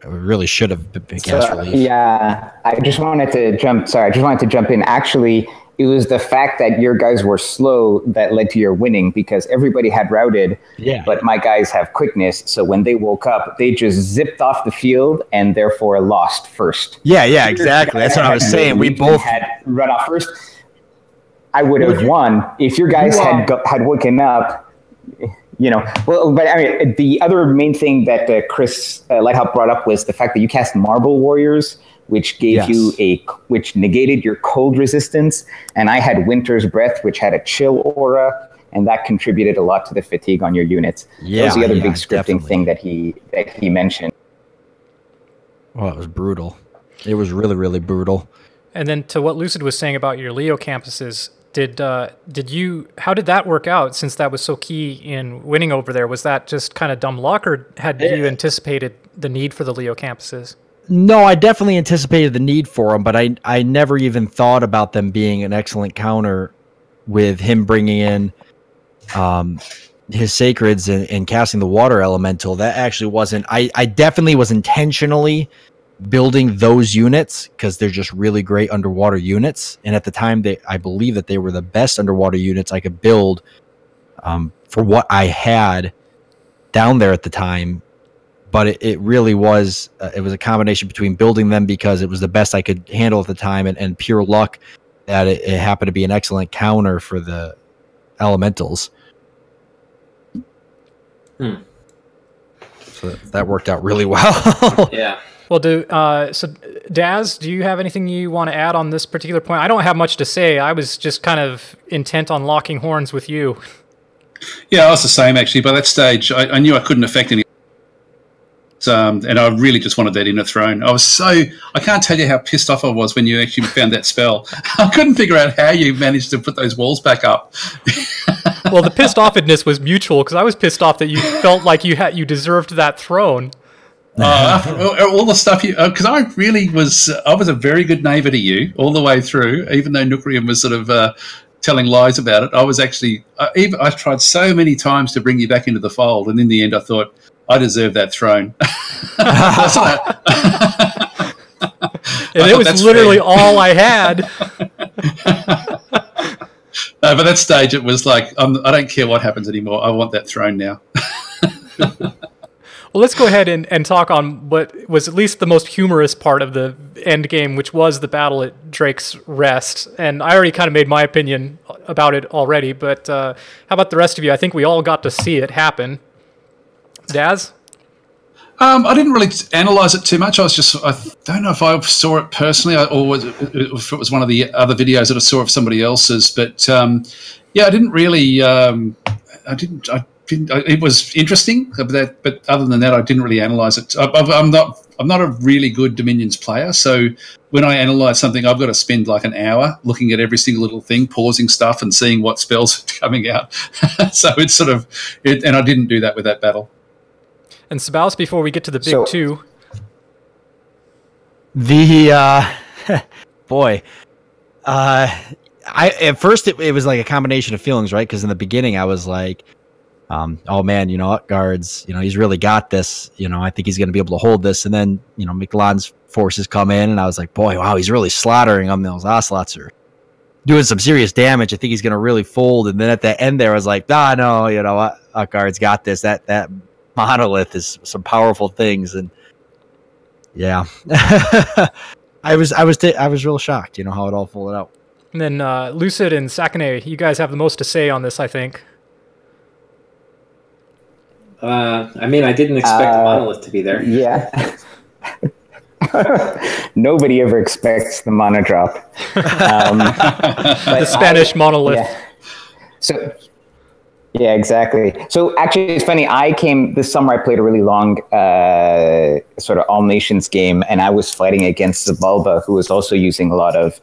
I really should have been cast Relief. Yeah, I just wanted to jump in. Actually, it was the fact that your guys were slow that led to your winning, because everybody had routed, but my guys have quickness. So when they woke up, they just zipped off the field and therefore lost first. Yeah, exactly. That's what I was saying. We both had run off first. I would have won if your guys had woken up. Well, but I mean, the other main thing that Chris Lighthouse brought up was the fact that you cast Marble Warriors, which gave which negated your cold resistance, and I had Winter's Breath, which had a chill aura, and that contributed a lot to the fatigue on your units. That was the other big scripting thing that he mentioned. Well, it was brutal. It was really, really brutal. And then to what Lucid was saying about your Leo campuses, how did that work out, since that was so key in winning over there? Was that just kind of dumb luck, or had you anticipated the need for the Leo campuses? No, I definitely anticipated the need for them, but I never even thought about them being an excellent counter with him bringing in his Sacreds and casting the Water Elemental. That actually wasn't... I definitely was intentionally building those units because they're just really great underwater units. And at the time, I believe that they were the best underwater units I could build for what I had down there at the time. But it really was, it was a combination between building them because it was the best I could handle at the time, and pure luck that it happened to be an excellent counter for the elementals. So that worked out really well. Yeah. Well, so Daz, do you have anything you want to add on this particular point? I don't have much to say. I was just kind of intent on locking horns with you. Yeah, I was the same, actually. By that stage, I knew I couldn't affect any. And I really just wanted that inner throne. I can't tell you how pissed off I was when you actually found that spell. I couldn't figure out how you managed to put those walls back up. Well, the pissed offedness was mutual because I was pissed off that you felt like you deserved that throne. After all the stuff because I was a very good neighbour to you all the way through, even though Nookrium was sort of telling lies about it. I was actually, I tried so many times to bring you back into the fold, and in the end I thought, I deserve that throne. And it was literally all I had. No, but that stage it was like, I don't care what happens anymore. I want that throne now. Well, let's go ahead and talk on what was at least the most humorous part of the end game, which was the battle at Drake's Rest. And I already kind of made my opinion about it already, but how about the rest of you? I think we all got to see it happen. Daz? I didn't really analyse it too much. I don't know if I saw it personally or if it was one of the other videos that I saw of somebody else's. But I didn't really. It was interesting, but other than that, I didn't really analyse it. I'm not a really good Dominions player, so when I analyse something, I've got to spend like an hour looking at every single little thing, pausing stuff, and seeing what spells are coming out. So it's sort of, and I didn't do that with that battle. And Sabaus, before we get to the big two, boy, at first it was like a combination of feelings, right? Because in the beginning I was like, oh man, Utgard's, he's really got this. I think he's going to be able to hold this. And then, Miklan's forces come in, and I was like, boy, wow, he's really slaughtering them. Those Ocelots are doing some serious damage. I think he's going to really fold. And then at the end there, I was like, no, Utgard's got this. That monolith is some powerful things. And yeah, I was real shocked, how it all folded out. And then Lucid and Sakane, you guys have the most to say on this, I think. I didn't expect the monolith to be there. Yeah. Nobody ever expects the mono drop. The Spanish monolith. Yeah. So, yeah, exactly. So actually, it's funny. This summer I played a really long sort of All Nations game, and I was fighting against Zabalba, who was also using a lot of,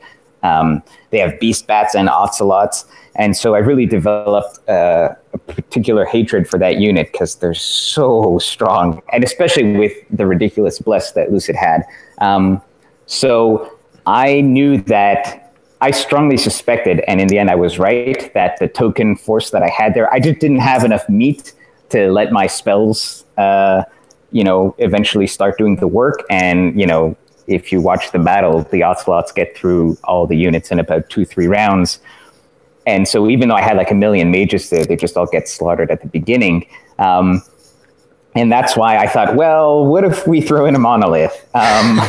they have beast bats and ocelots. And so I really developed a particular hatred for that unit because they're so strong, and especially with the ridiculous bless that Lucid had. So I knew that I strongly suspected, and in the end I was right, that the token force that I had there, I just didn't have enough meat to let my spells, eventually start doing the work. And, if you watch the battle, the Ocelots get through all the units in about 2-3 rounds. And so even though I had like a million mages there, they just all get slaughtered at the beginning. And that's why I thought, well, what if we throw in a monolith? And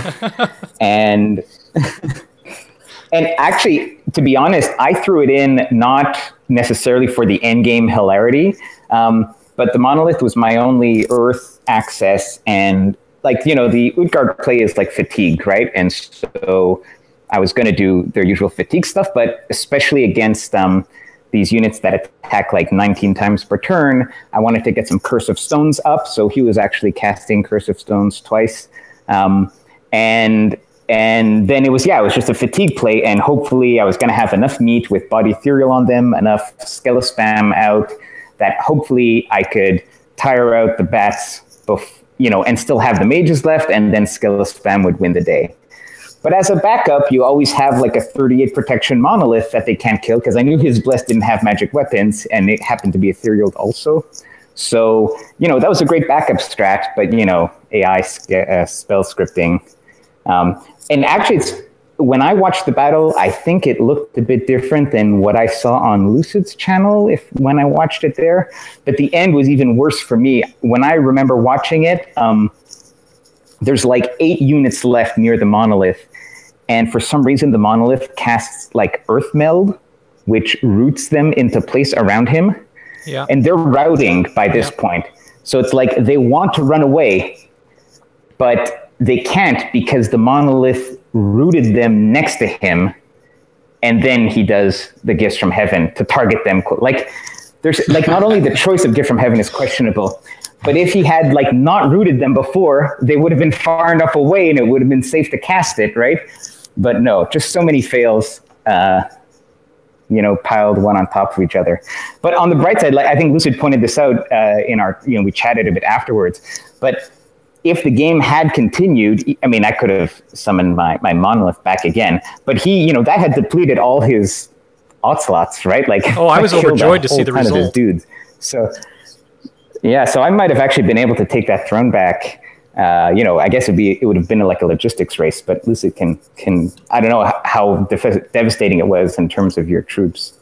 actually, to be honest, I threw it in not necessarily for the end game hilarity, but the monolith was my only earth access. And the Utgard play is like fatigue, right? And so I was going to do their usual fatigue stuff, but especially against these units that attack like 19 times per turn, I wanted to get some Curse of Stones up. So he was actually casting Curse of Stones twice. And then it was just a fatigue play. And hopefully I was going to have enough meat with Body Ethereal on them, enough Skelespam out, that hopefully I could tire out the bats, and still have the mages left, and then Skelespam would win the day. But as a backup, you always have like a 38 protection monolith that they can't kill, because I knew his bless didn't have magic weapons, and it happened to be ethereal also. So, that was a great backup strat, but, AI spell scripting. And actually, when I watched the battle, I think it looked a bit different than what I saw on Lucid's channel when I watched it there. But the end was even worse for me. When I remember watching it, there's like 8 units left near the monolith. And for some reason, the monolith casts like Earth Meld, which roots them into place around him. Yeah. And they're routing by this point. So it's like they want to run away, but they can't because the monolith rooted them next to him. And then he does the gifts from heaven to target them. Like, there's like not only the choice of gift from heaven is questionable, but if he had like not rooted them before, they would have been far enough away and it would have been safe to cast it, right? But no, just so many fails. piled one on top of each other. But on the bright side, like I think Lucid pointed this out in our, we chatted a bit afterwards. But if the game had continued, I mean, I could have summoned my monolith back again. But he, that had depleted all his ocelots, right? Like, I was overjoyed to see the result. His dudes. So, yeah, so I might have actually been able to take that throne back. I guess it would have been like a logistics race, but Lucid can I don't know how devastating it was in terms of your troops.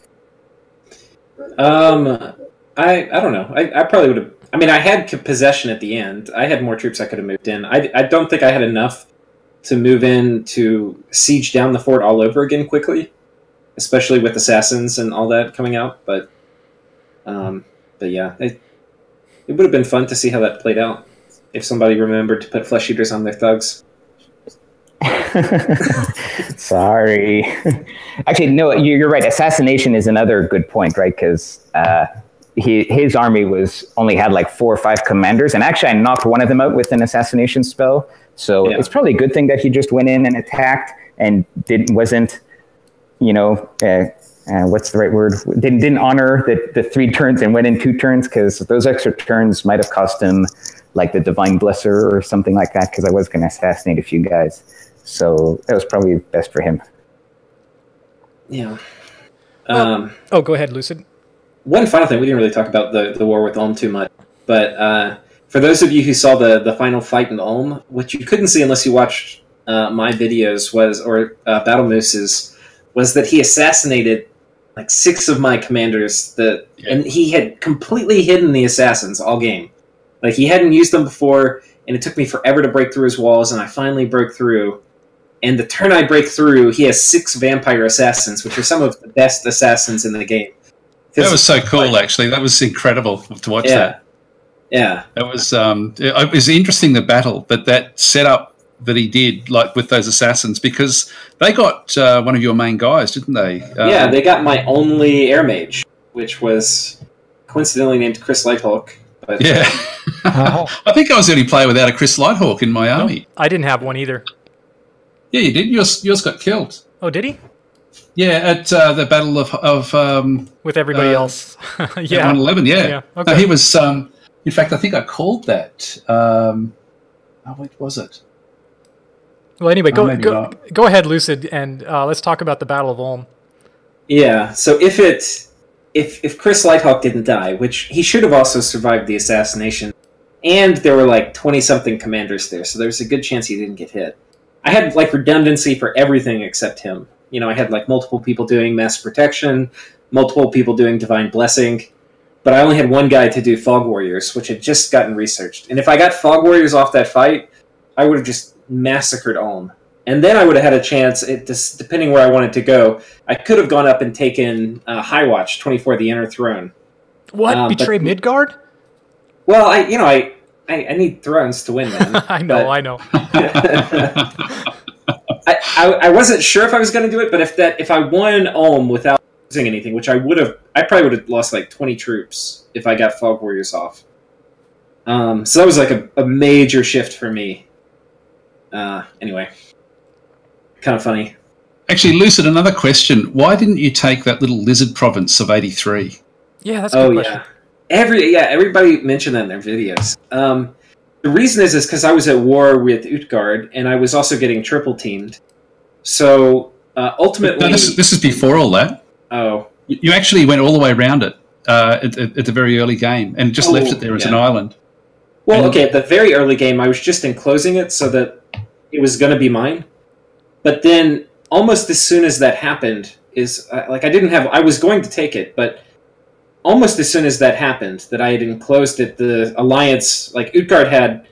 I don't know. I probably would have. I mean, I had possession at the end. I had more troops I could have moved in. I don't think I had enough to move in to siege down the fort all over again quickly, especially with assassins and all that coming out. But yeah, it would have been fun to see how that played out if somebody remembered to put flesh eaters on their thugs. Sorry. Actually, no, you're right. Assassination is another good point, right? Because his army only had like 4 or 5 commanders, and actually I knocked one of them out with an assassination spell. So it's probably a good thing that he just went in and attacked and wasn't, what's the right word? Didn't honor the 3 turns and went in 2 turns, because those extra turns might have cost him like the Divine Blesser or something like that, because I was going to assassinate a few guys. So that was probably best for him. Yeah. Go ahead, Lucid. One final thing, we didn't really talk about the war with Ulm too much, but for those of you who saw the final fight in Ulm, what you couldn't see unless you watched my videos Battle Moose's, was that he assassinated like 6 of my commanders, and he had completely hidden the assassins all game. Like, he hadn't used them before, and it took me forever to break through his walls, and I finally broke through. And the turn I break through, he has 6 vampire assassins, which are some of the best assassins in the game. That was so cool, actually. That was incredible to watch that. Yeah. It was interesting, the battle, that setup that he did, like with those assassins, because they got one of your main guys, didn't they? Yeah, they got my only air mage, which was coincidentally named Chris Lighthawk. But, yeah. I think I was the only player without a Chris Lighthawk in my army. I didn't have one either. Yeah, you did. Yours got killed. Oh, did he? Yeah, at the Battle of with everybody else. Yeah. 111, yeah. Okay. No, he was, in fact, I think I called that. What was it? Well, anyway, go ahead, Lucid, and let's talk about the Battle of Ulm. Yeah, so if Chris Lighthawk didn't die, which he should have also survived the assassination, and there were like 20-something commanders there, so there's a good chance he didn't get hit. I had like redundancy for everything except him. I had like multiple people doing mass protection, multiple people doing divine blessing, but I only had one guy to do fog warriors, which had just gotten researched. And if I got fog warriors off that fight, I would have just massacred Ulm. And then I would have had a chance, depending where I wanted to go, I could have gone up and taken High Watch 24, the Inner Throne. What? Betray Midgard? Well, I need thrones to win, man. I know. I wasn't sure if I was going to do it, but if I won Ulm without losing anything, which I probably would have lost like 20 troops if I got Fog Warriors off. So that was like a major shift for me. Anyway, kind of funny. Actually, Lucid, another question. Why didn't you take that little lizard province of 83? Yeah, that's a good question. Everybody mentioned that in their videos. The reason is because I was at war with Utgard, and I was also getting triple teamed. So ultimately, no, this is before all that. Oh, you actually went all the way around it at the very early game, and just left it there as an island. Well, okay, at the very early game, I was just enclosing it so that it was going to be mine. But then, almost as soon as that happened, I was going to take it, but almost as soon as that happened, that I had enclosed it, the alliance, like Utgard had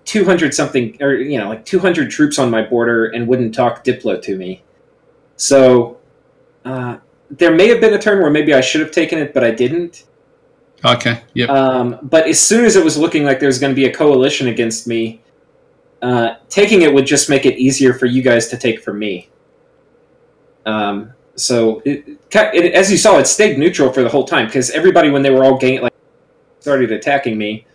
200 something, or like 200 troops on my border and wouldn't talk Diplo to me. So there may have been a turn where maybe I should have taken it, but I didn't. Okay. Yep. But as soon as it was looking like there was going to be a coalition against me, taking it would just make it easier for you guys to take from me. So, as you saw, it stayed neutral for the whole time, because everybody, when they were all started attacking me,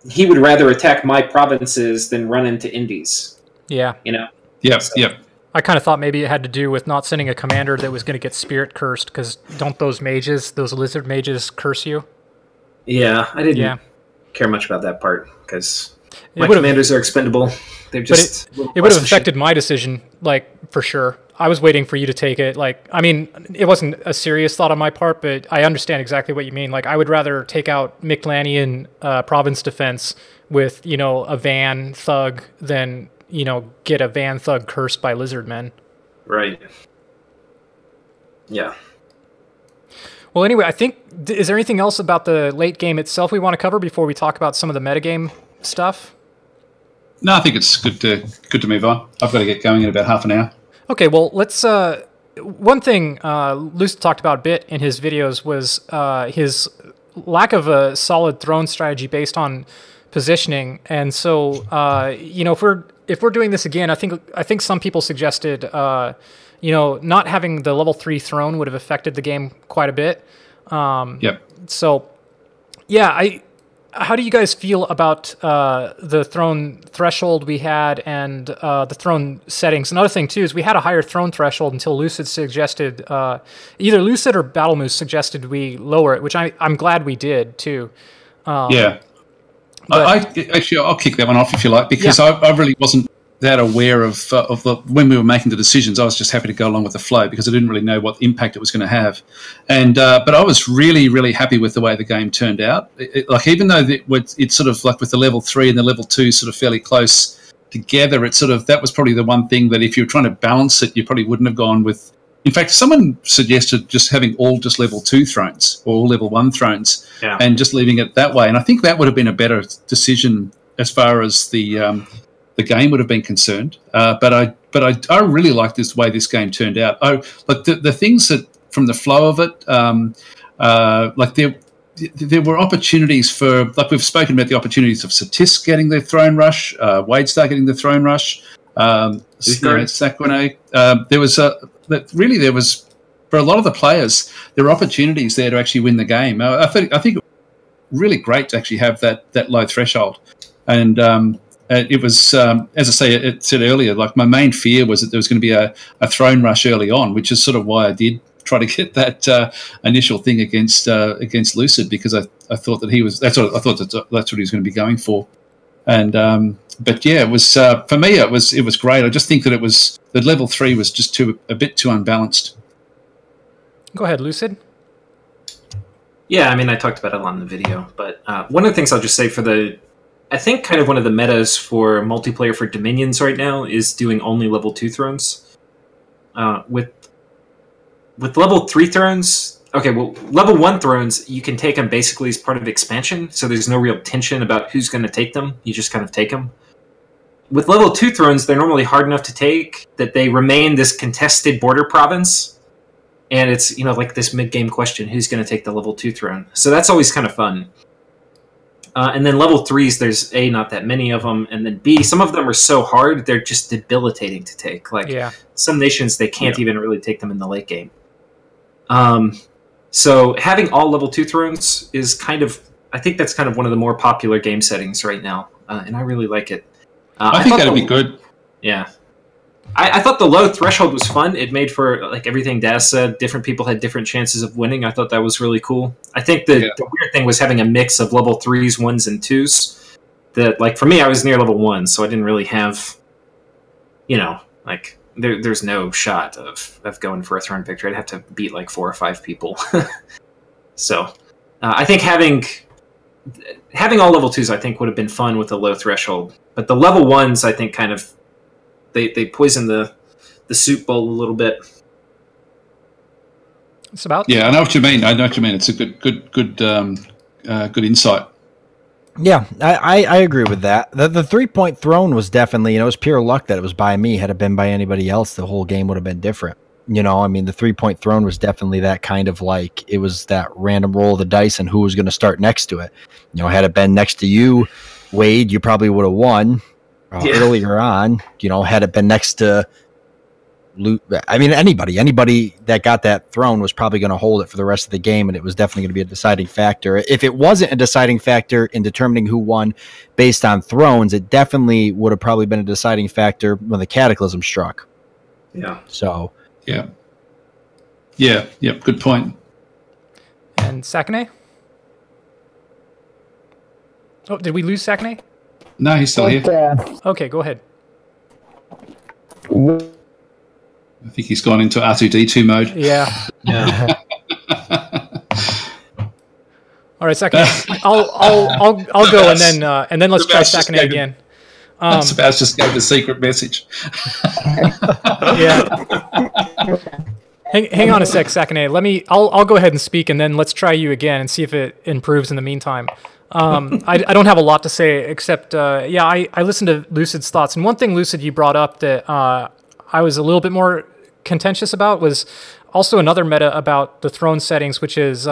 he would rather attack my provinces than run into Indies. Yeah. Yep. I kind of thought maybe it had to do with not sending a commander that was going to get spirit cursed, because don't those mages, those lizard mages, curse you? Yeah, I didn't care much about that part because my would've- commanders are expendable. They're just it would have affected my decision, like, for sure. I was waiting for you to take it. Like, I mean, it wasn't a serious thought on my part, but I understand exactly what you mean. Like, I would rather take out Mictlanian province defense with, you know, a van thug than, you know, get a van thug cursed by lizard men. Right. Yeah. Well, anyway, I think, is there anything else about the late game itself we want to cover before we talk about some of the metagame stuff? No, I think it's good to move on. I've got to get going in about half an hour. Okay, well, let's... one thing Luce talked about a bit in his videos was his lack of a solid throne strategy based on positioning. And so, you know, if we're doing this again, I think some people suggested, you know, not having the level 3 throne would have affected the game quite a bit. Yep. So, yeah, how do you guys feel about the throne threshold we had and the throne settings? Another thing, too, is we had a higher throne threshold until Lucid suggested, either Lucid or Battle Moose suggested we lower it, which I'm glad we did, too. Yeah. I'll kick that one off if you like, because Yeah. I really wasn't that aware of when we were making the decisions. I was just happy to go along with the flow because I didn't really know what impact it was going to have. And but I was really, really happy with the way the game turned out. Like, even though it's sort of like with the level 3 and the level 2 sort of fairly close together, it's sort of, that was probably the one thing that if you were trying to balance it, you probably wouldn't have gone with. In fact, someone suggested just having all just level 2 thrones or all level 1 thrones, and just leaving it that way. And I think that would have been a better decision as far as the game would have been concerned. But I really liked this way this game turned out. Like the things that from the flow of it, like there were opportunities for, like we've spoken about the opportunities of Satisk getting the throne rush, WadeStar getting the throne rush, Sakwane. There was for a lot of the players, there were opportunities there to actually win the game. I think really great to actually have that low threshold, and it was, as I said earlier, like my main fear was that there was going to be a throne rush early on, which is sort of why I did try to get that initial thing against Lucid, because I thought that that's what he was going to be going for. And but yeah, it was for me it was great. I just think that the level 3 was just a bit too unbalanced. Go ahead, Lucid. Yeah, I mean, I talked about it on the video, but one of the things I'll just say I think kind of one of the metas for multiplayer for Dominions right now is doing only level 2 thrones. With level 3 thrones, okay, well, level 1 thrones, you can take them basically as part of expansion, so there's no real tension about who's going to take them. You just kind of take them. With level 2 thrones, they're normally hard enough to take that they remain this contested border province, and it's, you know, like this mid-game question, who's going to take the level 2 throne? So that's always kind of fun. And then level 3s, there's A, not that many of them, and then B, some of them are so hard, they're just debilitating to take. Like, some nations, they can't even really take them in the late game. So having all level 2 thrones is I think that's kind of one of the more popular game settings right now, and I really like it. I think that'd be good. Yeah. I thought the low threshold was fun. It made for, like everything Daz said, different people had different chances of winning. I thought that was really cool. I think the weird thing was having a mix of level 3s, 1s, and 2s. That, like, for me, I was near level 1, so I didn't really have, you know, like, there's no shot of going for a throne victory. I'd have to beat, like, 4 or 5 people. So, I think having all level 2s, I think, would have been fun with a low threshold. But the level 1s, I think, kind of, they poison the soup bowl a little bit. It's about. Yeah, I know what you mean. It's a good insight. Yeah, I agree with that. The 3-point throne was definitely, it was pure luck that it was by me. Had it been by anybody else, the whole game would have been different. I mean, the 3-point throne was definitely that kind of, like, it was that random roll of the dice and who was going to start next to it. Had it been next to you, Wade, you probably would have won earlier on. Had it been next to I mean, anybody that got that throne was probably going to hold it for the rest of the game, and it was definitely going to be a deciding factor. If it wasn't a deciding factor in determining who won based on thrones, it definitely would have probably been a deciding factor when the Cataclysm struck. Yeah. So Yeah. Good point. And Sakane? Oh, did we lose Sakane? No, he's still here. Okay, go ahead. I think he's gone into R2D2 mode. Yeah. Yeah. All right, Sakane. I'll go and then let's try Sakane again. Sebastian just gave the secret message. Yeah. Hang on a sec, Sakane. I'll go ahead and speak, and then let's try you again and see if it improves in the meantime. I don't have a lot to say except, I listened to Lucid's thoughts, and one thing, Lucid, you brought up that I was a little bit more contentious about was also another meta about the throne settings, which is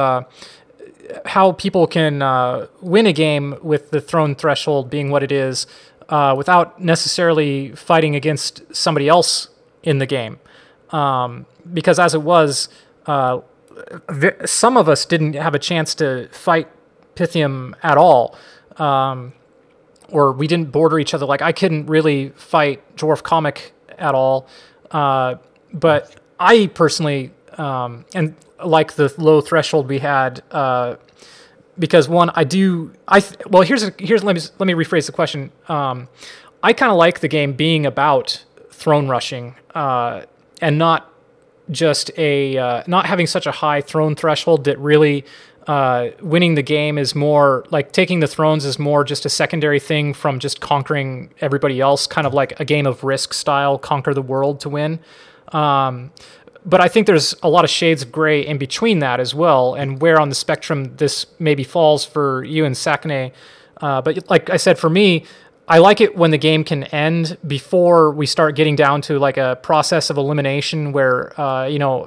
how people can win a game with the throne threshold being what it is without necessarily fighting against somebody else in the game. Because as it was, some of us didn't have a chance to fight Pythium at all, or we didn't border each other. Like, I couldn't really fight Dwarf Comic at all, but I personally, and like the low threshold we had, because one, here's let me rephrase the question. I kind of like the game being about throne rushing, and not just not having such a high throne threshold that really winning the game is more like taking the thrones is more just a secondary thing from just conquering everybody else, kind of like a game of Risk style, conquer the world to win. But I think there's a lot of shades of gray in between that as well, and where on the spectrum this maybe falls for you and Sakane. But like I said, for me, I like it when the game can end before we start getting down to like a process of elimination where,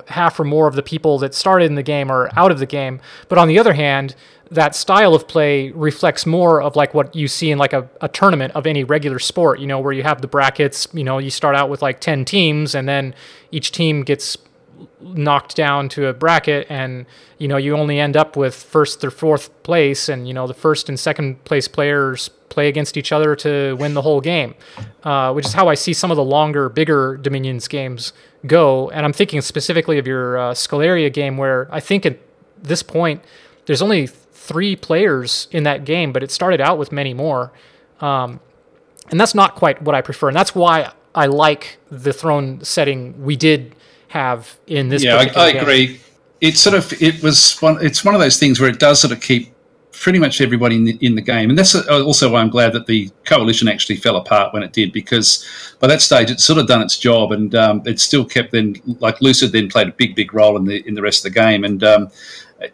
half or more of the people that started in the game are out of the game. But on the other hand, that style of play reflects more of like what you see in like a tournament of any regular sport, where you have the brackets, you start out with like 10 teams and then each team gets knocked down to a bracket and, you only end up with first or fourth place and, the first and second place players play against each other to win the whole game, which is how I see some of the longer, bigger Dominions games go. And I'm thinking specifically of your Scalaria game where I think at this point there's only 3 players in that game, but it started out with many more. And that's not quite what I prefer. And that's why I like the throne setting we did have in this. Yeah, I agree. It's one of those things where it does sort of keep pretty much everybody in the game. And that's also why I'm glad that the coalition actually fell apart when it did, because by that stage it's sort of done its job, and it still kept then, like Lucid then played a big role in the rest of the game. And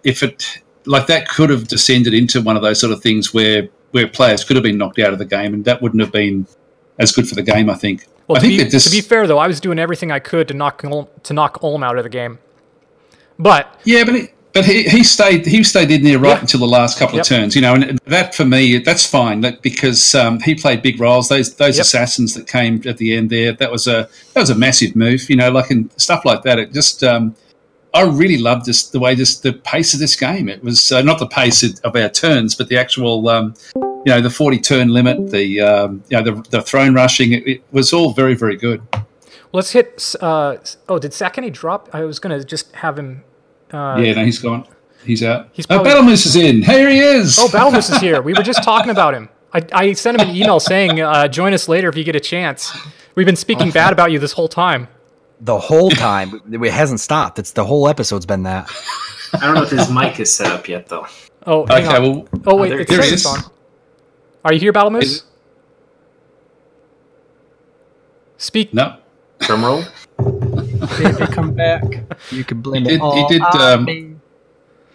if it, like, that could have descended into one of those sort of things where players could have been knocked out of the game, and that wouldn't have been as good for the game, I think. Well, to be fair though, I was doing everything I could to knock Ulm out of the game. But yeah, but he stayed in there right until the last couple of turns, and that for me, that's fine. Because he played big roles. Those assassins that came at the end there, that was a massive move. And stuff like that. It just I really loved the pace of this game. It was not the pace of our turns, but the actual the 40 turn limit, the throne rushing. It was all very, very good. Let's hit. Did Sakane drop? I was going to just have him. No, he's gone. He's out. Probably... Battlemoose is in. Here he is. Oh, Battlemoose is here. We were just talking about him. I sent him an email saying, join us later if you get a chance. We've been speaking bad about you this whole time. The whole time. It hasn't stopped. It's the whole episode's been that. I don't know if his mic is set up yet, though. Oh, hang on. Well, wait. It says it's on. Are you here, Battlemoose? Speak. No. Drum roll. Baby, come back. You can blame it all he did, on me.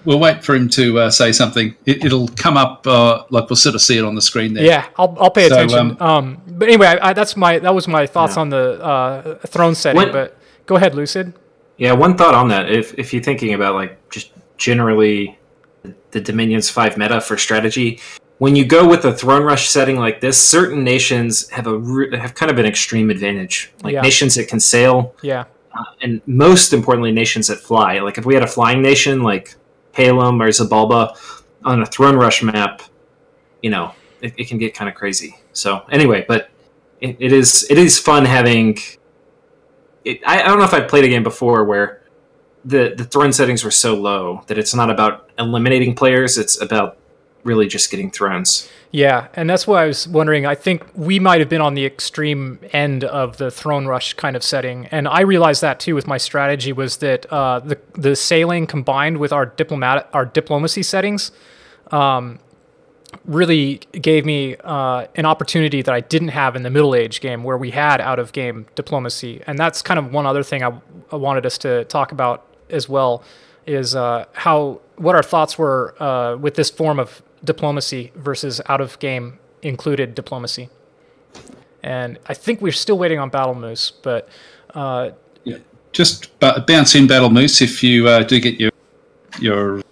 We'll wait for him to say something. It'll come up like we'll sort of see it on the screen there. Yeah, I'll pay attention. But anyway, that was my thoughts on the throne setting. But go ahead, Lucid. Yeah, one thought on that. If you're thinking about like just generally the Dominions 5 meta for strategy, when you go with a throne rush setting like this, certain nations have kind of an extreme advantage. Like nations that can sail. Yeah. And most importantly, nations that fly. Like if we had a flying nation like Halem or Zabalba on a throne rush map, it can get kind of crazy. So anyway, but it is fun having I don't know if I've played a game before where the throne settings were so low that it's not about eliminating players, it's about really just getting thrones. Yeah, and that's why I was wondering. I think we might have been on the extreme end of the throne rush kind of setting, and I realized that too with my strategy was that the sailing combined with our diplomacy settings really gave me an opportunity that I didn't have in the Middle Age game where we had out-of-game diplomacy, and that's kind of one other thing I wanted us to talk about as well is what our thoughts were with this form of diplomacy versus out-of-game included diplomacy. And I think we're still waiting on Battle Moose, but... Just bounce in Battle Moose if you do get your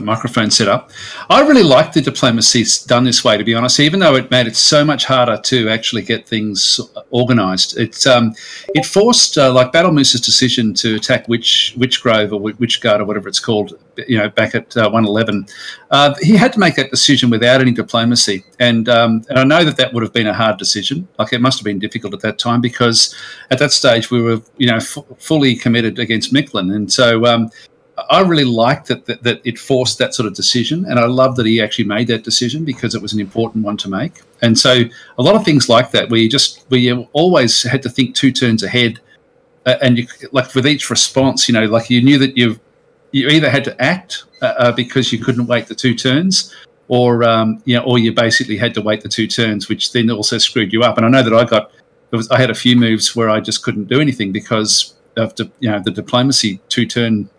microphone set up. I really like the diplomacy done this way, to be honest, even though it made it so much harder to actually get things organised. It forced, like Battle Moose's decision to attack Witchgrove or Witchguard or whatever it's called, back at 111. He had to make that decision without any diplomacy. And I know that would have been a hard decision. Like, it must have been difficult at that time because at that stage we were, fully committed against Micklin. And so... I really liked that it forced that sort of decision, and I love that he actually made that decision because it was an important one to make. And so a lot of things like that where you always had to think 2 turns ahead, and you, like with each response, like you knew that you either had to act because you couldn't wait the 2 turns, or you basically had to wait the 2 turns, which then also screwed you up. And I know that I had a few moves where I just couldn't do anything because of the diplomacy 2-turn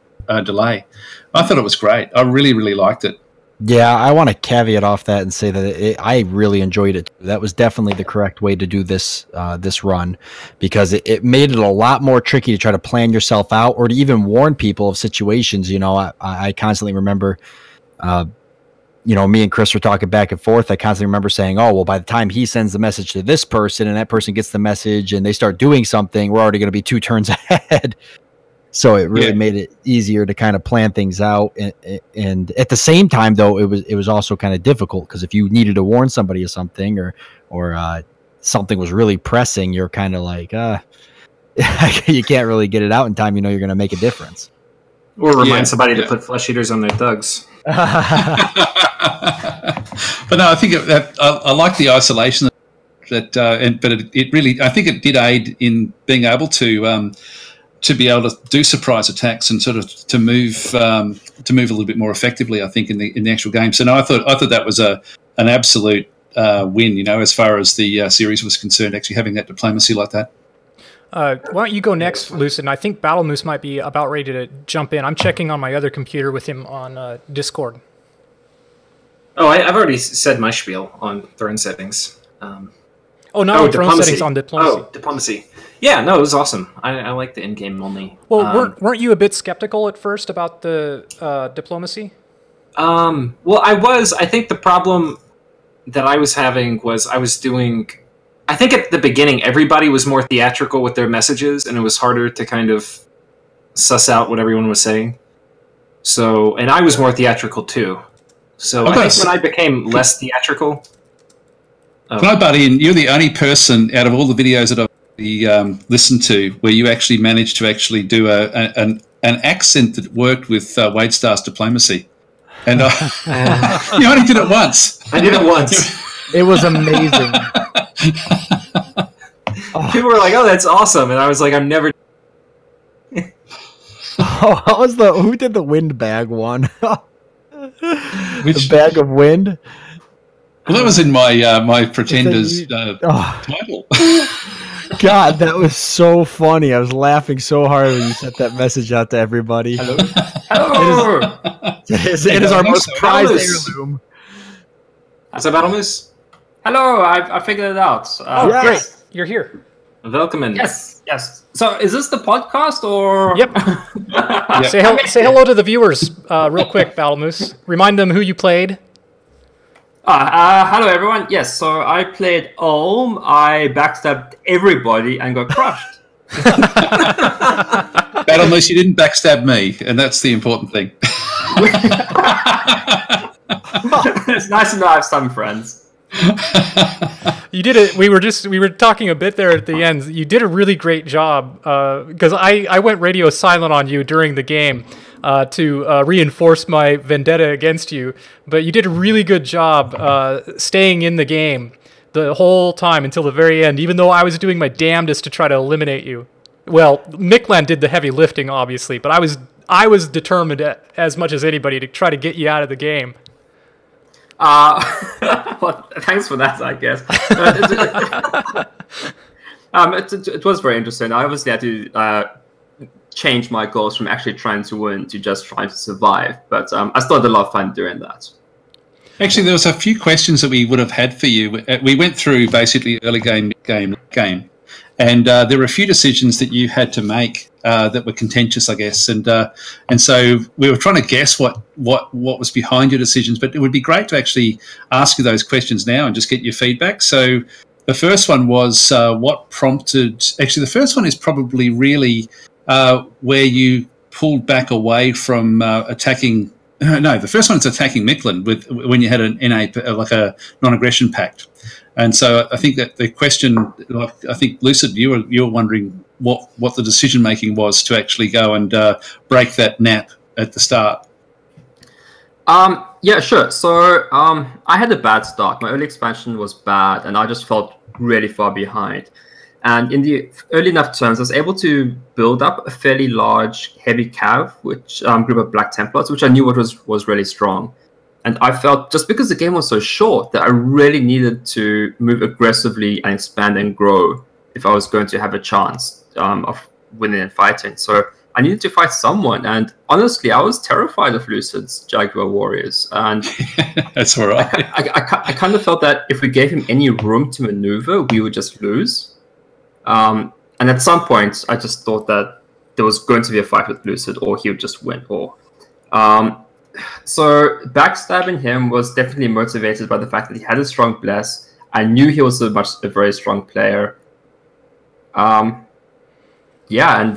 delay. I thought it was great. I really, really liked it. Yeah, I want to caveat off that and say that I really enjoyed it. That was definitely the correct way to do this run, because it made it a lot more tricky to try to plan yourself out or to even warn people of situations. I constantly remember, me and Chris were talking back and forth. I constantly remember saying, oh, well, by the time he sends the message to this person and that person gets the message and they start doing something, we're already going to be 2 turns ahead. So it really made it easier to kind of plan things out, and at the same time, though, it was also kind of difficult because if you needed to warn somebody of something or something was really pressing, you're kind of like, you can't really get it out in time. You're going to make a difference, or remind somebody to put flesh eaters on their thugs. But no, I think I like the isolation but it really, I think it did aid in being able to be able to do surprise attacks and sort of to move a little bit more effectively, I think, in the actual game. So no, I thought that was an absolute win, as far as the series was concerned, actually having that diplomacy like that. Why don't you go next, Lucid? And I think Battle Moose might be about ready to jump in. I'm checking on my other computer with him on Discord. Oh, I've already said my spiel on throne settings. Throne settings, on diplomacy. Oh, diplomacy. Yeah, no, it was awesome. I like the in-game only. Well, weren't you a bit skeptical at first about the diplomacy? Well, I was. I think the problem that I was having was I think at the beginning, everybody was more theatrical with their messages, and it was harder to kind of suss out what everyone was saying. So, and I was more theatrical too. So I think when I became less theatrical... Can I butt in? You're the only person out of all the videos that I've listened to where you actually managed to actually do an accent that worked with WadeStar's diplomacy. And you only did it once. I did it once. It was amazing. People were like, "Oh, that's awesome," and I was like, "I'm never." Who did the wind bag one? Which bag of wind? Well, that was in my Pretenders title. God, that was so funny. I was laughing so hard when you sent that message out to everybody. Hello. Hello. It is our most prized heirloom. Is that Battle Moose? Hello, I figured it out. Yes. Great. You're here. Welcome in. Yes. So is this the podcast or? Yep. Say hello to the viewers real quick, Battle Moose. Remind them who you played. Hello everyone. Yes, so I played Ulm. I backstabbed everybody and got crushed. Battle Moose, you didn't backstab me, and that's the important thing. It's nice to know I have some friends. You did it. We were talking a bit there at the end. You did a really great job because I went radio silent on you during the game to reinforce my vendetta against you. But you did a really good job staying in the game the whole time until the very end, even though I was doing my damnedest to try to eliminate you. Well, Miklan did the heavy lifting, obviously, but I was determined as much as anybody to try to get you out of the game. Well, thanks for that, I guess. It was very interesting. I obviously had to change my goals from actually trying to win to just trying to survive. But I still had a lot of fun doing that. Actually, there was a few questions that we would have had for you. We went through basically early game, mid game, and there were a few decisions that you had to make that were contentious, I guess, and so we were trying to guess what was behind your decisions. But it would be great to actually ask you those questions now and just get your feedback. So the first one was what prompted. Actually, the first one is probably really where you pulled back away from attacking. No, the first one is attacking Miklan when you had an NA, like a non-aggression pact. And so I think that the question, like, I think Lucid, you were wondering what the decision making was to actually go and break that nap at the start. Yeah, sure. So I had a bad start. My early expansion was bad, and I just felt really far behind. And in the early enough turns, I was able to build up a fairly large, heavy cav, which group of Black Templars, which I knew was really strong. And I felt, just because the game was so short, that I really needed to move aggressively and expand and grow if I was going to have a chance of winning and fighting. So I needed to fight someone. And honestly, I was terrified of Lucid's Jaguar Warriors. And that's all right. I kind of felt that if we gave him any room to maneuver, we would just lose. And at some point, I just thought that there was going to be a fight with Lucid, or he would just win. So backstabbing him was definitely motivated by the fact that he had a strong bless. I knew he was a very strong player. Yeah, and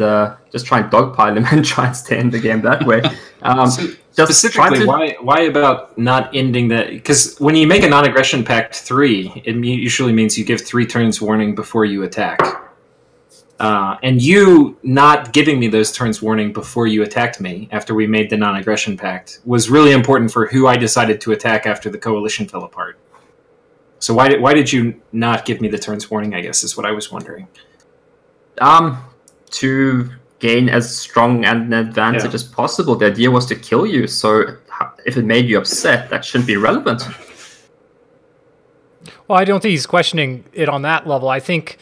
just try and dogpile him and try and stay in the game that way. So specifically, why about not ending that? Because when you make a non-aggression pact 3, it usually means you give 3 turns warning before you attack. And you not giving me those turns warning before you attacked me after we made the non-aggression pact was really important for who I decided to attack after the coalition fell apart. So why did you not give me the turns warning, I guess, is what I was wondering. To gain as strong an advantage as possible. The idea was to kill you, so if it made you upset, that shouldn't be relevant. Well, I don't think he's questioning it on that level. I think...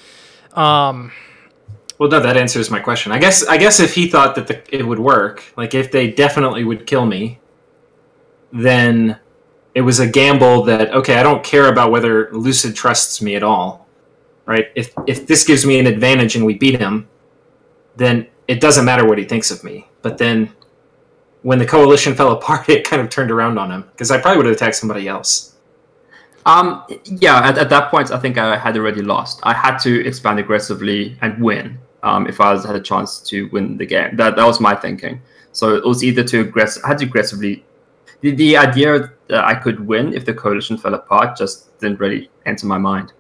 Well, no, that answers my question. I guess if he thought that it would work, like if they definitely would kill me, then it was a gamble that, okay, I don't care about whether Lucid trusts me at all, right? If this gives me an advantage and we beat him, then it doesn't matter what he thinks of me. But then when the coalition fell apart, it kind of turned around on him, because I probably would have attacked somebody else. Yeah, at that point, I think I had already lost. I had to expand aggressively and win if I had a chance to win the game. That was my thinking. So it was either I had to aggressively... The idea that I could win if the coalition fell apart just didn't really enter my mind.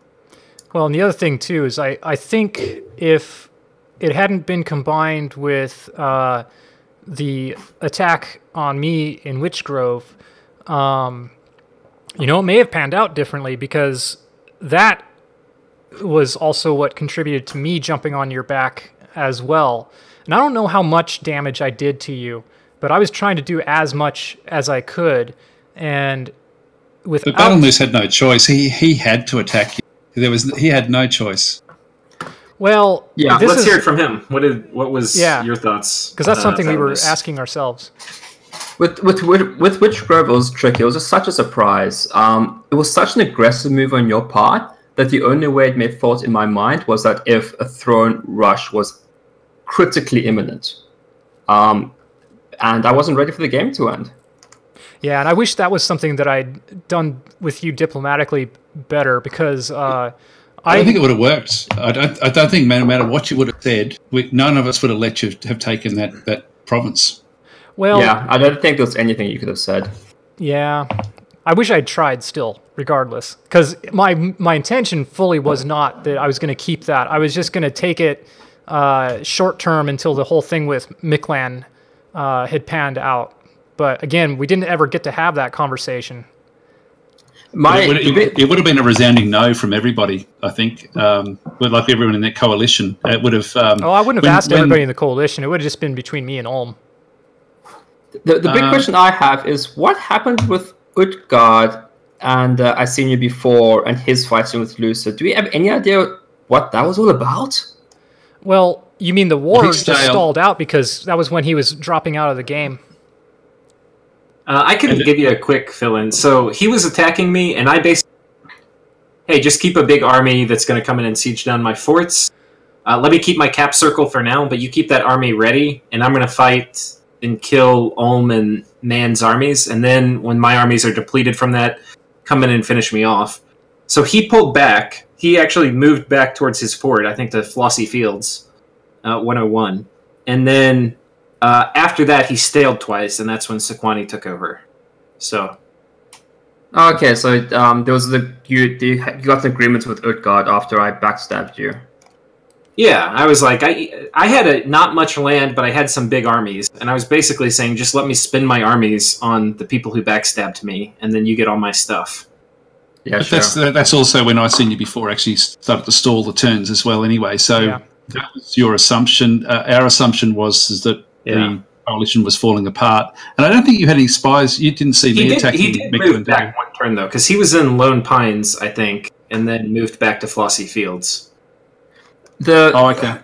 Well, and the other thing, too, is I think if it hadn't been combined with the attack on me in Witchgrove, it may have panned out differently, because that was also what contributed to me jumping on your back as well. And I don't know how much damage I did to you, but I was trying to do as much as I could. And without... But Battlemoose had no choice. He had to attack you. He had no choice. Well, yeah. Let's hear it from him. What was your thoughts? Because that's something we were asking ourselves. With Witchgrove, it was tricky. It was just such a surprise. It was such an aggressive move on your part that the only way it made thought in my mind was that if a throne rush was critically imminent, and I wasn't ready for the game to end. Yeah, and I wish that was something that I'd done with you diplomatically better, because I don't think it would have worked. I don't think, no matter what you would have said, none of us would have let you have taken that province. Well, yeah, I don't think there was anything you could have said. Yeah, I wish I'd tried still, regardless, because my intention fully was not that I was going to keep that. I was just going to take it short term until the whole thing with Miklan had panned out. But again, we didn't ever get to have that conversation. It would have been a resounding no from everybody, I think. Like everyone in that coalition, it would have. I wouldn't have asked everybody in the coalition. It would have just been between me and Ulm. The big question I have is what happened with Utgard and I've seen you before and his fighting with Lucid. Do we have any idea what that was all about? Well, you mean the war just stalled out because that was when he was dropping out of the game. I can give you a quick fill-in. So he was attacking me, and I basically, hey, just keep a big army that's going to come in and siege down my forts. Let me keep my cap circle for now, but you keep that army ready, and I'm going to fight and kill Ulm and Man's armies, and then when my armies are depleted from that, come in and finish me off. So he pulled back. He actually moved back towards his fort, I think to Flossy Fields, 101. And then after that, he staled twice, and that's when Sequani took over. So, okay, so there was you got an agreement with Utgard after I backstabbed you. Yeah, I was like, I had not much land, but I had some big armies, and I was basically saying, just let me spin my armies on the people who backstabbed me, and then you get all my stuff. Yeah, but sure. That's also when I seen you before actually started to stall the turns as well. Anyway, so that was your assumption. Our assumption was that the coalition was falling apart, and I don't think you had any spies. You didn't see me attacking. He did move back one turn though, because he was in Lone Pines, I think, and then moved back to Flossy Fields. Okay.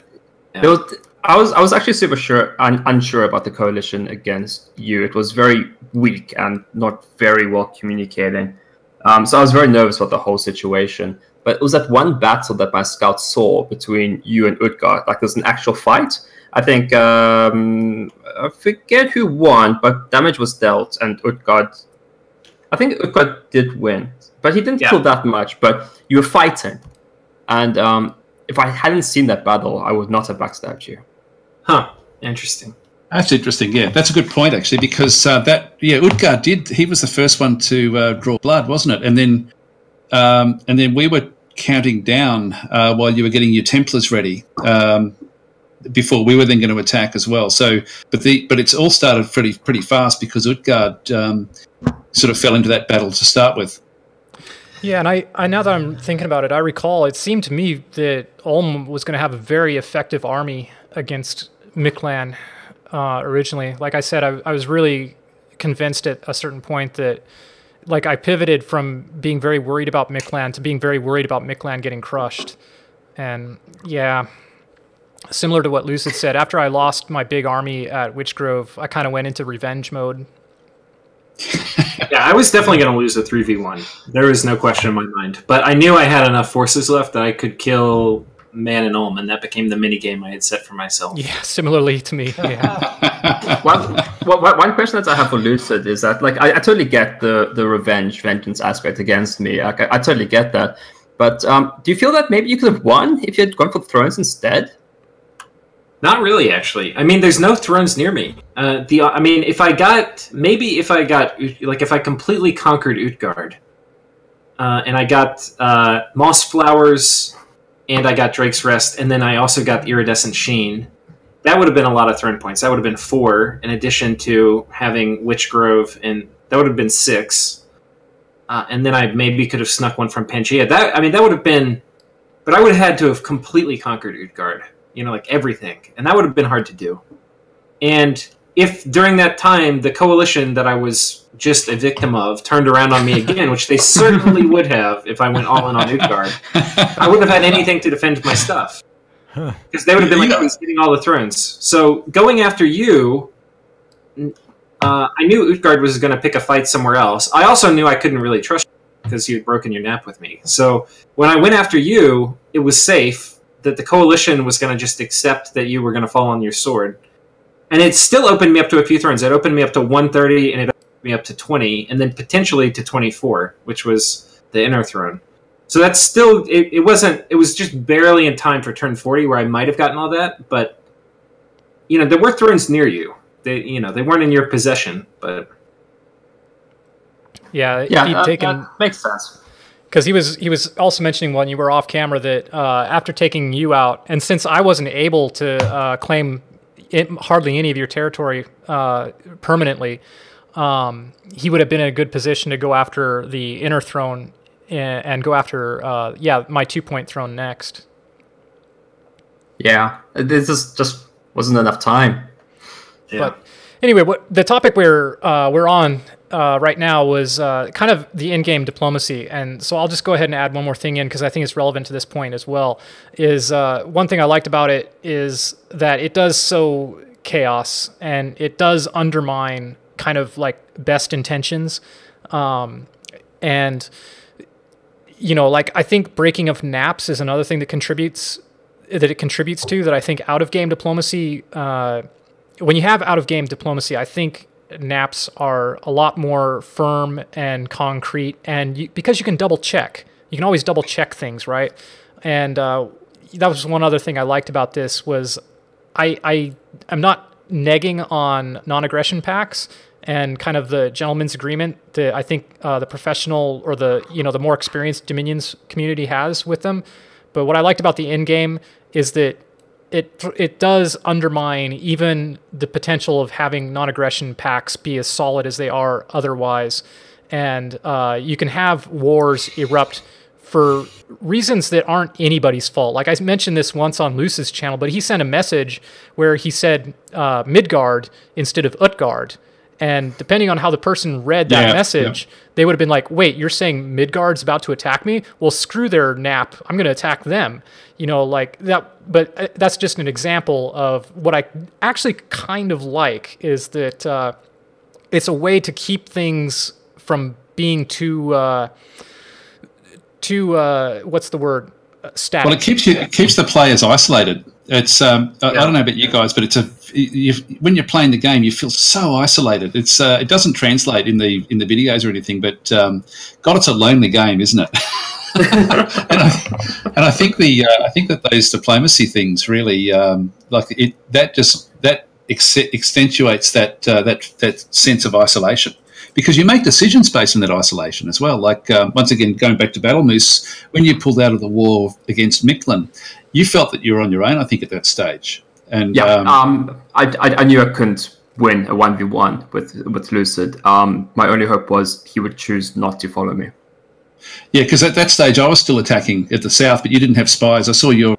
Yeah. I was actually super unsure about the coalition against you. It was very weak and not very well communicating. So I was very nervous about the whole situation. But it was that one battle that my scouts saw between you and Utgard. Like, there's an actual fight. I think, I forget who won, but damage was dealt, and I think Utgard did win. But he didn't kill that much, but you were fighting. And if I hadn't seen that battle, I would not have backstabbed you. Huh. Interesting. That's interesting. Yeah, that's a good point actually, because Utgard did. He was the first one to draw blood, wasn't it? And then we were counting down while you were getting your Templars ready before we were then going to attack as well. So, but it's all started pretty fast because Utgard sort of fell into that battle to start with. Yeah, and I now that I'm thinking about it, I recall it seemed to me that Ulm was going to have a very effective army against Miklan originally. Like I said, I was really convinced at a certain point that, like, I pivoted from being very worried about Miklan to being very worried about Miklan getting crushed. And yeah, similar to what Lucid said, after I lost my big army at Witchgrove, I kind of went into revenge mode. Yeah, I was definitely going to lose a 3v1. There was no question in my mind. But I knew I had enough forces left that I could kill Man and Ulm, and that became the mini game I had set for myself. Yeah, similarly to me. Yeah. One question that I have for Lucid is that, like, I totally get the vengeance aspect against me. I totally get that. But do you feel that maybe you could have won if you had gone for thrones instead? Not really, actually. I mean, there's no thrones near me. If I completely conquered Utgard, and I got Moss Flowers, and I got Drake's Rest, and then I also got the Iridescent Sheen, that would have been a lot of throne points. That would have been 4, in addition to having Witchgrove, and that would have been 6. And then I maybe could have snuck one from Pangea. That would have been... But I would have had to have completely conquered Utgard. Like everything. And that would have been hard to do. And if during that time the coalition that I was just a victim of turned around on me again, which they certainly would have if I went all in on Utgard, I wouldn't have had anything to defend my stuff. Because they would have been like, he's getting all the thrones. So going after you, I knew Utgard was going to pick a fight somewhere else. I also knew I couldn't really trust you because you had broken your nap with me. So when I went after you, it was safe that the coalition was going to just accept that you were going to fall on your sword. And it still opened me up to a few thrones. It opened me up to 130, and it opened me up to 20, and then potentially to 24, which was the inner throne. So that's still, it was just barely in time for turn 40 where I might have gotten all that, but, there were thrones near you. They weren't in your possession, but... Yeah, Yeah, he'd taken. that makes sense. Because he was also mentioning when you were off camera that after taking you out, and since I wasn't able to claim hardly any of your territory permanently, he would have been in a good position to go after the inner throne and go after my 2-point throne next. Yeah, this just wasn't enough time. Yeah. But anyway, what the topic we're on right now was kind of the in-game diplomacy, and so I'll just go ahead and add one more thing in because I think it's relevant to this point as well. Is one thing I liked about it is that it does sow chaos and it does undermine kind of like best intentions, and like I think breaking of naps is another thing that it contributes to that. I think out-of-game diplomacy. When you have out-of-game diplomacy, I think naps are a lot more firm and concrete, and because you can double-check. You can always double-check things, right? And that was one other thing I liked about this was I'm not negging on non-aggression pacts and kind of the gentleman's agreement that I think the professional or the more experienced Dominions community has with them. But what I liked about the in-game is that it does undermine even the potential of having non-aggression pacts be as solid as they are otherwise. And you can have wars erupt for reasons that aren't anybody's fault. Like I mentioned this once on Luce's channel, but he sent a message where he said Midgard instead of Utgard. And depending on how the person read that message, they would have been like, wait, you're saying Midgard's about to attack me? Well, screw their nap. I'm going to attack them. Like that. But that's just an example of what I actually kind of like is that it's a way to keep things from being too what's the word? Static. Well, it keeps the players isolated. It's I don't know about you guys, but when you're playing the game, you feel so isolated. It doesn't translate in the videos or anything, but God, it's a lonely game, isn't it? and I think that those diplomacy things really that accentuates that sense of isolation. Because you make decisions based on that isolation as well. Like, once again, going back to Battle Moose, when you pulled out of the war against Mictlan, you felt that you were on your own, I think, at that stage. And I knew I couldn't win a 1v1 with Lucid. My only hope was he would choose not to follow me. Yeah, because at that stage, I was still attacking at the south, but you didn't have spies. I saw you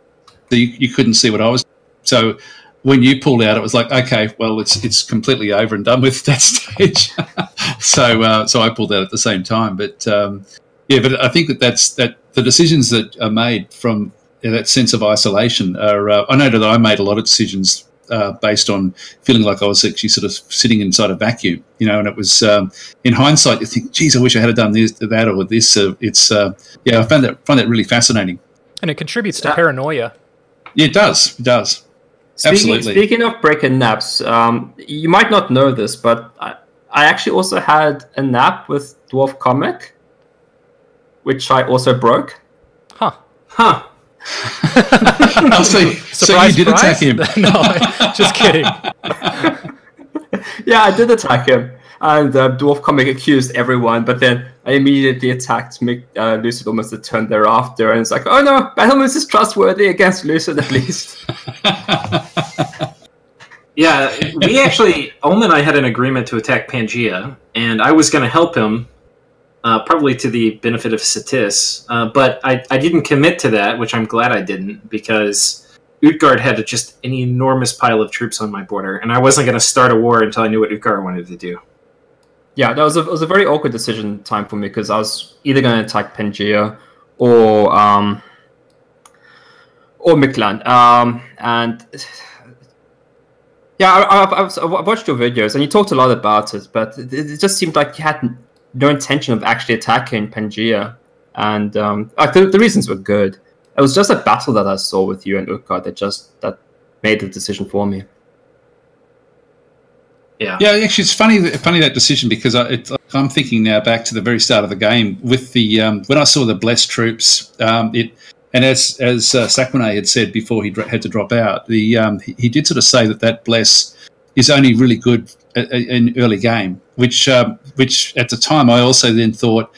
couldn't see what I was doing. So when you pulled out, it was like, okay, well, it's completely over and done with that stage. So I pulled out at the same time. But but I think that the decisions that are made from that sense of isolation are. I know that I made a lot of decisions based on feeling like I was actually sort of sitting inside a vacuum, and it was in hindsight you think, geez, I wish I had done this, that, or this. I find that really fascinating. And it contributes to paranoia. Yeah, it does. It does. Absolutely. Speaking of breaking naps, you might not know this, but I actually also had a nap with Dwarf Comic, which I also broke. Huh. So you did attack him? No, just kidding. Yeah, I did attack him. And Dwarf Comic accused everyone, but then I immediately attacked Lucid almost a turn thereafter, and it's like, oh no, Battlemoose is trustworthy against Lucid at least. Yeah, we actually, Ulm and I had an agreement to attack Pangea, and I was going to help him, probably to the benefit of Satis, but I didn't commit to that, which I'm glad I didn't, because Utgard had just an enormous pile of troops on my border, and I wasn't going to start a war until I knew what Utgard wanted to do. Yeah, that was a very awkward decision time for me, because I was either going to attack Pangea or Mictlan, and yeah, I've watched your videos, and you talked a lot about it, but it just seemed like you had no intention of actually attacking Pangea, and the reasons were good. It was just a battle that I saw with you and Utgard that made the decision for me. Yeah. Actually, it's funny that decision, because I'm thinking now back to the very start of the game with the when I saw the blessed troops. And as Sakmane had said before he had to drop out, he did sort of say that bless is only really good in early game, which at the time I also then thought,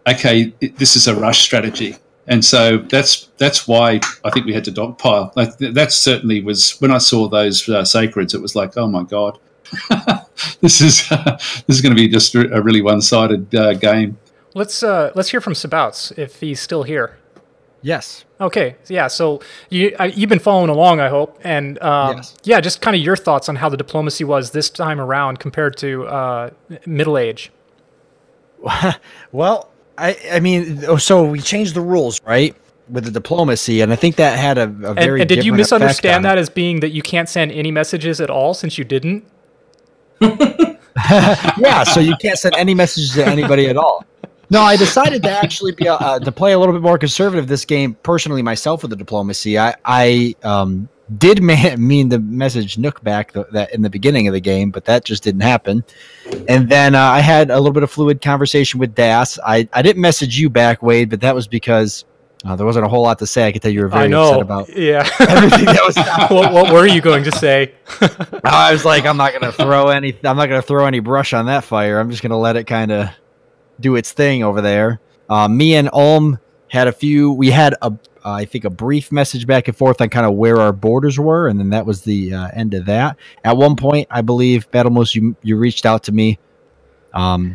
okay, this is a rush strategy. And so that's why I think we had to dogpile. Like that certainly was when I saw those sacreds. It was like, oh my god, this is going to be just a really one-sided game. Let's hear from Sabouts if he's still here. Yes. Okay. Yeah. So you've been following along, I hope, and yes. Yeah, just kind of your thoughts on how the diplomacy was this time around compared to Middle Age. Well, I mean, so we changed the rules, right, with the diplomacy, and I think that had a very. And did you misunderstand that it. as being that you can't send any messages at all since you didn't? Yeah, so you can't send any messages to anybody at all. No, I decided to actually be to play a little bit more conservative this game personally myself with the diplomacy. I did mean to message Nook back that in the beginning of the game, but that just didn't happen. And then I had a little bit of fluid conversation with Das. I didn't message you back, Wade, but that was because there wasn't a whole lot to say. I could tell you were very upset about everything that was happening. What were you going to say? I was like, I'm not going to throw any brush on that fire. I'm just going to let it kind of do its thing over there. Me and Ulm had we had I think a brief message back and forth on kind of where our borders were, and then that was the end of that. At one point, I believe, Battlemoose, you reached out to me. But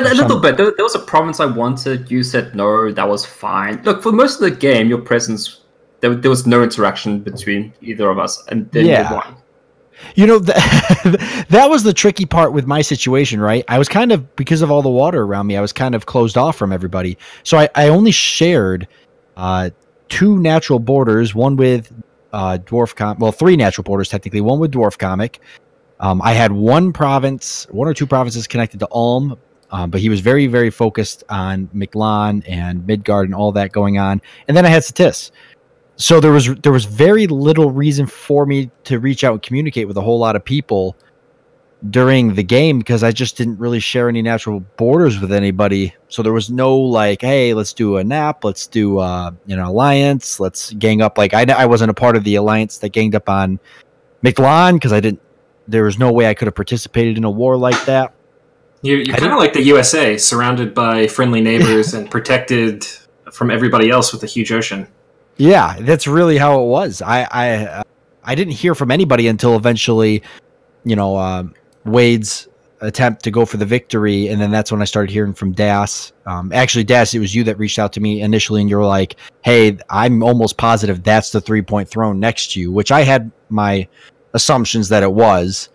a little bit. There was a province I wanted. You said no. That was fine. Look, for most of the game, your presence, there was no interaction between either of us, and then you won. You know, that was the tricky part with my situation, right? I was kind of, because of all the water around me, I was kind of closed off from everybody. So I only shared 2 natural borders, one with three natural borders technically, one with Dwarf Comic. I had one or two provinces connected to Ulm, but he was very, very focused on Miquelon and Midgard and all that going on. And then I had Satis. So there was very little reason for me to reach out and communicate with a whole lot of people during the game because I just didn't really share any natural borders with anybody. So there was no like, hey, let's do a nap, let's do alliance, let's gang up. Like I wasn't a part of the alliance that ganged up on Miquelon because there was no way I could have participated in a war like that. You're kind of like the USA, surrounded by friendly neighbors and protected from everybody else with a huge ocean. Yeah, that's really how it was. I didn't hear from anybody until eventually, Wade's attempt to go for the victory, and then that's when I started hearing from Das. Actually, Das, it was you that reached out to me initially, and you were like, hey, I'm almost positive that's the 3-point throne next to you, which I had my assumptions that it was,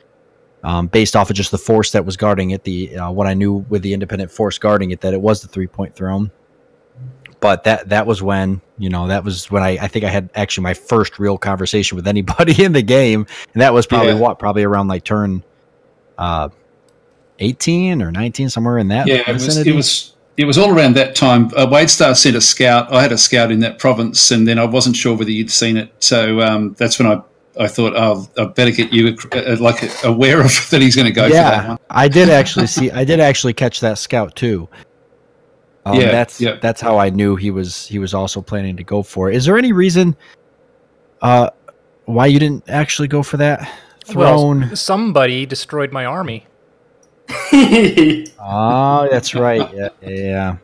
based off of just the force that was guarding it, what I knew with the independent force guarding it, that it was the 3-point throne. But that was when, I think I had actually my first real conversation with anybody in the game. And that was probably probably around like turn 18 or 19, somewhere in that vicinity. It was all around that time. WadeStar sent a scout. I had a scout in that province, and then I wasn't sure whether you'd seen it. So that's when I thought, I better get you aware of that he's going to go for that one. I did actually catch that scout too. That's how I knew he was also planning to go for it. Is there any reason why you didn't actually go for that throne? Well, somebody destroyed my army. Oh, that's right. Yeah.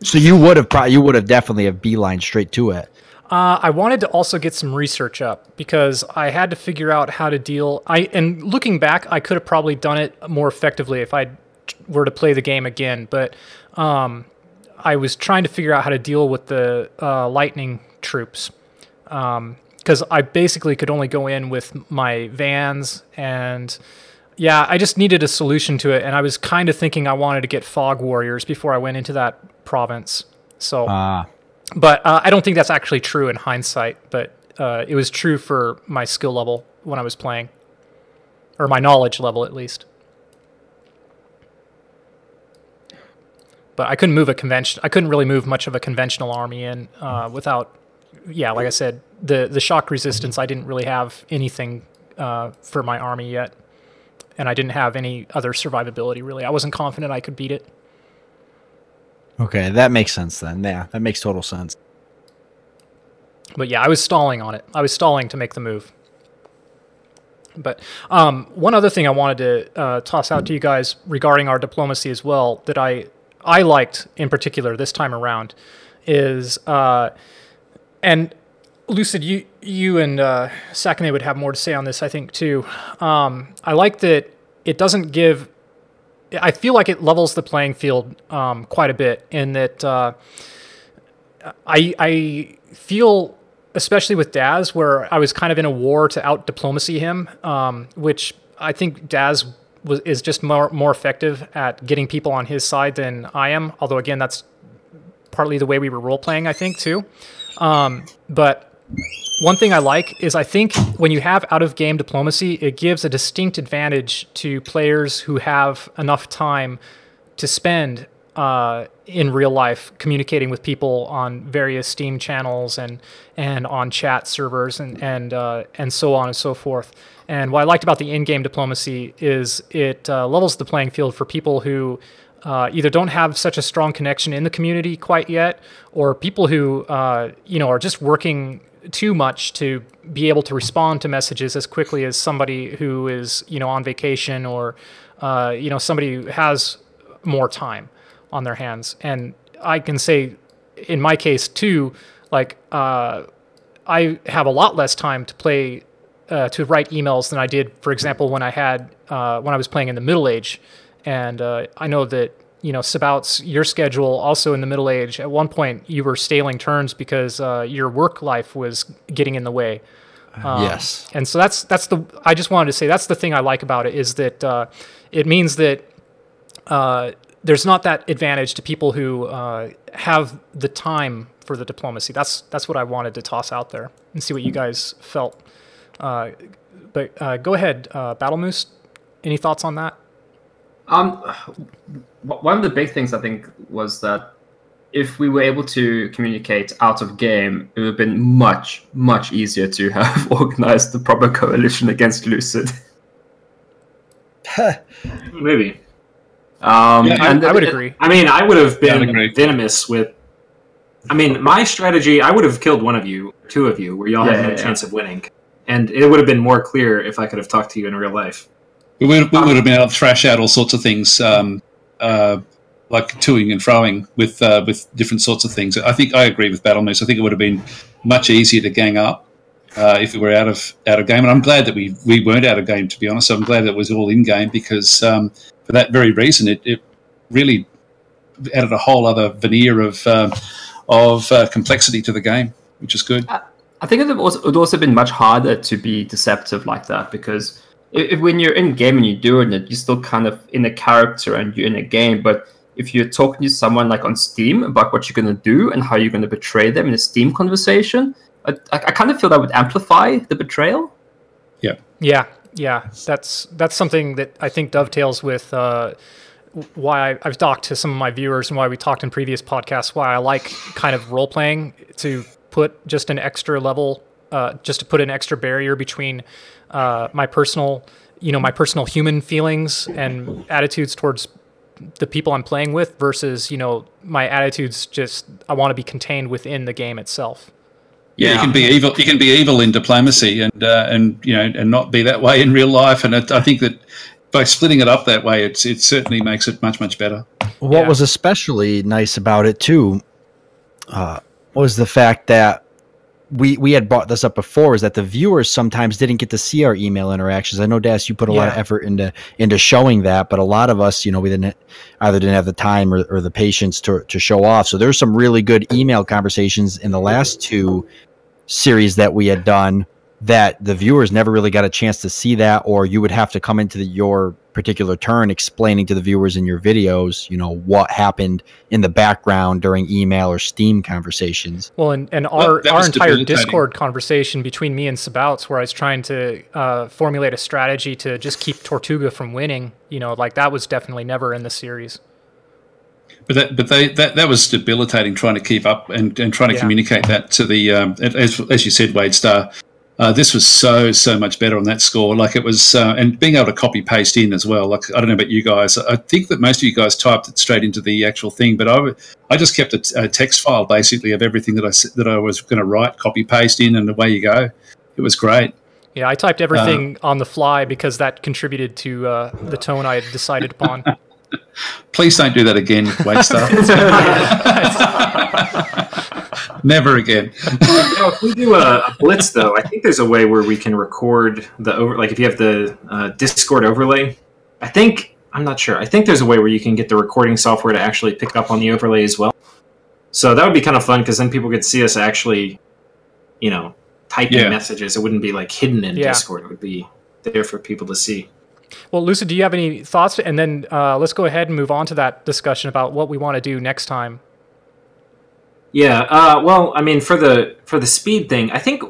So you would have definitely have beeline straight to it. I wanted to also get some research up because I had to figure out how to deal. And looking back, I could have probably done it more effectively if I were to play the game again. But I was trying to figure out how to deal with the lightning troops because I basically could only go in with my vans, and I just needed a solution to it. And I was kind of thinking I wanted to get fog warriors before I went into that province. So, but I don't think that's actually true in hindsight. But it was true for my skill level when I was playing, or my knowledge level at least. But I couldn't move I couldn't really move much of a conventional army in without, like I said, the shock resistance. I didn't really have anything for my army yet, and I didn't have any other survivability really. I wasn't confident I could beat it. Okay, that makes sense then. Yeah, that makes total sense. But I was stalling on it. I was stalling to make the move. But one other thing I wanted to toss out to you guys regarding our diplomacy as well that I liked in particular this time around is, and Lucid, you and Sakane would have more to say on this, I think, too. I like that it doesn't give... I feel like it levels the playing field quite a bit in that I feel... especially with Daz, where I was kind of in a war to out-diplomacy him, which I think Daz is just more effective at getting people on his side than I am, although, again, that's partly the way we were role-playing, I think, too. But one thing I like is I think when you have out-of-game diplomacy, it gives a distinct advantage to players who have enough time to spend in real life communicating with people on various Steam channels and on chat servers and so on and so forth. And what I liked about the in-game diplomacy is it levels the playing field for people who either don't have such a strong connection in the community quite yet, or people who are just working too much to be able to respond to messages as quickly as somebody who is on vacation or somebody who has more time on their hands. And I can say in my case too, like I have a lot less time to play to write emails than I did, for example, when I was playing in the Middle Age. And I know that Sabouts, your schedule also in the Middle Age, at one point you were staling turns because your work life was getting in the way. Yes. And so I just wanted to say that's the thing I like about it, is that it means that there's not that advantage to people who have the time for the diplomacy. That's what I wanted to toss out there and see what you guys felt. But go ahead, Battle Moose. Any thoughts on that? One of the big things I think was that if we were able to communicate out of game, it would have been much, much easier to have organized the proper coalition against Lucid. Maybe. I would agree. I mean, I would have been venomous with... I mean, my strategy, I would have killed one of you, two of you, where y'all had no chance of winning. And it would have been more clear if I could have talked to you in real life. We would have been able to thrash out all sorts of things, like toing and froing with different sorts of things. I think I agree with Battle Moose. I think it would have been much easier to gang up if we were out of game. And I'm glad that we weren't out of game, to be honest. I'm glad that it was all in game because for that very reason, it really added a whole other veneer of complexity to the game, which is good. I think it would also been much harder to be deceptive like that, because if when you're in game and you're doing it, you're still kind of in a character and you're in a game. But if you're talking to someone like on Steam about what you're going to do and how you're going to betray them in a Steam conversation, I kind of feel that would amplify the betrayal. Yeah. That's something that I think dovetails with why I've talked to some of my viewers and why we talked in previous podcasts, why I like kind of role-playing, to put just an extra level, just to put an extra barrier between my personal human feelings and attitudes towards the people I'm playing with versus, my attitudes just, I want to be contained within the game itself. Yeah, you can be evil. You can be evil in diplomacy, and not be that way in real life. And I think that by splitting it up that way, it certainly makes it much, much better. What was especially nice about it too was the fact that we had brought this up before, is that the viewers sometimes didn't get to see our email interactions. I know, Das, you put a lot of effort into showing that, but a lot of us, we didn't have the time or the patience to show off. So there's some really good email conversations in the last two series that we had done that the viewers never really got a chance to see that, or you would have to come into your particular turn explaining to the viewers in your videos, what happened in the background during email or Steam conversations. Well, and our entire Discord conversation between me and Sabouts, where I was trying to formulate a strategy to just keep Tortuga from winning, that was definitely never in the series. But that was debilitating, trying to keep up and trying to communicate that to the as you said, WadeStar. This was so much better on that score. Like it was, and being able to copy paste in as well. Like I don't know about you guys. I think that most of you guys typed it straight into the actual thing, but I just kept a text file basically of everything that I was going to write, copy paste in, and away you go. It was great. Yeah, I typed everything on the fly because that contributed to the tone I had decided upon. Please don't do that again, WadeStar. Never again. If we do a blitz, though, I think there's a way where we can record like if you have the Discord overlay. I'm not sure. I think there's a way where you can get the recording software to actually pick up on the overlay as well. So that would be kind of fun because then people could see us actually, typing messages. It wouldn't be like hidden in Discord. It would be there for people to see. Well, Lucid, do you have any thoughts? And then let's go ahead and move on to that discussion about what we want to do next time. Yeah. Well, I mean, for the speed thing, I think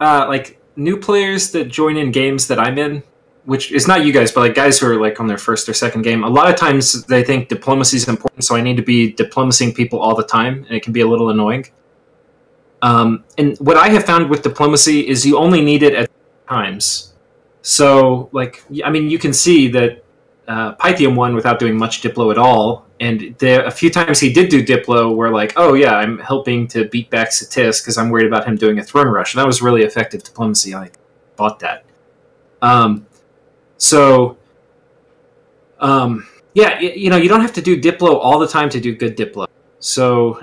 like new players that join in games that I'm in, which is not you guys, but like guys who are like on their first or second game, a lot of times they think diplomacy is important, so I need to be diplomacying people all the time, and it can be a little annoying. And what I have found with diplomacy is you only need it at times. So, like, I mean, you can see that Pythium won without doing much Diplo at all, and a few times he did do Diplo where, like, oh yeah, I'm helping to beat back Satis because I'm worried about him doing a throne rush, and that was really effective diplomacy. I bought that. Yeah, you don't have to do Diplo all the time to do good Diplo. So,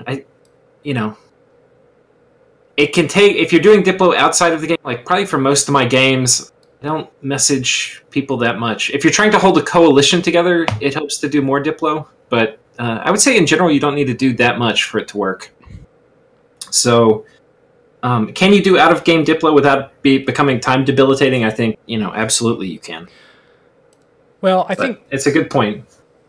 it can take, if you're doing Diplo outside of the game, like probably for most of my games, I don't message people that much. If you're trying to hold a coalition together, it helps to do more Diplo, but I would say in general you don't need to do that much for it to work. So, can you do out-of-game Diplo without becoming time debilitating? I think, absolutely you can. Well, I think it's a good point.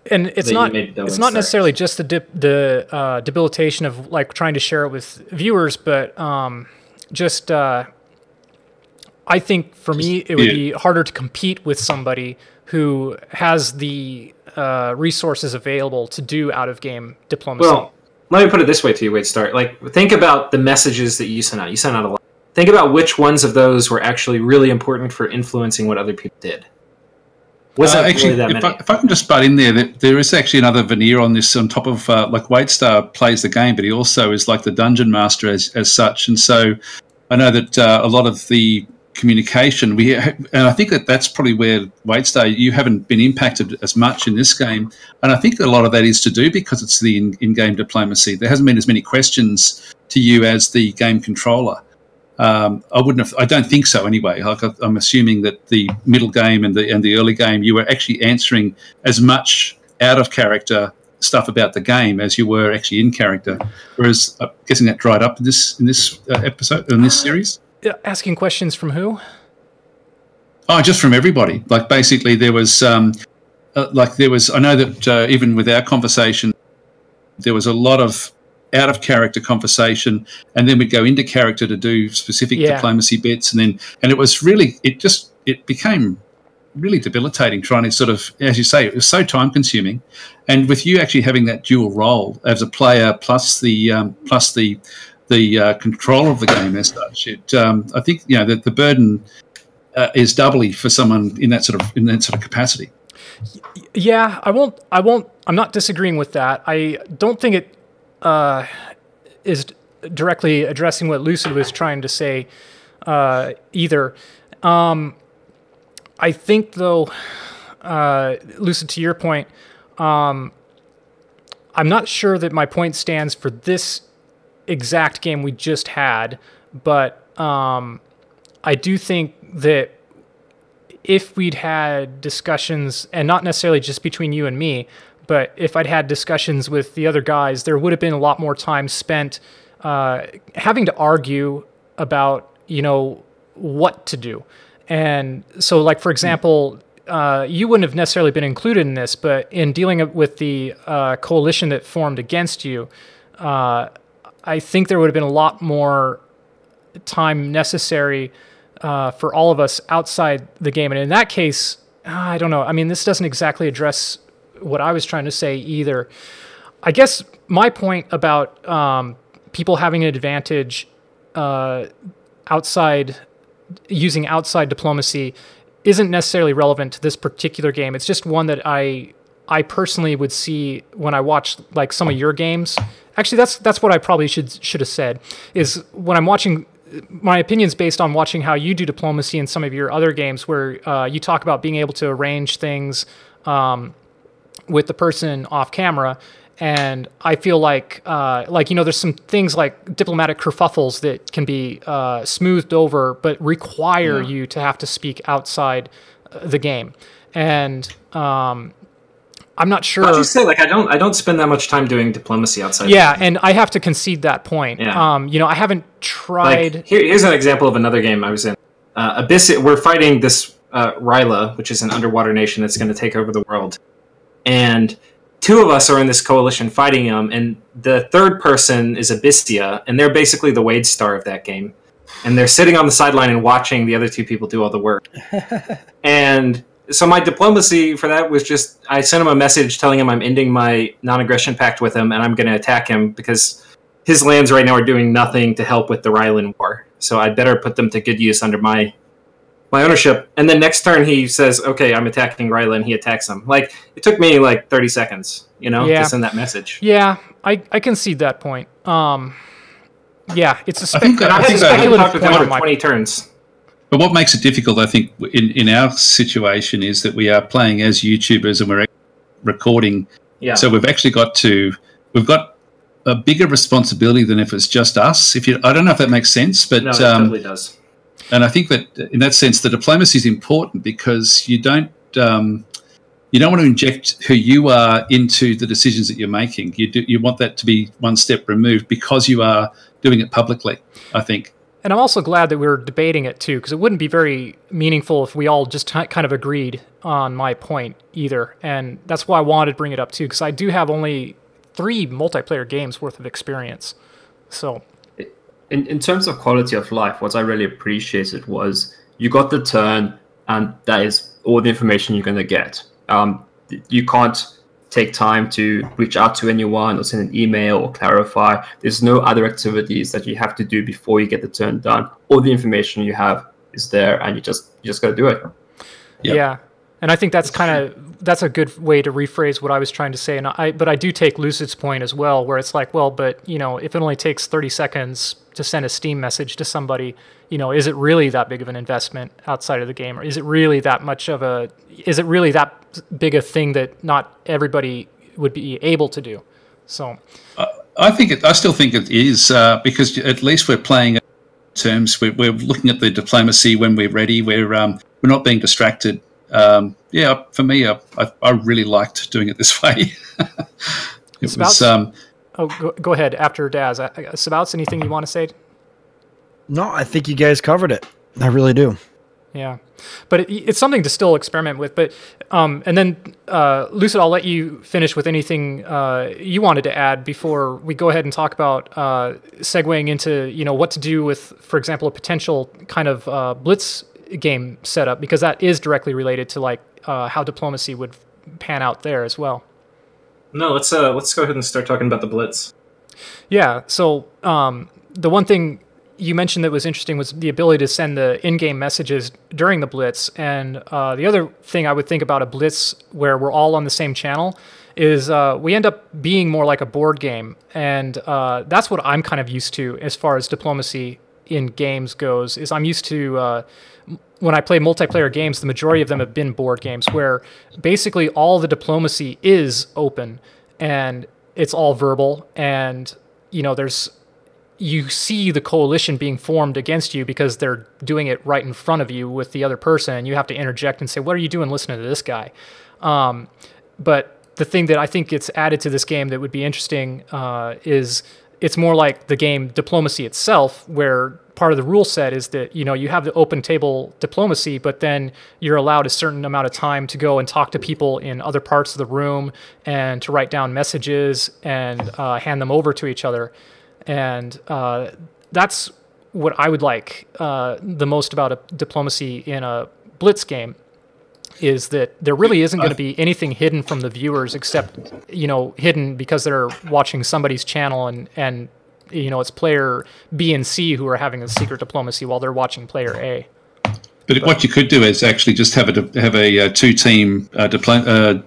And it's not necessarily just the debilitation of like trying to share it with viewers, but I think for me it would be harder to compete with somebody who has the resources available to do out-of-game diplomacy. Well, let me put it this way to you, WadeStar. Like, think about the messages that you sent out. You sent out a lot. Think about which ones of those were actually really important for influencing what other people did. Actually, really if I can just butt in there is actually another veneer on this on top of, like, WadeStar plays the game, but he also is like the dungeon master as such. And so I know that a lot of the communication, and I think that's probably where WadeStar, you haven't been impacted as much in this game. And I think a lot of that is to do because it's the in-game diplomacy. There hasn't been as many questions to you as the game controller. I don't think so anyway. Like, I'm assuming that the middle game and the early game, you were actually answering as much out of character stuff about the game as you were actually in character. Whereas I'm guessing that dried up in this episode, in this series. Asking questions from who? Oh, just from everybody. Like, basically there was I know that even with our conversation, there was a lot of out of character conversation, and then we'd go into character to do specific diplomacy bits, and it was really, it became really debilitating trying to sort of, as you say, it was so time consuming. And with you actually having that dual role as a player plus the control of the game as such, I think that the burden is doubly for someone in that sort of capacity. Yeah, I'm not disagreeing with that. I don't think it is directly addressing what Lucid was trying to say either. I think, though, Lucid, to your point, I'm not sure that my point stands for this exact game we just had, but I do think that if we'd had discussions, and not necessarily just between you and me, but if I'd had discussions with the other guys, there would have been a lot more time spent having to argue about, what to do. And so, like, for example, you wouldn't have necessarily been included in this, but in dealing with the coalition that formed against you, I think there would have been a lot more time necessary for all of us outside the game. And in that case, I don't know. I mean, this doesn't exactly address what I was trying to say either. I guess my point about people having an advantage using outside diplomacy isn't necessarily relevant to this particular game. It's just one that I personally would see when I watch like some of your games. Actually, that's what I probably should have said, is when I'm watching my opinion's based on watching how you do diplomacy in some of your other games, where you talk about being able to arrange things with the person off camera. And I feel like there's some things like diplomatic kerfuffles that can be smoothed over, but require you to have to speak outside the game. And I'm not sure. How'd you say, like, I don't spend that much time doing diplomacy outside. Yeah, and I have to concede that point. Yeah. I haven't tried. Like, here's an example of another game I was in. Abyss. We're fighting this Ryla, which is an underwater nation that's going to take over the world, and two of us are in this coalition fighting them, and the third person is Abyssia, and they're basically the WadeStar of that game, and they're sitting on the sideline and watching the other two people do all the work, and. So my diplomacy for that was just, I sent him a message telling him I'm ending my non-aggression pact with him and I'm going to attack him because his lands right now are doing nothing to help with the Rylan war. So I'd better put them to good use under my ownership. And then next turn he says, okay, I'm attacking Rylan. He attacks him. Like, it took me like 30 seconds, to send that message. Yeah, I concede that point. Yeah, it's a speculative point for 20 turns. But what makes it difficult, I think, in our situation is that we are playing as YouTubers and we're recording. Yeah. So we've got a bigger responsibility than if it's just us. I don't know if that makes sense, but no, it totally does. And I think that in that sense, the diplomacy is important because you don't want to inject who you are into the decisions that you're making. You want that to be one step removed because you are doing it publicly, I think. And I'm also glad that we're debating it too, because it wouldn't be very meaningful if we all just kind of agreed on my point either. And that's why I wanted to bring it up too, because I do have only 3 multiplayer games worth of experience. So, in terms of quality of life, what I really appreciated was you got the turn, and that is all the information you're going to get. You can't take time to reach out to anyone or send an email or clarify. There's no other activities that you have to do before you get the turn done. All the information you have is there, and you just got to do it. Yep. Yeah, and I think that's that's a good way to rephrase what I was trying to say. But I do take Lucid's point as well, where it's like, well, but if it only takes 30 seconds to send a Steam message to somebody, is it really that big of an investment outside of the game, or is it really that big a thing that not everybody would be able to do? So, I still think it is because at least we're playing terms. We're looking at the diplomacy when we're ready. We're not being distracted. For me, I really liked doing it this way. Go ahead after Daz. Sabouts, anything you want to say? No, I think you guys covered it. I really do. Yeah, but it's something to still experiment with. But and then Lucid, I'll let you finish with anything you wanted to add before we go ahead and talk about segueing into what to do with, for example, a potential kind of Blitz game setup, because that is directly related to like how diplomacy would pan out there as well. No, let's go ahead and start talking about the Blitz. Yeah. So the one thing you mentioned that was interesting was the ability to send the in-game messages during the Blitz. And the other thing I would think about a Blitz where we're all on the same channel is we end up being more like a board game. And that's what I'm kind of used to as far as diplomacy in games goes, is I'm used to, when I play multiplayer games, the majority of them have been board games where basically all the diplomacy is open and it's all verbal. And, you see the coalition being formed against you because they're doing it right in front of you with the other person, and you have to interject and say, what are you doing listening to this guy? But the thing that I think gets added to this game that would be interesting is it's more like the game diplomacy itself, where part of the rule set is that, you have the open table diplomacy, but then you're allowed a certain amount of time to go and talk to people in other parts of the room and to write down messages and hand them over to each other. And that's what I would like the most about a diplomacy in a Blitz game, is that there really isn't going to be anything hidden from the viewers except, hidden because they're watching somebody's channel and it's player B and C who are having a secret diplomacy while they're watching player A. But what you could do is actually just have a 2-team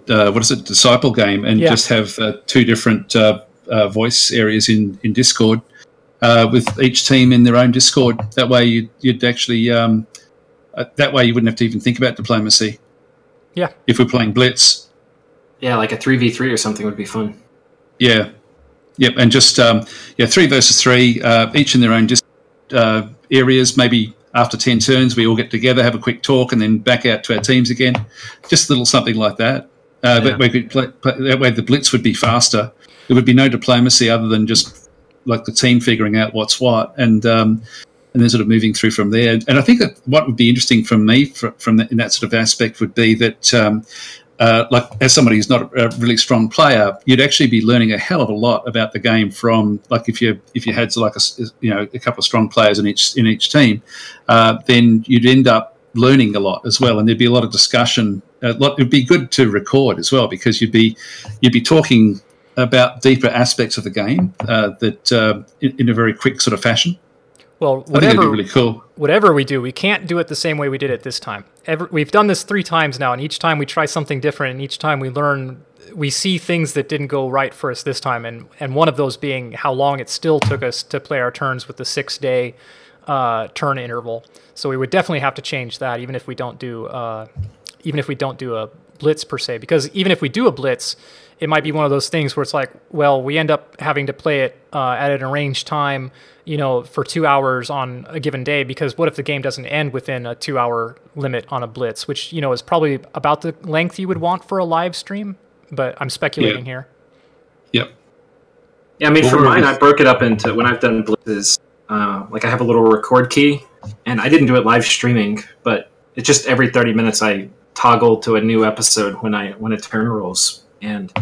disciple game, and just have 2 different voice areas in Discord, with each team in their own Discord. That way you'd actually that way you wouldn't have to even think about diplomacy. Yeah. If we're playing Blitz. Yeah, like a 3v3 or something would be fun. Yeah. Yep. And just 3 versus 3, each in their own areas. Maybe after 10 turns, we all get together, have a quick talk, and then back out to our teams again. Just a little something like that. That way the Blitz would be faster. There would be no diplomacy other than just like the team figuring out what's what, and then sort of moving through from there. And I think that what would be interesting from me in that sort of aspect would be that, like as somebody who's not a really strong player, you'd actually be learning a hell of a lot about the game from, like, if you had like a couple of strong players in each team, then you'd end up learning a lot as well, and there'd be a lot of discussion. It'd be good to record as well, because you'd be talking about deeper aspects of the game in a very quick sort of fashion. Well, I think it'd be really cool. Whatever we do, we can't do it the same way we did it this time. We've done this 3 times now, and each time we try something different, and each time we see things that didn't go right for us this time, and one of those being how long it still took us to play our turns with the 6-day turn interval. So we would definitely have to change that, even if we don't do a blitz per se, because even if we do a blitz, it might be one of those things where it's like, well, we end up having to play it at an arranged time, for 2 hours on a given day, because what if the game doesn't end within a 2-hour limit on a blitz, which, is probably about the length you would want for a live stream, but I'm speculating here. Yep. Yeah, I mean, for mine, I broke it up into, when I've done blitzes, like I have a little record key, and I didn't do it live streaming, but it's just every 30 minutes I toggle to a new episode when a turn rolls. And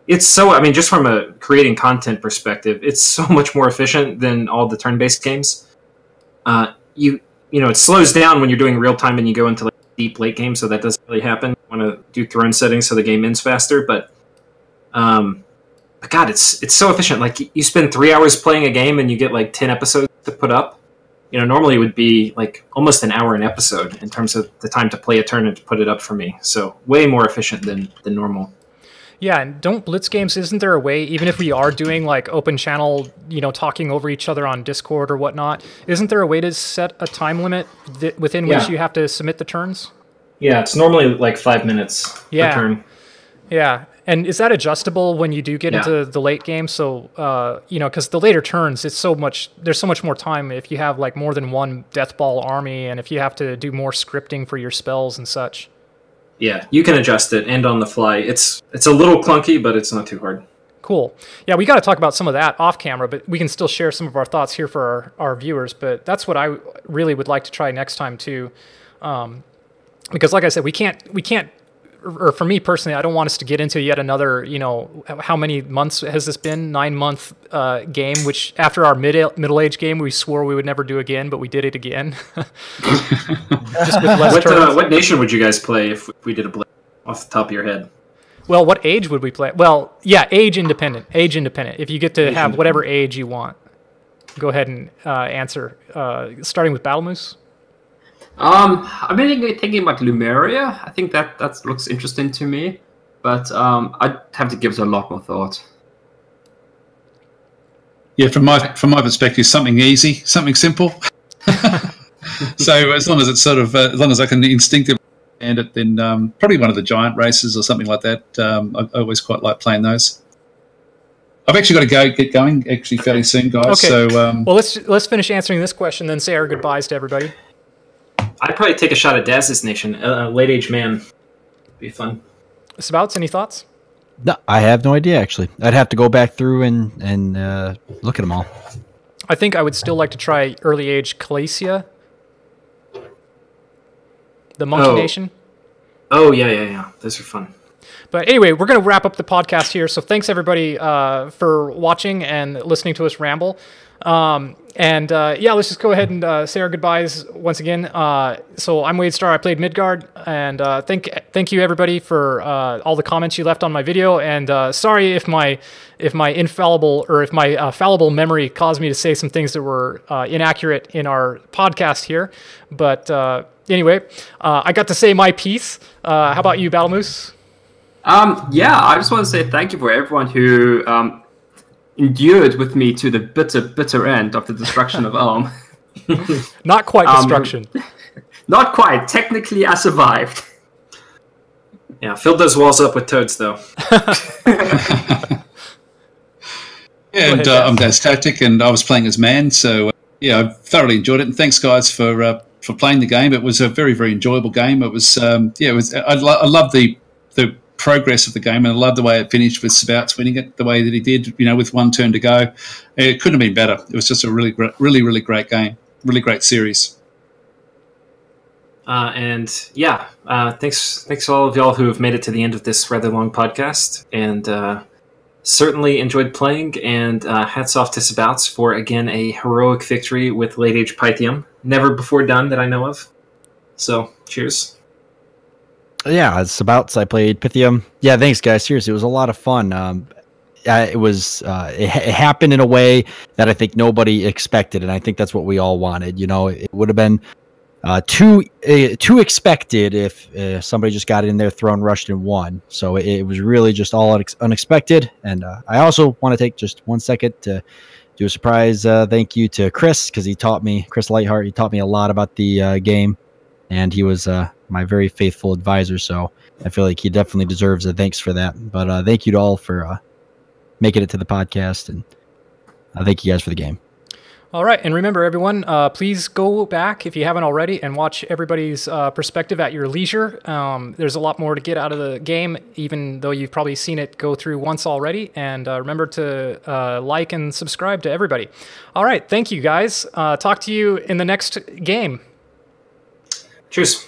it's so, I mean, just from a creating content perspective, it's so much more efficient than all the turn-based games. It slows down when you're doing real time and you go into like deep late game, so that doesn't really happen. You want to do throne settings so the game ends faster, but God, it's so efficient. Like, you spend 3 hours playing a game and you get like 10 episodes to put up. Normally it would be like almost an hour an episode in terms of the time to play a turn and to put it up for me. So way more efficient than normal. Yeah, and don't blitz games, isn't there a way, even if we are doing like open channel, talking over each other on Discord or whatnot, isn't there a way to set a time limit within which you have to submit the turns? Yeah, it's normally like 5 minutes per turn. Yeah, and is that adjustable when you do get into the late game? So, because the later turns, there's so much more time if you have like more than one death ball army, and if you have to do more scripting for your spells and such. Yeah, you can adjust it and on the fly. It's a little clunky, but it's not too hard. Cool. Yeah, we got to talk about some of that off camera, but we can still share some of our thoughts here for our viewers. But that's what I really would like to try next time too, because like I said, we can't. Or for me personally, I don't want us to get into yet another, how many months has this been? 9-month game, which after our middle-age game, we swore we would never do again, but we did it again. Just with less turns. What nation would you guys play if we did a blitz off the top of your head? Well, what age would we play? Well, yeah, age independent. If you get to have whatever age you want. Go ahead and answer. Starting with Battle Moose. I've been thinking about Lumeria. I think that looks interesting to me, but I'd have to give it a lot more thought. Yeah, from my perspective, something easy, something simple. So as long as it's as long as I can instinctively understand it, then probably one of the giant races or something like that. I always quite like playing those. I've actually got to get going fairly soon, guys. Okay. So well, let's finish answering this question, then say our goodbyes to everybody. I'd probably take a shot at Daz's nation, late age man. Be fun. Spouts, any thoughts? No, I have no idea, actually. I'd have to go back through and look at them all. I think I would still like to try early age Calacia, the Monkey Nation. Oh, yeah. Those are fun. But anyway, we're going to wrap up the podcast here. So thanks, everybody, for watching and listening to us ramble. Let's just go ahead and say our goodbyes once again. So I'm WadeStar. I played Midgard, and thank you everybody for all the comments you left on my video. And sorry if my infallible or if my fallible memory caused me to say some things that were inaccurate in our podcast here. But anyway, I got to say my piece. How about you, Battle Moose? I just want to say thank you for everyone who endured with me to the bitter, bitter end of the destruction of Ulm. Not quite destruction. Not quite. Technically, I survived. Yeah, filled those walls up with toads, though. And I'm Daz Tactic, and I was playing as Man, so yeah, I thoroughly enjoyed it. And thanks, guys, for playing the game. It was a very, very enjoyable game. It was, it was. I love the progress of the game, and I love the way it finished with Sabouts winning it the way that he did. With one turn to go, it couldn't have been better. It was just a really, really great game, really great series. Thanks to all of y'all who have made it to the end of this rather long podcast, and certainly enjoyed playing. And hats off to Sabouts for again a heroic victory with Late Age Pythium, never before done that I know of. So cheers. Yeah, it's Sabouts. I played Pythium. Yeah, thanks, guys. Seriously, it was a lot of fun. It happened in a way that I think nobody expected, and I think that's what we all wanted. It would have been too expected if somebody just got in there, thrown, rushed, and won. So it was really just all unexpected. And I also want to take just 1 second to do a surprise thank you to Chris, because Chris Lightheart, he taught me a lot about the game, and he was my very faithful advisor. So I feel like he definitely deserves a thanks for that. But thank you to all for making it to the podcast, and thank you guys for the game. All right, and remember, everyone, please go back, if you haven't already, and watch everybody's perspective at your leisure. There's a lot more to get out of the game, even though you've probably seen it go through once already. And remember to like and subscribe to everybody. All right, thank you, guys. Talk to you in the next game. Cheers.